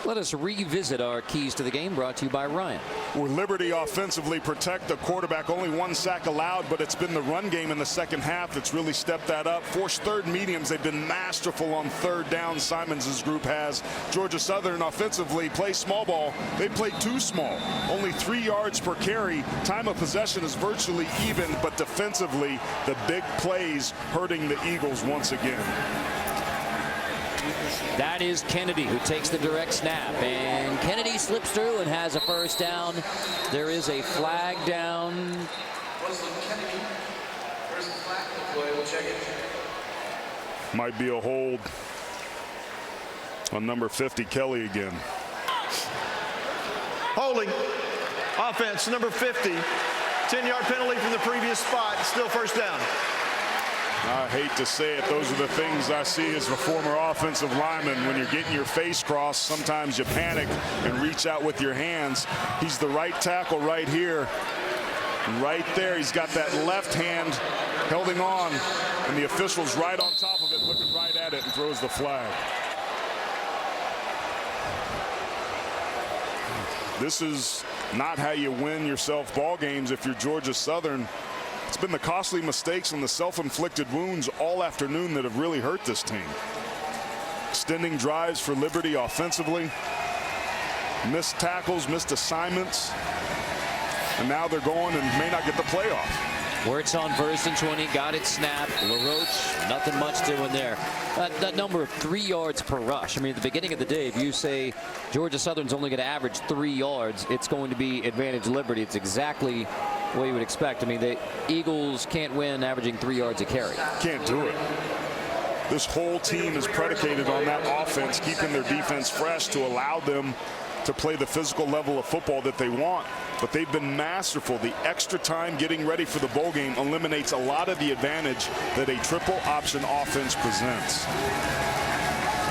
Let us revisit our keys to the game, brought to you by Ryan. Where Liberty offensively protect the quarterback. Only 1 sack allowed, but it's been the run game in the second half that's really stepped that up. Forced 3rd mediums. They've been masterful on 3rd down. Simons' group has. Georgia Southern offensively plays small ball. They play too small. Only 3 yards per carry. Time of possession is virtually even, but defensively, the big plays hurting the Eagles once again. That is Kennedy, who takes the direct snap, and Kennedy slips through and has a 1st down. There is a flag down. Might be a hold on number 50, Kelly, again. Holding. Offense, number 50. 10-yard penalty from the previous spot. Still first down. I hate to say it, those are the things I see as a former offensive lineman. When you're getting your face crossed, sometimes you panic and reach out with your hands. He's the right tackle right here. And right there, he's got that left hand holding on, and the official's right on top of it, looking right at it, and throws the flag. This is not how you win yourself ball games if you're Georgia Southern. It's been the costly mistakes and the self-inflicted wounds all afternoon that have really hurt this team. Extending drives for Liberty offensively, missed tackles, missed assignments, and now they're going and may not get the playoff. Wirtz on 1st and 20, got it snapped. LaRoche, nothing much doing there. That number of 3 yards per rush. I mean, at the beginning of the day, if you say Georgia Southern's only going to average 3 yards, it's going to be advantage Liberty. It's exactly what you would expect. I mean, the Eagles can't win averaging 3 yards a carry. Can't do it. This whole team is predicated on that offense, keeping their defense fresh to allow them to play the physical level of football that they want. But they've been masterful. The extra time getting ready for the bowl game eliminates a lot of the advantage that a triple option offense presents.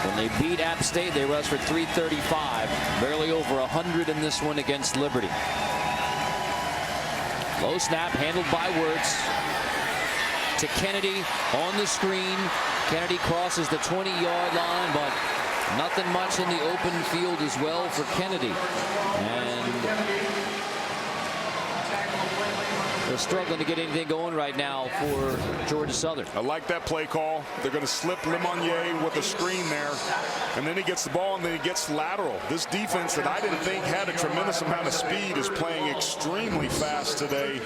When they beat App State, they rushed for 335, barely over 100 in this one against Liberty. Low snap handled by Wirtz to Kennedy on the screen. Kennedy crosses the 20-yard line, but nothing much in the open field as well for Kennedy. And they're struggling to get anything going right now for Georgia Southern. I like that play call. They're going to slip Lemonnier with a screen there, and then he gets the ball and then he gets lateral. This defense that I didn't think had a tremendous amount of speed is playing extremely fast today.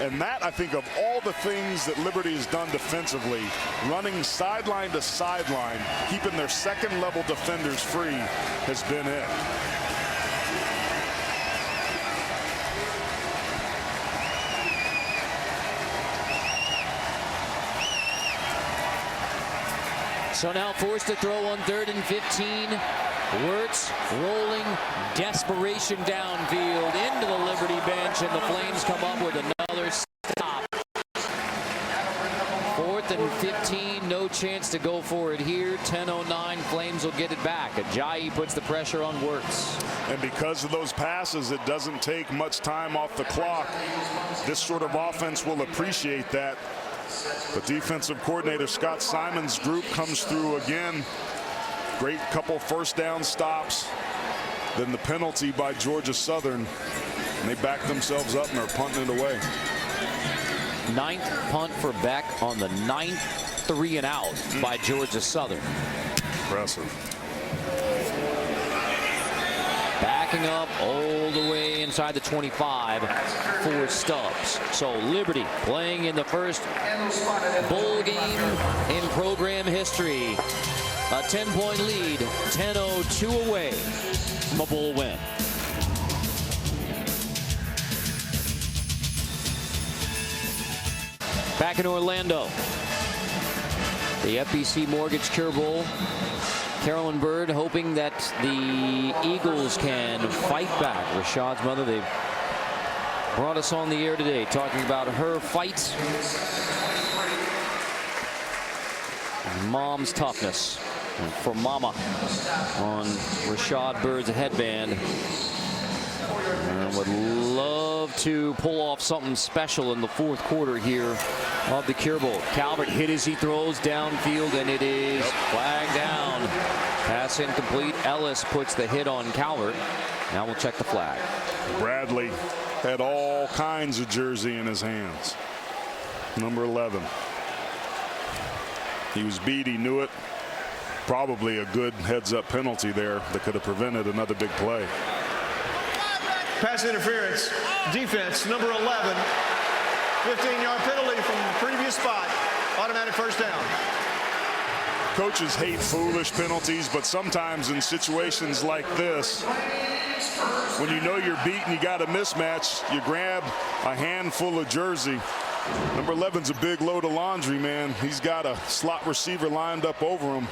And that, I think, of all the things that Liberty has done defensively, running sideline to sideline, keeping their second-level defenders free, has been it. So now forced to throw on 3rd and 15. Wirtz rolling, desperation downfield into the Liberty bench, and the Flames come up with another stop. 4th and 15, no chance to go for it here. 10:09, Flames will get it back. Ajayi puts the pressure on Wirtz. And because of those passes, it doesn't take much time off the clock. This sort of offense will appreciate that. But defensive coordinator Scott Simon's group comes through again. Great couple first down stops. Then the penalty by Georgia Southern. And they back themselves up and are punting it away. 9th punt for Beck on the 9th 3 and out by Georgia Southern. Impressive. Backing up all the way inside the 25 for Stubbs. So Liberty playing in the first bowl game in program history. A 10-point lead, 10:02 away from a bowl win. Back in Orlando, the FBC Mortgage Cure Bowl. Carolyn Bird hoping that the Eagles can fight back. Rashad's mother, they've brought us on the air today talking about her fight. Mom's toughness for Mama on Rashad Bird's headband. And would love to pull off something special in the 4th quarter here of the Cure Bowl. Calvert hit as he throws downfield, and it is flagged down. Pass incomplete. Ellis puts the hit on Calvert. Now we'll check the flag. Bradley had all kinds of jersey in his hands. Number 11. He was beat. He knew it. Probably a good heads-up penalty there that could have prevented another big play. Pass interference. Defense, number 11. 15-yard penalty from the previous spot. Automatic first down. Coaches hate foolish penalties, but sometimes in situations like this, when you know you're beaten, you got a mismatch, you grab a handful of jersey. Number 11's a big load of laundry, man. He's got a slot receiver lined up over him.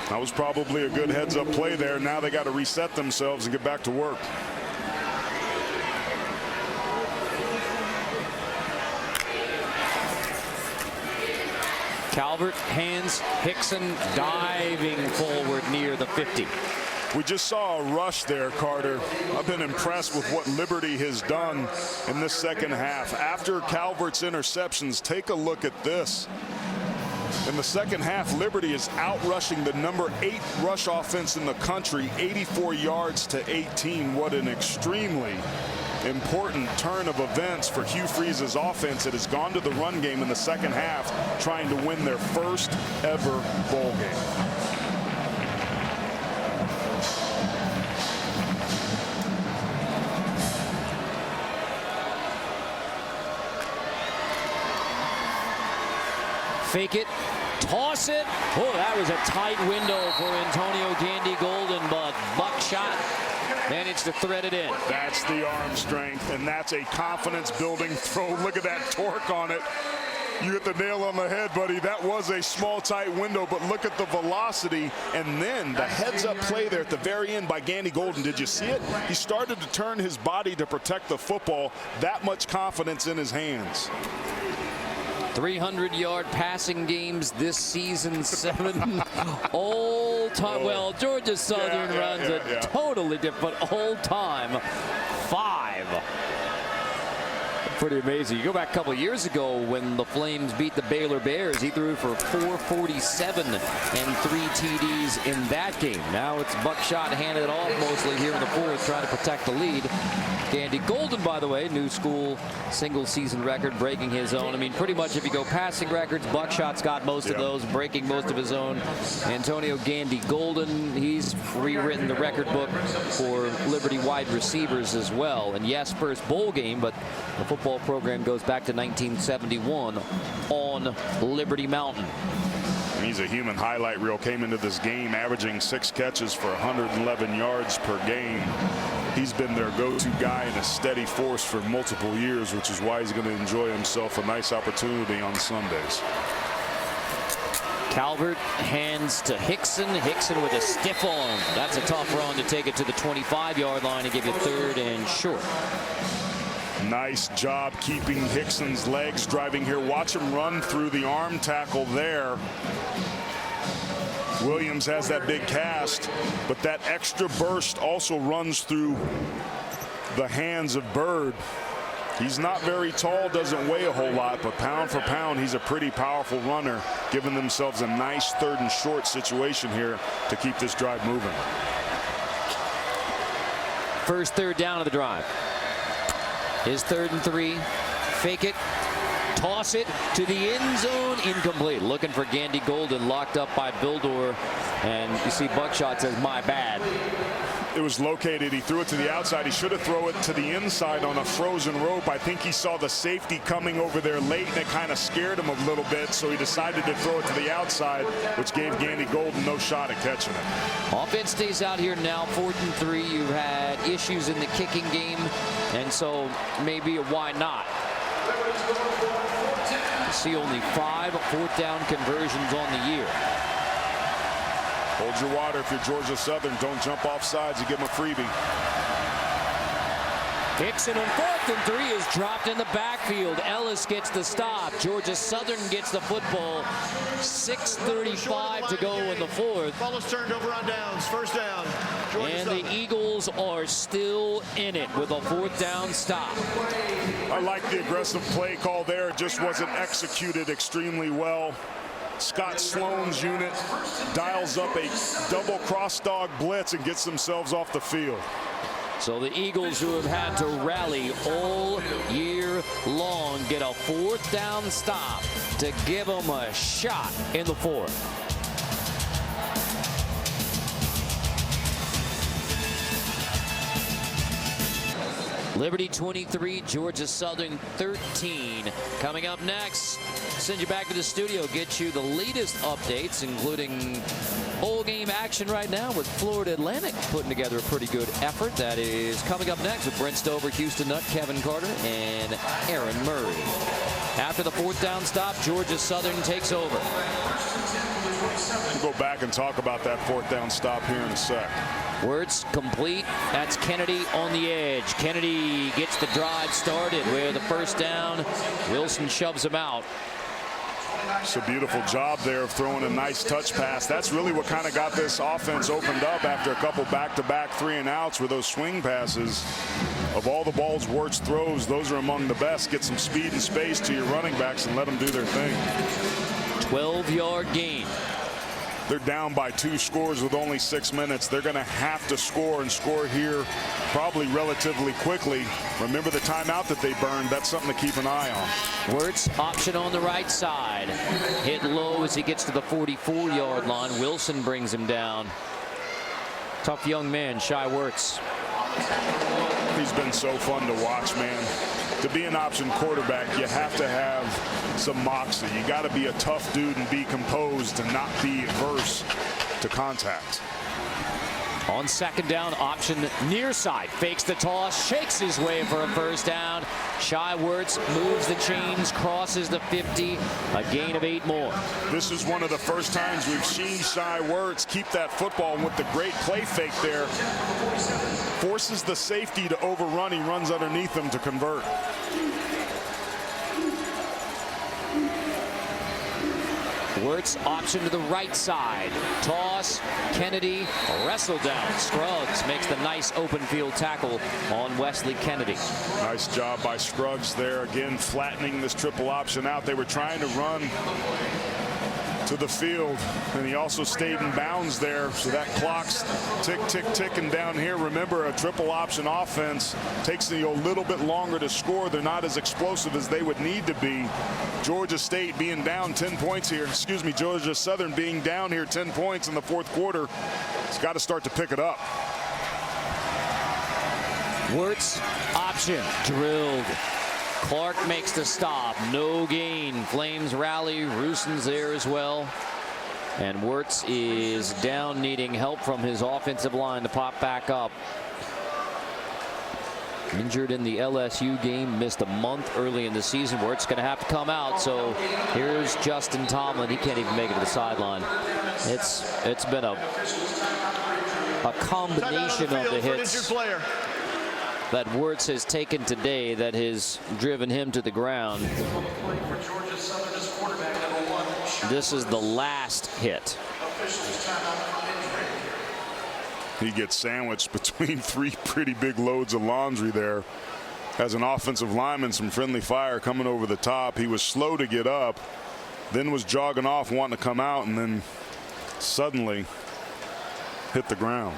That was probably a good heads-up play there. Now they got to reset themselves and get back to work. Calvert, hands, Hickson diving forward near the 50. We just saw a rush there, Carter. I've been impressed with what Liberty has done in this second half. After Calvert's interceptions, take a look at this. In the second half, Liberty is out-rushing the number 8 rush offense in the country, 84 yards to 18. What an extremely important turn of events for Hugh Freeze's offense. It has gone to the run game in the second half, trying to win their first ever bowl game. Fake it, toss it. Oh, that was a tight window for Antonio Gandy-Golden, but Buckshot managed to thread it in. That's the arm strength, and that's a confidence-building throw. Look at that torque on it. You hit the nail on the head, buddy. That was a small, tight window, but look at the velocity. And then the heads-up play there at the very end by Gandy-Golden. Did you see it? He started to turn his body to protect the football. That much confidence in his hands. 300-yard passing games this season, 7 all-time. Well, Georgia Southern runs a totally different all-time 5. Pretty amazing. You go back a couple years ago when the Flames beat the Baylor Bears. He threw for 447 and 3 TDs in that game. Now it's Buckshot handed it off mostly here in the fourth, trying to protect the lead. Gandy-Golden, by the way, new school single-season record, breaking his own. I mean, pretty much if you go passing records, Buckshot's got most of those, breaking most of his own. Antonio Gandy-Golden, he's rewritten the record book for Liberty wide receivers as well. And yes, first bowl game, but the football program goes back to 1971 on Liberty Mountain. He's a human highlight reel. Came into this game averaging 6 catches for 111 yards per game. He's been their go-to guy and a steady force for multiple years, which is why he's going to enjoy himself a nice opportunity on Sundays. Calvert hands to Hickson. Hickson with a stiff arm. That's a tough run to take it to the 25-yard line and give you 3rd and short. Nice job keeping Hickson's legs driving here. Watch him run through the arm tackle there. Williams has that big cast, but that extra burst also runs through the hands of Bird. He's not very tall, doesn't weigh a whole lot, but pound for pound, he's a pretty powerful runner, giving themselves a nice 3rd and short situation here to keep this drive moving. First 3rd down of the drive. Is 3rd and 3. Fake it. Toss it to the end zone. Incomplete. Looking for Gandy-Golden, locked up by Bildor. And you see Buckshot says, my bad. It was located. He threw it to the outside. He should have thrown it to the inside on a frozen rope. I think he saw the safety coming over there late, and it kind of scared him a little bit, so he decided to throw it to the outside, which gave Gandy-Golden no shot at catching it. Offense stays out here now, 4th and 3. You've had issues in the kicking game, and so maybe a why not. You see only 5 4th down conversions on the year. Hold your water if you're Georgia Southern. Don't jump off sides and give them a freebie. Hickson on 4th and 3 is dropped in the backfield. Ellis gets the stop. Georgia Southern gets the football. 6:35 to go in the 4th. Ball is turned over on downs. 1st down. And the Eagles are still in it with a 4th down stop. I like the aggressive play call there. It just wasn't executed extremely well. Scott Sloan's unit dials up a double cross dog blitz and gets themselves off the field. So the Eagles, who have had to rally all year long, get a 4th down stop to give them a shot in the 4th. Liberty 23, Georgia Southern 13. Coming up next, send you back to the studio, get you the latest updates, including bowl game action right now with Florida Atlantic putting together a pretty good effort. That is coming up next with Brent Stover, Houston Nutt, Kevin Carter, and Aaron Murray. After the 4th down stop, Georgia Southern takes over. We'll go back and talk about that 4th down stop here in a sec. Wirtz complete. That's Kennedy on the edge. Kennedy gets the drive started with the 1st down. Wilson shoves him out. It's a beautiful job there of throwing a nice touch pass. That's really what kind of got this offense opened up after a couple back-to-back 3-and-outs with those swing passes. Of all the balls Wirtz throws, those are among the best. Get some speed and space to your running backs and let them do their thing. 12-yard gain. They're down by 2 scores with only 6 minutes. They're going to have to score and score here probably relatively quickly. Remember the timeout that they burned. That's something to keep an eye on. Wirtz option on the right side. Hit low as he gets to the 44-yard line. Wilson brings him down. Tough young man, Shai Wirtz. He's been so fun to watch, man. To be an option quarterback, you have to have some moxie. You got to be a tough dude and be composed and not be averse to contact. On second down, option near side. Fakes the toss, shakes his way for a first down. Shai Wirtz moves the chains, crosses the 50, a gain of 8 more. This is one of the first times we've seen Shai Wirtz keep that football with the great play fake there. Forces the safety to overrun. He runs underneath him to convert. Wirtz option to the right side. Toss. Kennedy wrestled down. Scruggs makes the nice open field tackle on Wesley Kennedy. Nice job by Scruggs there. Again, flattening this triple option out. They were trying to run to the field, and he also stayed in bounds there, so that clock's ticking down here. Remember, a triple option offense takes a little bit longer to score. They're not as explosive as they would need to be. Georgia State being down 10 points here, excuse me, Georgia Southern being down here 10 points in the 4th quarter. It's got to start to pick it up. Wirtz option drilled. Clark makes the stop. No gain. Flames rally. Ruson's there as well. And Wirtz is down, needing help from his offensive line to pop back up. Injured in the LSU game, missed a month early in the season. Wirtz going to have to come out. So here's Justin Tomlin. He can't even make it to the sideline. It's been a combination of the hits that Wirtz has taken today that has driven him to the ground. This is the last hit. He gets sandwiched between 3 pretty big loads of laundry there. As an offensive lineman, some friendly fire coming over the top. He was slow to get up, then was jogging off wanting to come out, and then suddenly hit the ground.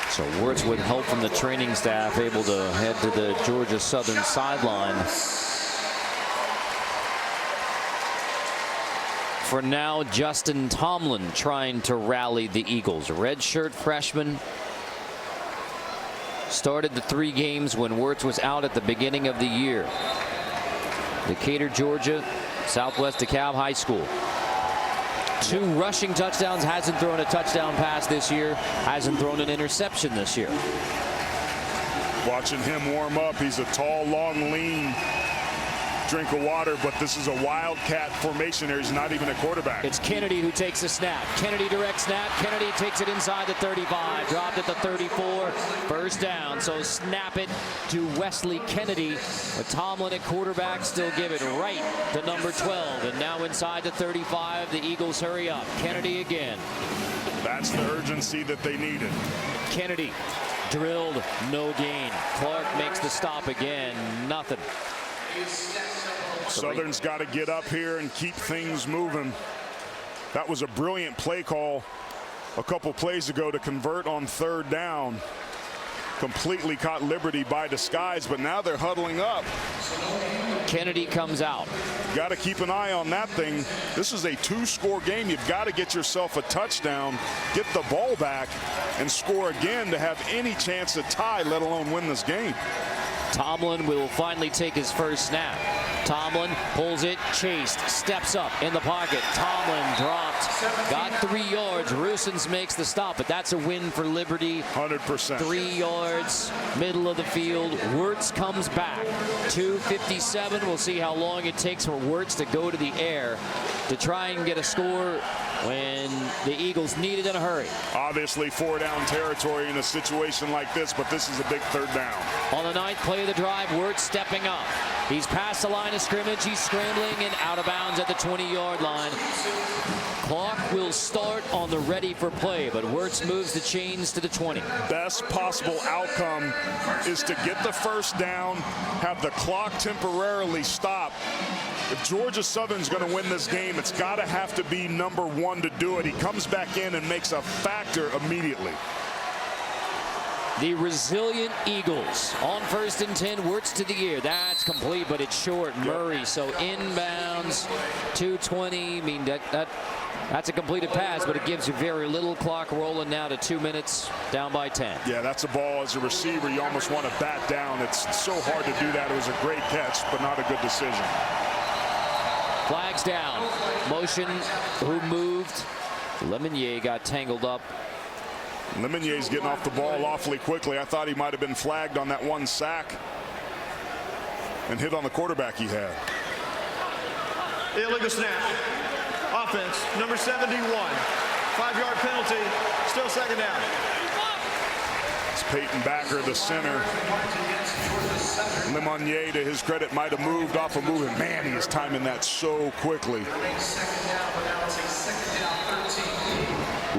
So Wirtz, with help from the training staff, able to head to the Georgia Southern sideline. For now, Justin Tomlin trying to rally the Eagles. Redshirt freshman. Started the 3 games when Wirtz was out at the beginning of the year. Decatur, Georgia, Southwest DeKalb High School. 2 rushing touchdowns, hasn't thrown a touchdown pass this year, hasn't thrown an interception this year. Watching him warm up, he's a tall, long, lean drink of water, but this is a wildcat formation here. He's not even a quarterback. It's Kennedy who takes the snap. Kennedy direct snap. Kennedy takes it inside the 35, dropped at the 34, first down. So snap it to Wesley Kennedy. But Tomlin at quarterback still give it right to number 12. And now inside the 35, the Eagles hurry up. Kennedy again. That's the urgency that they needed. Kennedy drilled, no gain. Clark makes the stop again, nothing. Southern's got to get up here and keep things moving. That was a brilliant play call a couple plays ago to convert on 3rd down. Completely caught Liberty by disguise, but now they're huddling up. Kennedy comes out. Got to keep an eye on that thing. This is a 2-score game. You've got to get yourself a touchdown, get the ball back, and score again to have any chance to tie, let alone win this game. Tomlin will finally take his first snap. Tomlin pulls it, chased, steps up in the pocket. Tomlin dropped, got 3 yards. Rusens makes the stop, but that's a win for Liberty. 100%. 3 yards, middle of the field. Wirtz comes back. 2:57. We'll see how long it takes for Wirtz to go to the air to try and get a score when the Eagles need it in a hurry. Obviously 4-down territory in a situation like this, but this is a big 3rd down. On the 9th play of the drive, Wirtz stepping up. He's past the line of scrimmage. He's scrambling and out of bounds at the 20-yard line. Clock will start on the ready for play, but Wirtz moves the chains to the 20. Best possible outcome is to get the first down, have the clock temporarily stop. If Georgia Southern's going to win this game, it's got to have to be number one to do it. He comes back in and makes a factor immediately. The resilient Eagles on 1st and 10. Wirtz to the air. That's complete, but it's short. Murray, so inbounds, 2:20. I mean, that's a completed pass, but it gives you very little. Clock rolling now to 2 minutes, down by 10. Yeah, that's a ball as a receiver you almost want to bat down. It's so hard to do that. It was a great catch, but not a good decision. Flags down. Motion, who moved? Lemonnier got tangled up. Lemonier's getting off the ball awfully quickly. I thought he might have been flagged on that one sack and hit on the quarterback he had. Illegal snap. Offense, number 71. 5-yard penalty. Still second down. It's Peyton Backer, the center. Lemonnier, to his credit, might have moved off a moving. Man, he is timing that so quickly.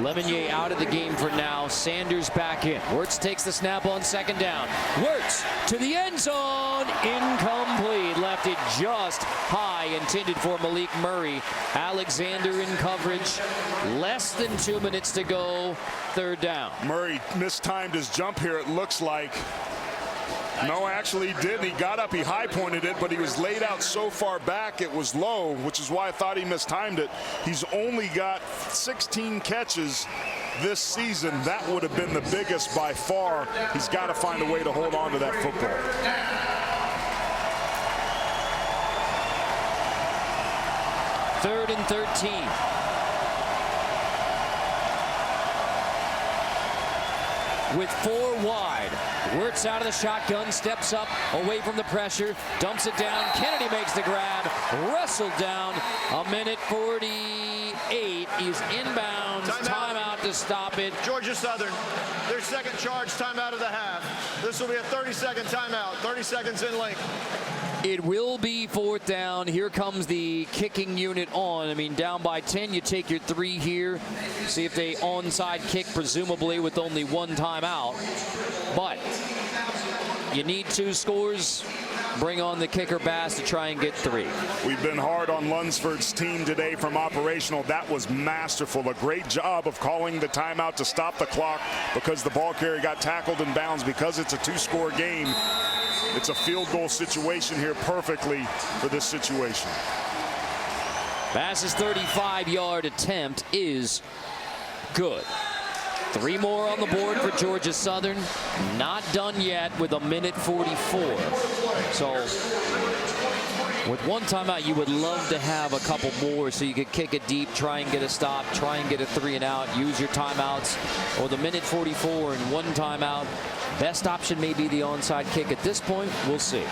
Lemonnier out of the game for now. Sanders back in. Wirtz takes the snap on 2nd down. Wirtz to the end zone. Incomplete. Left it just high. Intended for Malik Murray. Alexander in coverage. Less than 2 minutes to go. 3rd down. Murray mistimed his jump here, it looks like. No, actually he didn't. He got up, he high-pointed it, but he was laid out so far back it was low, which is why I thought he mistimed it. He's only got 16 catches this season. That would have been the biggest by far. He's got to find a way to hold on to that football. Third and 13. With 4 wide. Wirtz out of the shotgun, steps up, away from the pressure, dumps it down. Kennedy makes the grab, wrestled down. 1:48. He's inbounds. Timeout to stop it. Georgia Southern, their second charge timeout of the half. This will be a 30-second timeout, 30 seconds in length. It will be 4th down. Here comes the kicking unit on. I mean, down by 10, you take your 3 here. See if they onside kick, presumably with only 1 timeout. But you need 2 scores. Bring on the kicker Bass to try and get 3. We've been hard on Lunsford's team today from operational. That was masterful. A great job of calling the timeout to stop the clock because the ball carrier got tackled in bounds. Because it's a 2-score game, it's a field goal situation here perfectly for this situation. Bass's 35-yard attempt is good. 3 more on the board for Georgia Southern. Not done yet with 1:44. So with 1 timeout, you would love to have a couple more so you could kick it deep, try and get a stop, try and get a 3 and out, use your timeouts. Or the 1:44 and 1 timeout. Best option may be the onside kick at this point. We'll see.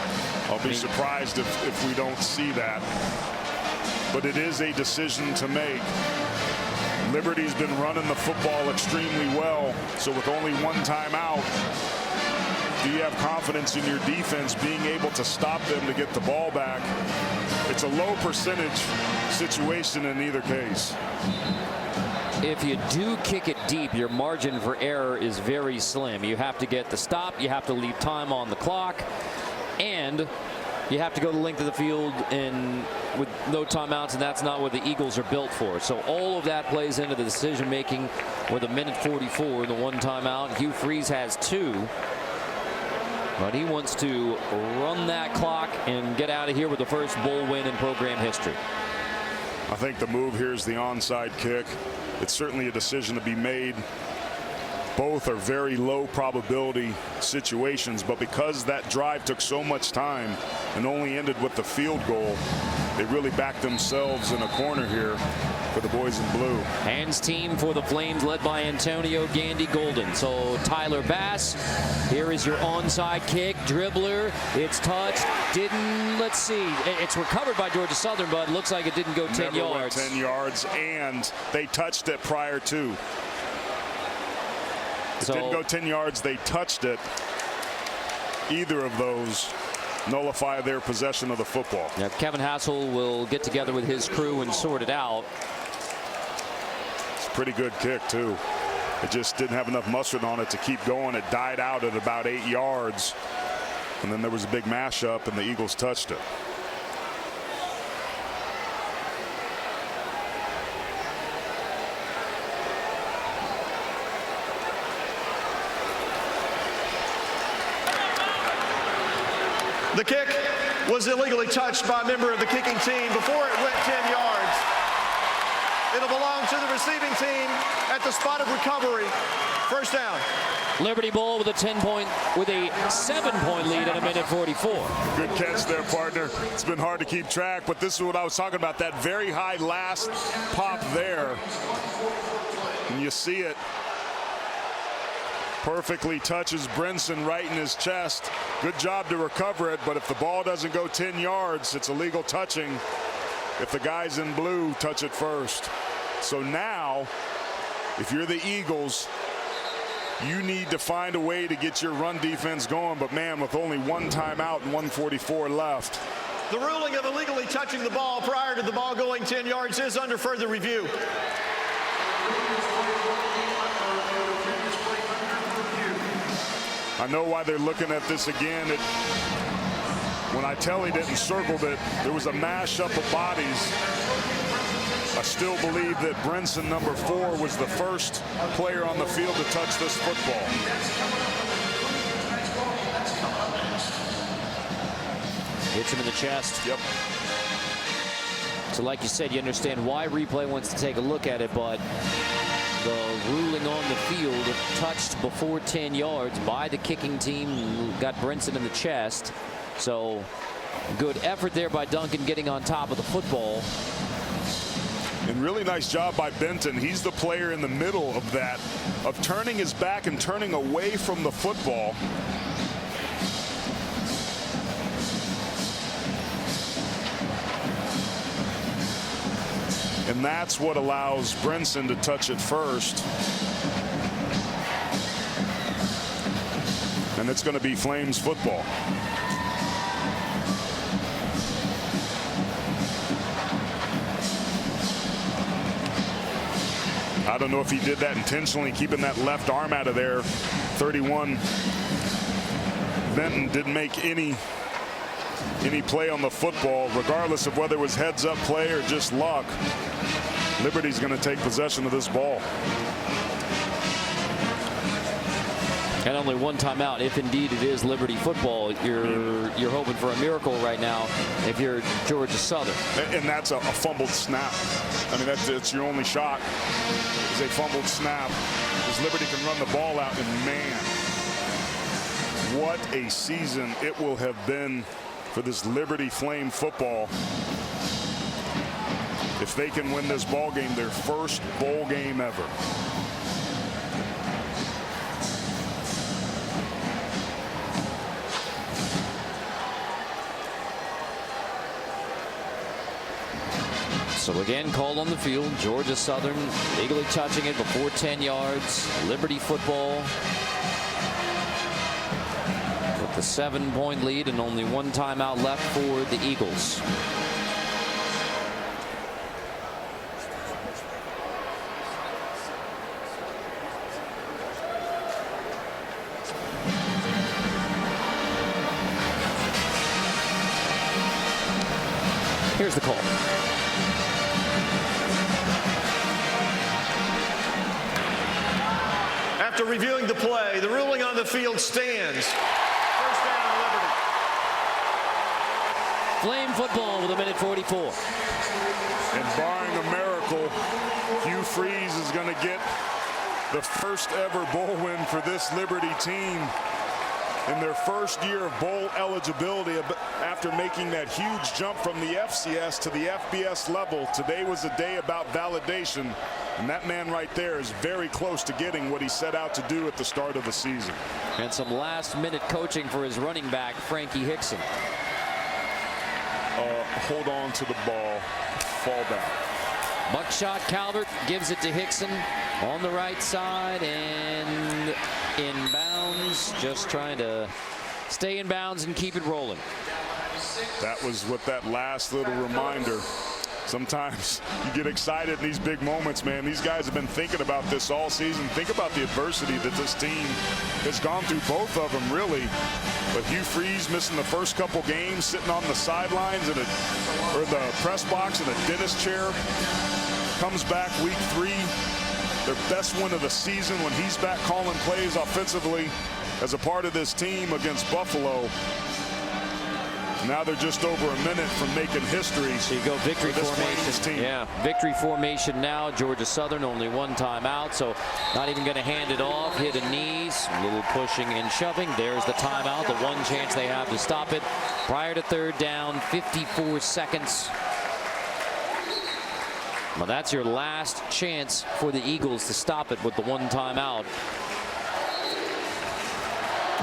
I'll be surprised if we don't see that. But it is a decision to make. Liberty's been running the football extremely well. So with only 1 timeout, do you have confidence in your defense being able to stop them to get the ball back? It's a low percentage situation in either case. If you do kick it deep, your margin for error is very slim. You have to get the stop, you have to leave time on the clock, and you have to go the length of the field with no timeouts, and that's not what the Eagles are built for. So all of that plays into the decision making with 1:44, the 1 timeout. Hugh Freeze has 2. But he wants to run that clock and get out of here with the first bowl win in program history. I think the move here is the onside kick. It's certainly a decision to be made. Both are very low probability situations, but because that drive took so much time and only ended with the field goal, they really backed themselves in a corner here for the boys in blue. Hands team for the Flames led by Antonio Gandy Golden. So Tyler Bass, here is your onside kick, dribbler, it's touched, let's see, it's recovered by Georgia Southern, but it looks like it didn't go 10 yards. Went 10 yards, and they touched it prior to. It didn't go 10 yards, they touched it. Either of those nullify their possession of the football. Now, Kevin Hassel will get together with his crew and sort it out. It's a pretty good kick, too. It just didn't have enough mustard on it to keep going. It died out at about 8 yards. And then there was a big mashup, and the Eagles touched it. The kick was illegally touched by a member of the kicking team before it went 10 yards. It'll belong to the receiving team at the spot of recovery. First down. Liberty Bowl with a 7-point lead in 1:44. Good catch there, partner. It's been hard to keep track, but this is what I was talking about, that very high last pop there. And you see it. Perfectly touches Brinson right in his chest. Good job to recover it, but if the ball doesn't go 10 yards, it's illegal touching if the guys in blue touch it first. So now, if you're the Eagles, you need to find a way to get your run defense going, but man, with only one timeout and 1:44 left. The ruling of illegally touching the ball prior to the ball going 10 yards is under further review. I know why they're looking at this again. When I tell he didn't circle it, there was a mashup of bodies. I still believe that Brinson, number 4, was the first player on the field to touch this football. Hits him in the chest. Yep. So like you said, you understand why replay wants to take a look at it, but the ruling on the field touched before 10 yards by the kicking team, got Brinson in the chest. So good effort there by Duncan getting on top of the football. And really nice job by Benton. He's the player in the middle of that, of turning his back and turning away from the football. And that's what allows Brinson to touch it first. And it's going to be Flames football. I don't know if he did that intentionally, keeping that left arm out of there. 31. Benton didn't make any play on the football, regardless of whether it was heads-up play or just luck. Liberty's going to take possession of this ball. And only one timeout. If indeed it is Liberty football, you're hoping for a miracle right now if you're Georgia Southern. And that's a fumbled snap. I mean, that's your only shot is a fumbled snap, because Liberty can run the ball out. And man, what a season it will have been for this Liberty Flame football if they can win this ball game, their first bowl game ever. So again, called on the field. Georgia Southern legally touching it before 10 yards. Liberty football with the 7-point lead and only one timeout left for the Eagles. Here's the call. After reviewing the play, the ruling on the field stands. First down, Liberty. Flame football with 1:44. And barring a miracle, Hugh Freeze is going to get the first ever bowl win for this Liberty team in their first year of bowl eligibility after making that huge jump from the FCS to the FBS level. Today was a day about validation, and that man right there is very close to getting what he set out to do at the start of the season. And some last-minute coaching for his running back, Frankie Hickson. Hold on to the ball, fall down. Buckshot Calvert gives it to Hickson on the right side and in bounds, just trying to stay in bounds and keep it rolling. That was what that last little reminder. Sometimes you get excited in these big moments, man. These guys have been thinking about this all season. Think about the adversity that this team has gone through, both of them, really. But Hugh Freeze missing the first couple games, sitting on the sidelines or the press box in a dentist chair. Comes back week 3. Their best win of the season when he's back calling plays offensively as a part of this team against Buffalo. Now they're just over a minute from making history. So you go victory formation. Yeah, victory formation now. Georgia Southern only one timeout, so not even going to hand it off. Hit a knees, a little pushing and shoving. There's the timeout, the one chance they have to stop it. Prior to third down, 54 seconds. Well, that's your last chance for the Eagles to stop it with the one timeout.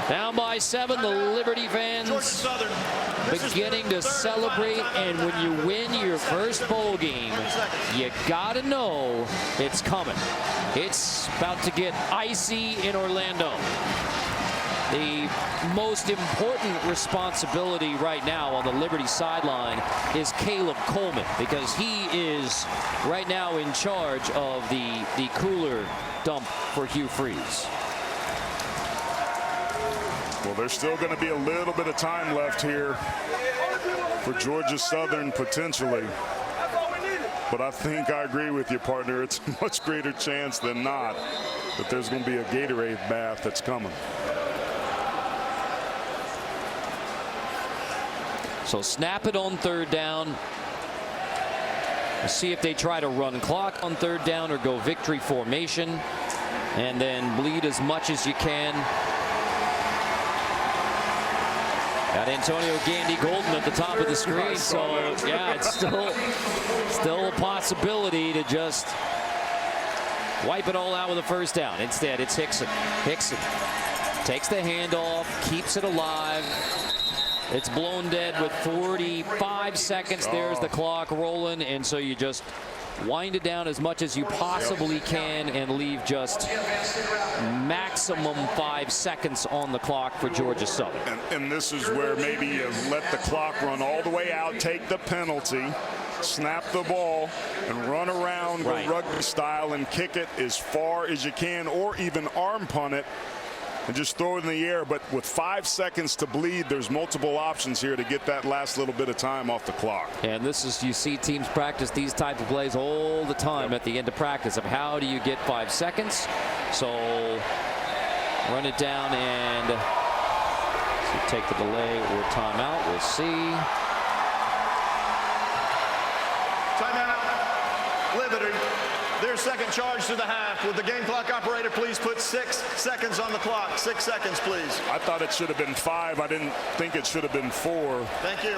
Down by 7, the Liberty fans beginning to celebrate, and when you win your first bowl game, you gotta know it's coming. It's about to get icy in Orlando. The most important responsibility right now on the Liberty sideline is Caleb Coleman, because he is right now in charge of the cooler dump for Hugh Freeze. Well, there's still going to be a little bit of time left here for Georgia Southern potentially. But I think I agree with you, partner. It's a much greater chance than not that there's going to be a Gatorade bath that's coming. So snap it on third down. We'll see if they try to run clock on third down or go victory formation and then bleed as much as you can. Got Antonio Gandy Golden at the top of the screen, so yeah, it's still a possibility to just wipe it all out with a first down. Instead, it's Hickson. Hickson takes the handoff, keeps it alive. It's blown dead with 45 seconds. There's the clock rolling, and so you just wind it down as much as you possibly can and leave just maximum 5 seconds on the clock for Georgia Southern. And this is where maybe you let the clock run all the way out, take the penalty, snap the ball, and run around go rugby style and kick it as far as you can, or even arm punt it and just throw it in the air. But with 5 seconds to bleed, there's multiple options here to get that last little bit of time off the clock. And this is, you see teams practice these types of plays all the time at the end of practice of how do you get 5 seconds. So run it down and take the delay or timeout. We'll see. Timeout. Liberty. Their second charge to the half. Would the game clock operator please put 6 seconds on the clock? 6 seconds, please. I thought it should have been 5. I didn't think it should have been 4. Thank you.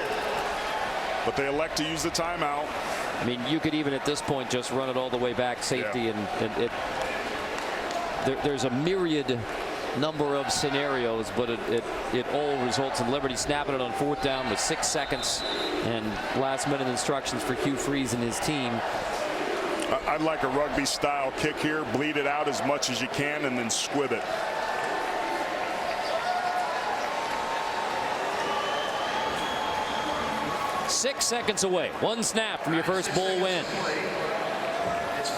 But they elect to use the timeout. I mean, you could even at this point just run it all the way back, safety, and there's a myriad number of scenarios, but it all results in Liberty snapping it on fourth down with 6 seconds and last-minute instructions for Hugh Freeze and his team. I'd like a rugby style kick here, bleed it out as much as you can and then squib it. Six seconds away. One snap from your first bowl win.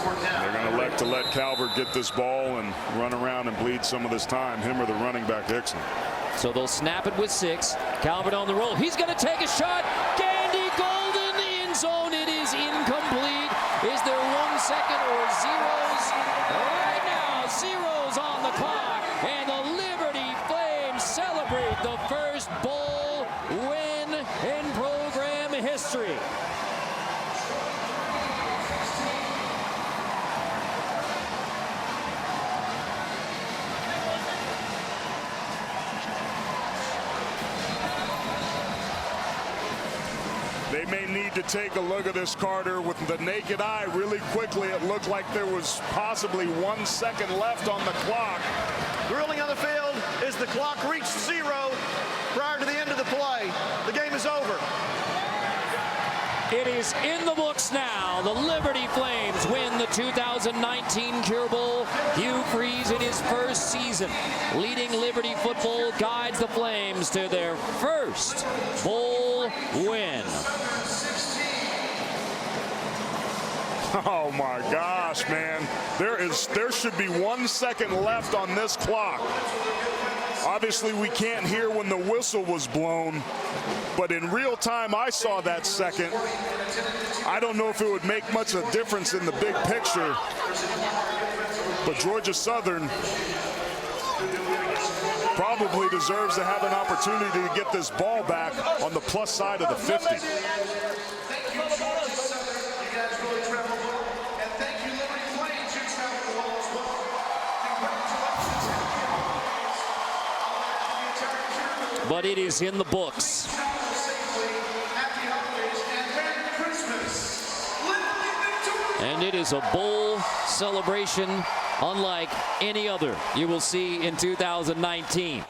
They're going to elect to let Calvert get this ball and run around and bleed some of this time, him or the running back Hickson. So they'll snap it with 6. Calvert on the roll. He's going to take a shot. Gandy Golden, end zone. It is incomplete. Is there 1 second or zeros? Right now, zeros on the clock. And the Liberty Flames celebrate the first bowl win in program history. They may need to take a look at this, Carter. With the naked eye, really quickly, it looked like there was possibly 1 second left on the clock. The ruling on the field is the clock reached 0 prior to the end of the play. The game is over. It is in the books now. The Liberty Flames win the 2019 Cure Bowl. Hugh Freeze in his first season leading Liberty football guides the Flames to their first bowl win. Oh my gosh, man. There should be 1 second left on this clock. Obviously, we can't hear when the whistle was blown, but in real time, I saw that second. I don't know if it would make much of a difference in the big picture, but Georgia Southern probably deserves to have an opportunity to get this ball back on the plus side of the 50. But it is in the books. And it is a bowl celebration unlike any other you will see in 2019.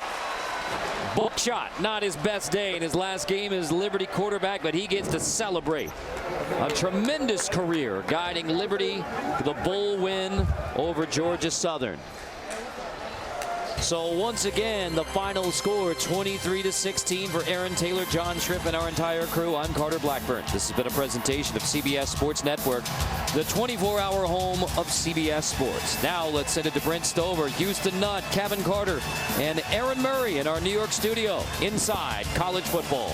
Bookshot, not his best day in his last game as Liberty quarterback, but he gets to celebrate a tremendous career guiding Liberty to the bowl win over Georgia Southern. So once again, the final score 23-16 for Aaron Taylor, John Schripp, and our entire crew. I'm Carter Blackburn. This has been a presentation of CBS Sports Network, the 24-hour home of CBS Sports. Now let's send it to Brent Stover, Houston Nutt, Kevin Carter, and Aaron Murray in our New York studio inside college football.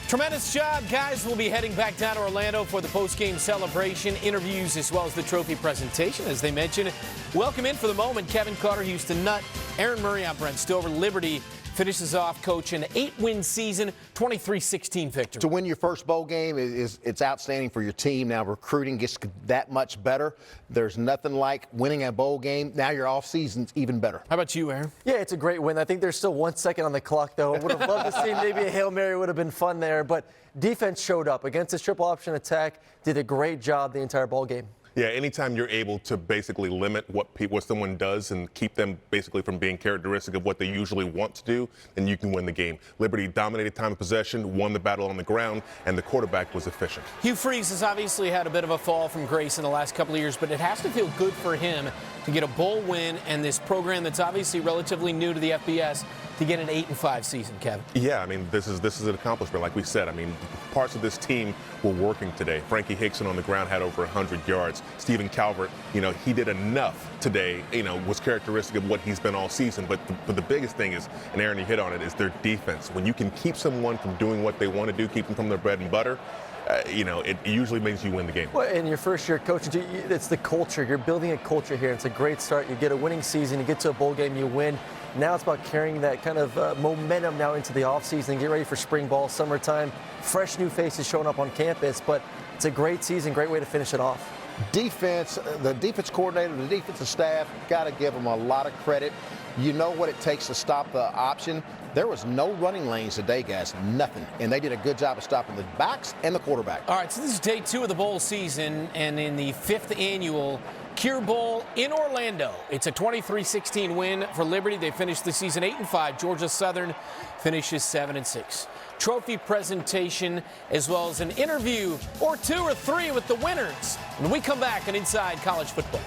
Tremendous job, guys. We'll be heading back down to Orlando for the post-game celebration, interviews, as well as the trophy presentation. As they mentioned, welcome in for the moment, Kevin Carter, Houston Nutt, Aaron Murray, I'm Brent Stover. Liberty finishes off, coach, an 8-win season, 23-16 victory. To win your first bowl game it's outstanding for your team. Now recruiting gets that much better. There's nothing like winning a bowl game. Now your off season's even better. How about you, Aaron? Yeah, it's a great win. I think there's still 1 second on the clock, though. I would have loved to see maybe a Hail Mary would have been fun there, but defense showed up against this triple option attack, did a great job the entire ball game. Yeah, anytime you're able to basically limit what someone does and keep them basically from being characteristic of what they usually want to do, then you can win the game. Liberty dominated time of possession, won the battle on the ground, and the quarterback was efficient. Hugh Freeze has obviously had a bit of a fall from grace in the last couple of years, but it has to feel good for him to get a bowl win and this program that's obviously relatively new to the FBS to get an 8-5 season, Kevin. Yeah, I mean, this is an accomplishment, like we said. I mean, parts of this team were working today. Frankie Hickson on the ground had over 100 yards. Stephen Calvert, he did enough today, was characteristic of what he's been all season. But the biggest thing is, and Aaron, you hit on it, is their defense. When you can keep someone from doing what they want to do, keep them from their bread and butter, it usually means you win the game. Well, in your first year coaching, it's the culture. You're building a culture here. It's a great start. You get a winning season. You get to a bowl game. You win. Now it's about carrying that kind of momentum now into the offseason. Get ready for spring ball, summertime. Fresh new faces showing up on campus. But it's a great season. Great way to finish it off. Defense, the defense coordinator, the defensive staff, got to give them a lot of credit. You know what it takes to stop the option. There was no running lanes today, guys, nothing. And they did a good job of stopping the backs and the quarterback. All right, so this is day 2 of the bowl season, and in the 5th annual Cure Bowl in Orlando. It's a 23-16 win for Liberty. They finished the season 8-5. Georgia Southern finishes 7-6. Trophy presentation, as well as an interview or 2 or 3 with the winners when we come back on Inside College Football.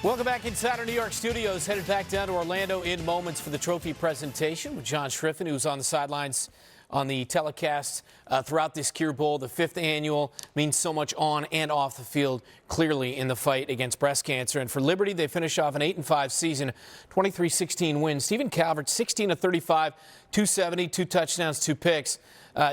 Welcome back inside our New York studios. Headed back down to Orlando in moments for the trophy presentation with John Schriffen, who's on the sidelines on the telecast throughout this Cure Bowl. The 5th annual means so much on and off the field, clearly in the fight against breast cancer. And for Liberty, they finish off an 8-5 season, 23-16 win. Stephen Calvert, 16 of 35, 270, 2 touchdowns, 2 picks.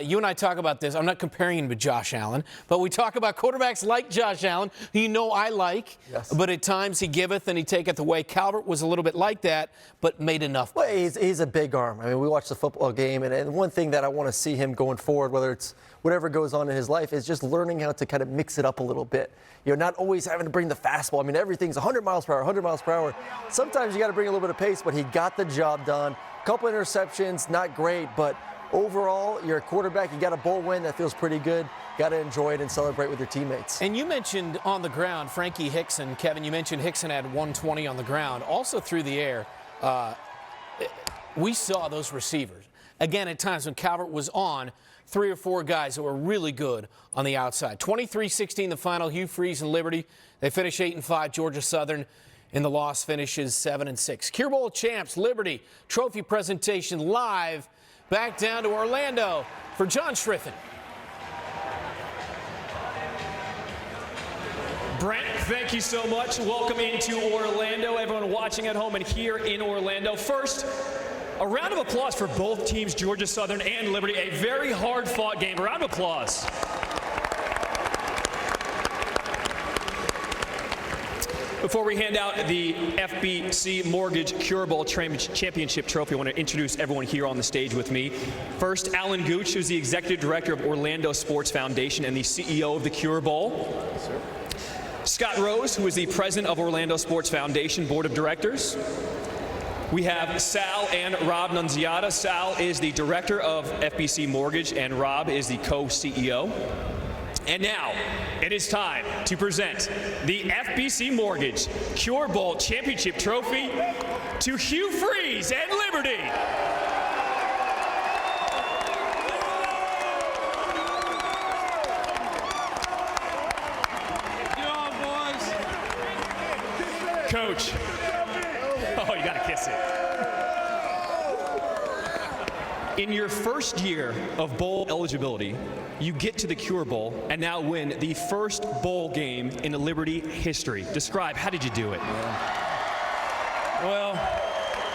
You and I talk about this. I'm not comparing him to Josh Allen, but we talk about quarterbacks like Josh Allen, who I like, yes. But at times he giveth and he taketh away. Calvert was a little bit like that, but made enough. Well, he's a big arm. I mean, we watched the football game, and one thing that I want to see him going forward, whether it's whatever goes on in his life, is just learning how to kind of mix it up a little bit. Not always having to bring the fastball. I mean, everything's 100 miles per hour, 100 miles per hour. Sometimes you got to bring a little bit of pace, but he got the job done. Couple interceptions, not great, but overall, you're a quarterback. You got a bowl win. That feels pretty good. Got to enjoy it and celebrate with your teammates. And you mentioned on the ground, Frankie Hickson. Kevin, you mentioned Hickson had 120 on the ground. Also through the air, we saw those receivers. Again, at times when Calvert was on, 3 or 4 guys that were really good on the outside. 23-16 the final. Hugh Freeze and Liberty. They finish 8-5. Georgia Southern in the loss finishes 7-6. Cure Bowl champs, Liberty. Trophy presentation live. Back down to Orlando for John Schriffen. Brent, thank you so much. Welcome into Orlando, everyone watching at home and here in Orlando. First, a round of applause for both teams, Georgia Southern and Liberty. A very hard-fought game. A round of applause. Before we hand out the FBC Mortgage Cure Bowl Championship Trophy, I want to introduce everyone here on the stage with me. First, Alan Gooch, who's the Executive Director of Orlando Sports Foundation and the CEO of the Cure Bowl. Yes, sir. Scott Rose, who is the President of Orlando Sports Foundation Board of Directors. We have Sal and Rob Nunziata. Sal is the Director of FBC Mortgage, and Rob is the co-CEO. And now, it is time to present the FBC Mortgage Cure Bowl Championship Trophy to Hugh Freeze and Liberty. Coach. Oh, you got to kiss it. In your first year of bowl eligibility, you get to the Cure Bowl and now win the first bowl game in Liberty history. Describe, how did you do it? Well,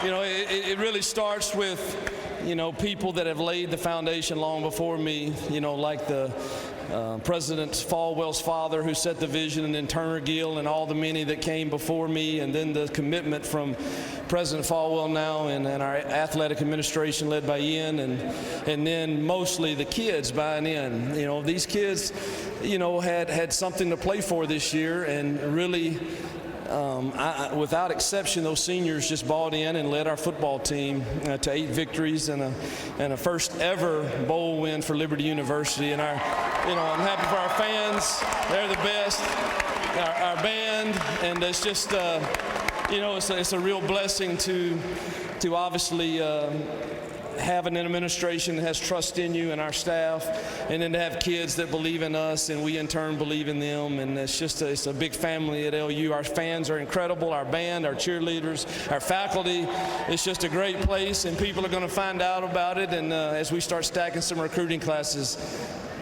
you know, it really starts with, you know, people that have laid the foundation long before me, you know, like the President Falwell's father who set the vision, and then Turner Gill and all the many that came before me, and then the commitment from President Falwell now and our athletic administration led by Ian, and then mostly the kids buying in. You know, these kids, you know, had something to play for this year, and really, without exception, those seniors just bought in and led our football team to 8 victories and a first ever bowl win for Liberty University. And I'm happy for our fans. They're the best. Our band, and it's just, you know, it's a real blessing to obviously have an administration that has trust in you and our staff, and then to have kids that believe in us and we in turn believe in them. And it's a big family at LU. Our fans are incredible, our band, our cheerleaders, our faculty. It's just a great place, and people are going to find out about it, and as we start stacking some recruiting classes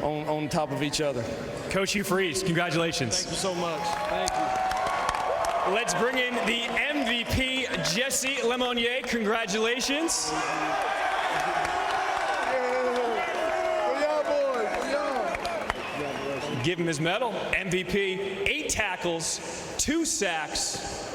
on top of each other. Coach Hugh Freeze, congratulations. Thank you so much. Thank you. Let's bring in the MVP, Jesse Lemonnier. Congratulations. Give him his medal. MVP, 8 tackles, 2 sacks.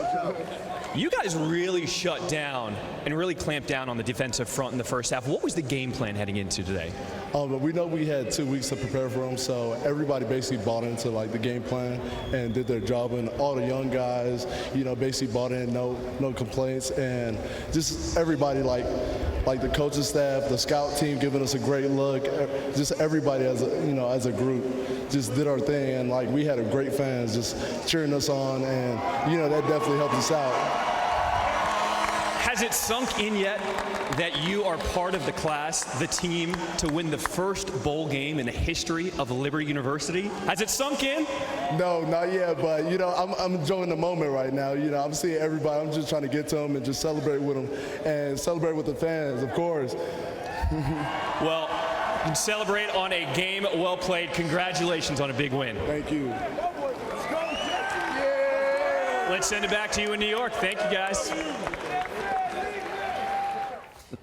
You guys really shut down and really clamped down on the defensive front in the first half. What was the game plan heading into today? But we know we had 2 weeks to prepare for them, so everybody basically bought into like the game plan and did their job. And all the young guys, you know, basically bought in, no complaints, and just everybody like the coaching staff, the scout team giving us a great look. Just everybody as a group just did our thing, and like we had a great fans just cheering us on, and you know that definitely helped us out. Has it sunk in yet that you are part of the class, the team, to win the first bowl game in the history of Liberty University? Has it sunk in? No, not yet, but you know, I'm enjoying the moment right now. You know, I'm seeing everybody. I'm just trying to get to them and just celebrate with them and celebrate with the fans, of course. Well, celebrate on a game well played. Congratulations on a big win. Thank you. Let's send it back to you in New York. Thank you, guys.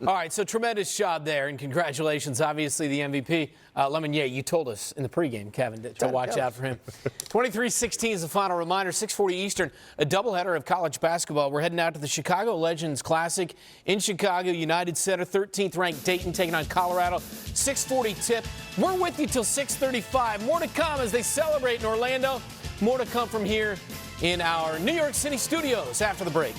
All right, so tremendous job there, and congratulations, obviously, the MVP. Lemonnier, you told us in the pregame, Kevin, to watch out for him. 23-16 is the final reminder, 6:40 Eastern, a doubleheader of college basketball. We're heading out to the Chicago Legends Classic in Chicago, United Center, 13th-ranked Dayton taking on Colorado, 6:40 tip. We're with you till 6:35. More to come as they celebrate in Orlando. More to come from here in our New York City studios after the break.